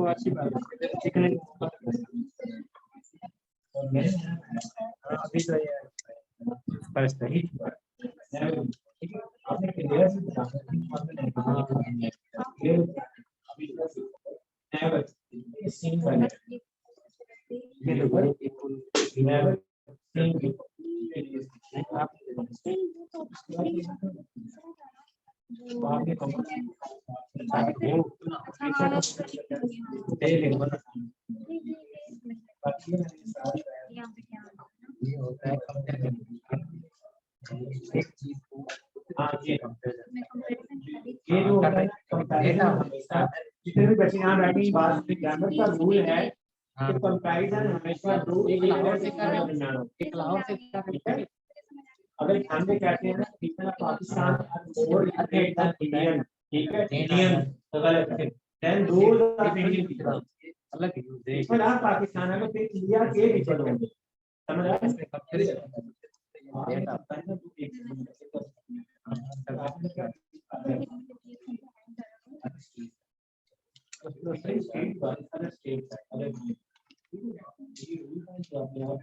अच्छी बात अभी तो सही आपने क्लियर से ये जो जितने भी बच्चे यहाँ बैठे हैं बात ग्रामर का रूल है कि कंपैरिजन हमेशा दो एक लाहौर से अगर ध्यान में कहते हैं ना कितना पाकिस्तान और इंडियन, ठीक है, इंडियन तो गलत है, देन दोज आर इंडियन अलग है, पर आप पाकिस्तान अगर फिर इंडिया के पीछे होंगे, समझ रहे हैं? स्टेट्स है अलग नहीं, ठीक है। ये रूल है जो आपने आप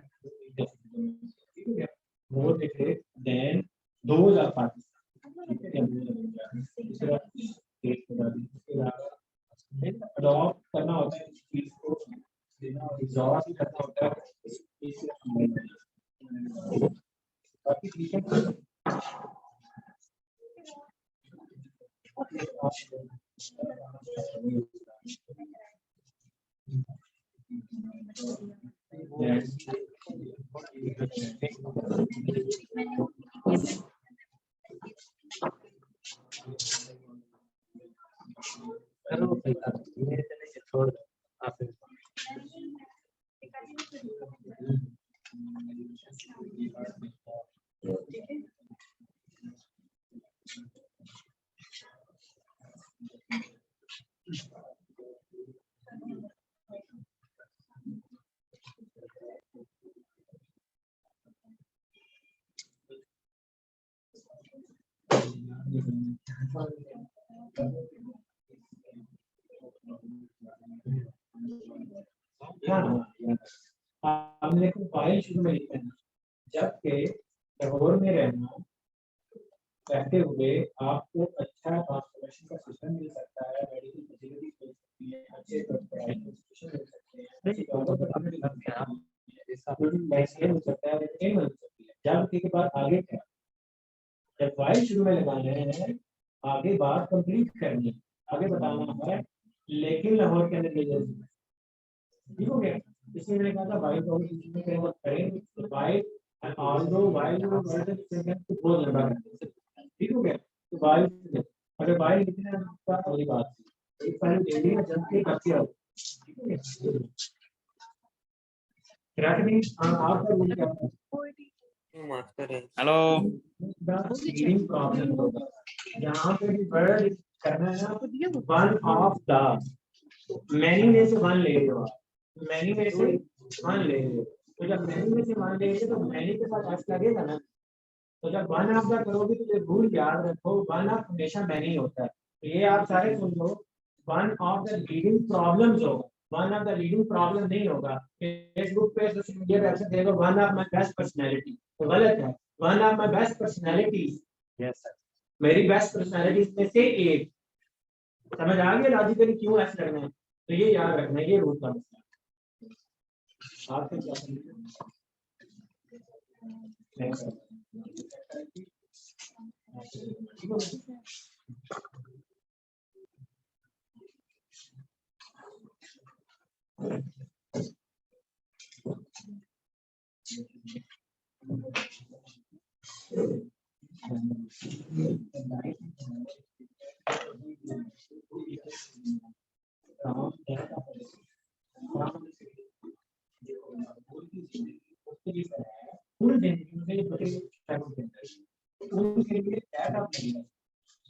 ठीक है, more then those are Pakistan, ठीक है। दूसरा स्टेट बता दी, इसके अलावा अडॉप्ट करना होता है इस चीज को, रिजॉल्व करना होता है इस चीज से। बाकी ठीक है। छोड़ दो आप। हमने को फाइल शुरू में लिखा है, जबकि लाहौर में रहना रहते हुए आपको अच्छा ट्रांसपोर्टेशन का सिस्टम मिल सकता है, मेडिकल फैसिलिटीज मिल सकती है, अच्छे पढ़ाई के इंस्टीट्यूशन मिल सकते हैं, वैक्सीन मिल सकता है, वैक्सीन मिल सकती है। जबकि के बाद आगे क्या, जब फाइल शुरू में लगाना है आगे बात कंप्लीट करनी है, आगे बताना है, लेकिन लाहौर के अंदर ठीक हो गया। इसलिए मैंने कहा था वाइल प्रोग्राम में क्या करेंगे, तो वाइल एंड ऑल्दो वाइल और वर्ड सेंटेंस को बहुत लंबा करते हैं, ठीक हो गया। तो वाइल अगर वाइल लिखना है तो अगली बात एक फाइल दे दी जब के काफी आओ, ठीक है। आपका रूल क्या है? हेलो रीडिंग प्रॉब्लम होगा, यहाँ पे भी वर्ड करना है, वन ऑफ द मैनी में से वन ले लो, मैनी में से वन ले लो। तो जब मैनी में से वन लेंगे तो मैनी के साथ एस लगेगा ना, तो जब वन ऑफ द करोगे तो ये रूल याद रखो, वन ऑफ हमेशा मैनी होता है। तो ये आप सारे सुन लो, one of the leading problems होगा, one of the leading problem नहीं होगा। फेसबुक पे सोशल मीडिया पे ऐसे देखो one of my best personality, तो गलत है। One of my best personalities, yes sir, मेरी बेस्ट पर्सनालिटीज में से एक। समझ आ गया लॉजिकली क्यों ऐसे लगना है, तो ये याद रखना है, ये रूल का मसला है। आपसे क्या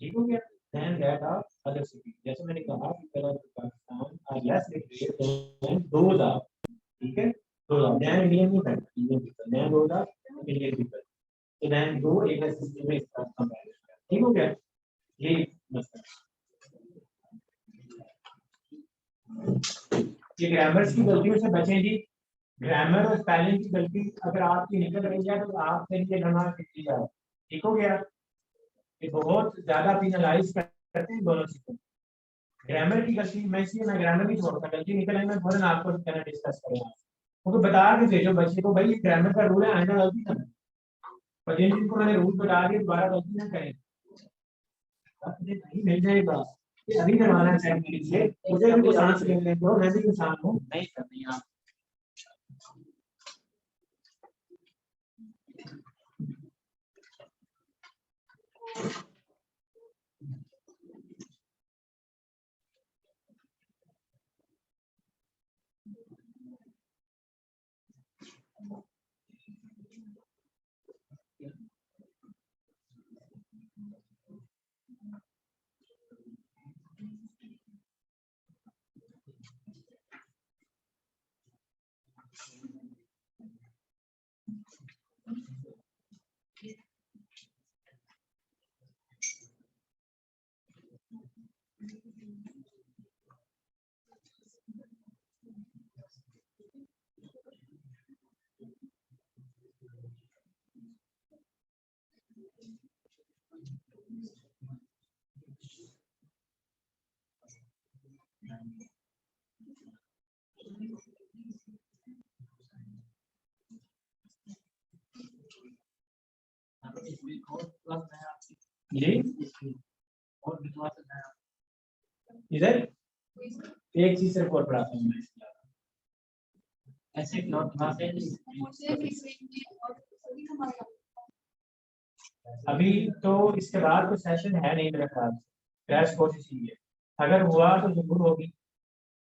ठीक हो गया। Than that of other cities, जैसे मैंने कहा कि Pakistan are less literate than those are, ठीक है। तो than Indian नहीं करना, Indian people, than those are Indian people, तो than दो एक सिस्टम में इसका कंपैरिजन, ठीक हो गया। ये मसला, ये ग्रामर की गलतियों से बचें जी। ग्रामर और स्पेलिंग की गलती अगर आपकी निकल रही है तो आपके लिए नमाज की जाए, ठीक हो गया। ये बहुत ज्यादा पेनलाइज करते हैं दोनों चीजों। ग्रामर की गलती मैं इसलिए मैं ग्रामर नहीं छोड़ता, गलती निकल आई मैं फौरन आपको कहना डिस्कस करूंगा, उनको बता के भेजो बच्चे को, भाई ये ग्रामर का रूल है, आइंदा गलती ना करें। और जिन जिनको मैंने रूल बता दिए दोबारा गलती ना करें, नहीं मिल जाएगा। ये अभी करवाना चाहिए लीजिए, मुझे भी सांस लेने दो, मैं भी इंसान हूँ, नहीं करनी आप। इसमें और प्लस है आपकी जी और विश्वास है इधर एक चीज सिर्फ और पढ़ाता हूँ मैं इसके अलावा। ऐसे क्लासेस मुझे भी इसमें और सभी हमारा अभी तो इसके बाद तो सेशन है नहीं मेरे ख्याल से, क्रैश कोर्स इसीलिए अगर हुआ तो जरूर होगी,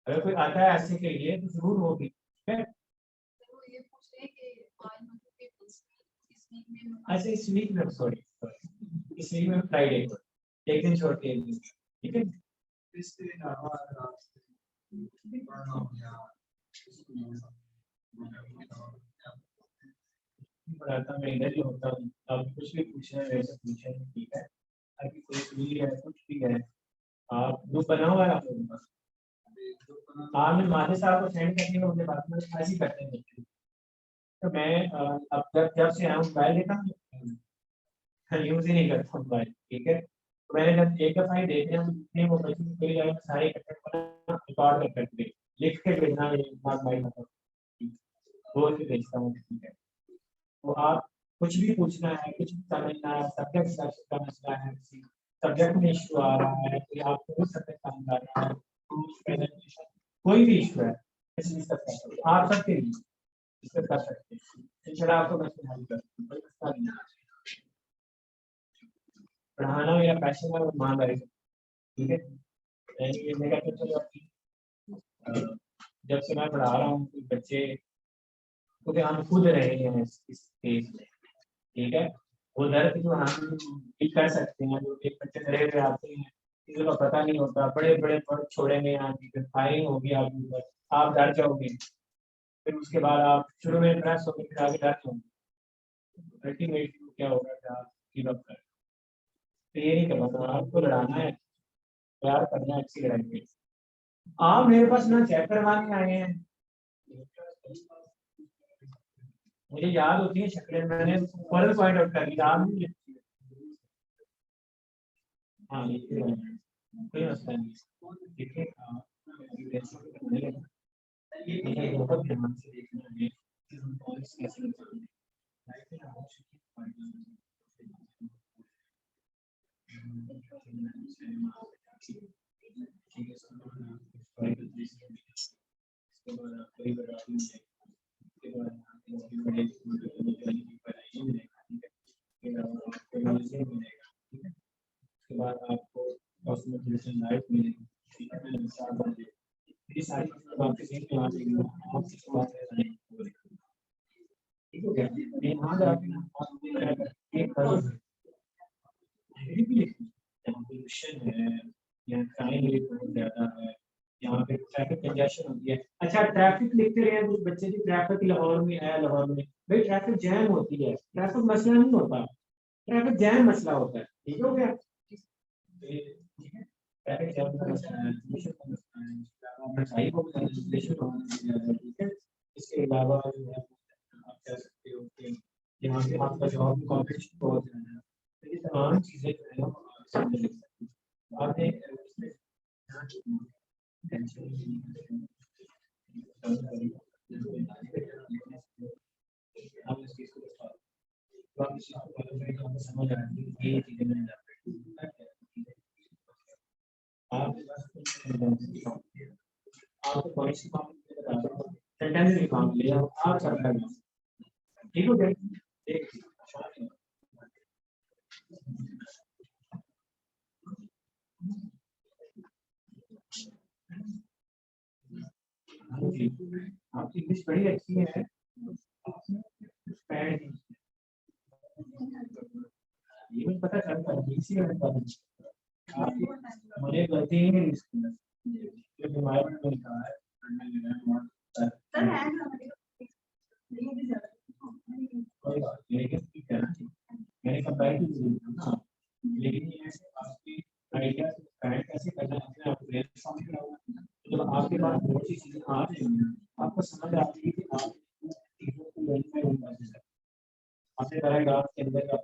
अगर कोई आता है ऐसे के लिए तो जरूर होगी, ठीक है। तो ये पूछ रहे हैं कि आज मतलब कि इस वीक में ऐसे इस वीक में सॉरी इस वीक में फ्राइडे को एक दिन छोड़ के एक दिन, ठीक है। इसके अलावा पढ़ाता मैं इधर ही होता हूँ, आप कुछ भी पूछना है वैसे पूछे, ठीक है। अभी कोई भी है कुछ भी है, आप ग्रुप बना हुआ है आप लोगों का? हाँ मैं माधे साहब को सेंड करके मुझे बाद में आज ही करते हैं। तो मैं अब जब से आया हूँ मोबाइल लेता हूँ, यूज ही नहीं करता मोबाइल, ठीक है। तो मैंने जब एक दफा ही देखे हम जितने वो बच्चे कोई जगह सारे इकट्ठे रिकॉर्ड करके लिख के भेजना है मोबाइल बोल के भेजता हूँ, ठीक है। तो आप कुछ भी पूछना है, कुछ भी समझना है, सब्जेक्ट का मसला है, सब्जेक्ट में इशू आ रहा है, कोई आपको सब्जेक्ट समझ आ रहा है, कोई भी इशू है डिस्कस कर सकते हैं, आप सबके लिए डिस्कस कर सकते हैं, इंशाल्लाह आपको मसला हल कर पढ़ाना मेरा पैशन है और ईमानदारी, ठीक है। ये मेरा जब से मैं पढ़ा रहा हूँ बच्चे क्योंकि हम खुद रहे हैं इस स्टेज में, ठीक है। वो दर्द जो हम फील कर सकते हैं, जो एक बच्चे डरे हुए आते हैं, किसी को पता नहीं होता, बड़े बड़े पढ़ छोड़ेंगे आगे, फिर फायरिंग होगी आपके ऊपर, आप डर जाओगे, फिर उसके बाद आप शुरू में इंप्रेस होंगे, फिर आगे डर जाओगे, अल्टीमेटली क्या होगा कि आप गिव अप कर। तो ये नहीं करना, आपको लड़ाना है, प्यार करना है, अच्छी लड़ाई में। आप मेरे पास ना चेक करवाने आए हैं, मुझे याद होती है शक्लें, मैंने फर्दर पॉइंट आउट कर दिया, आप नहीं हाँ कोई मसला नहीं, ठीक है। ये बहुत ध्यान से देखना है कि हम पॉलिसी कैसे उसके बाद आपको कॉस्मेटिक लाइफ मिलेगी, ठीक है। मैंने मिसाल दी ये सारी बातें सीख के आने के बाद आप किस बात में नहीं ठीक हो गया। मैं यहाँ जाके आप एक करो पोल्यूशन है, यहाँ क्राइम रेट बहुत ज्यादा है, यहाँ पे ट्रैफिक कंजेशन होती है। अच्छा ट्रैफिक लिखते रहे कुछ बच्चे की ट्रैफिक लाहौर में है, लाहौर में भाई ट्रैफिक जैम होती है, ट्रैफिक मसला नहीं होता, ट्रैफिक जैम मसला होता है, ठीक हो गया। ट्रैफिक जैम का मसला है, मिठाई को ठीक है। इसके अलावा जो है आप कह सकते हो कि यहाँ पे आपका जॉब कॉम्पिटिशन बहुत है, ये तमाम चीजें जो है आप सामने लिख सकते हैं। आपने आप इस चीज को समझ आ रही है, ये चीजें मैंने आपको पॉइंट्स की काम सेंटेंस की काम लिया आप सब करना, ठीक हो गया। एक आपकी इंग्लिश बड़ी अच्छी है, ये भी पता चलता है इसी में मुझे गलती ही नहीं जो एनवायरनमेंट में लिखा है कोई बात नहीं, लेकिन ठीक है मैंने कंपैरेटिव हाँ, लेकिन ये आपकी आइडिया कनेक्ट कैसे करना है अपने आप को ब्रेनस्टॉर्म करना होगा। जब आपके पास बहुत सी चीजें आ रही हैं आपको समझ आती है कि आप चीजों को वेरीफाई नहीं कर सकते, आपसे करेगा के अंदर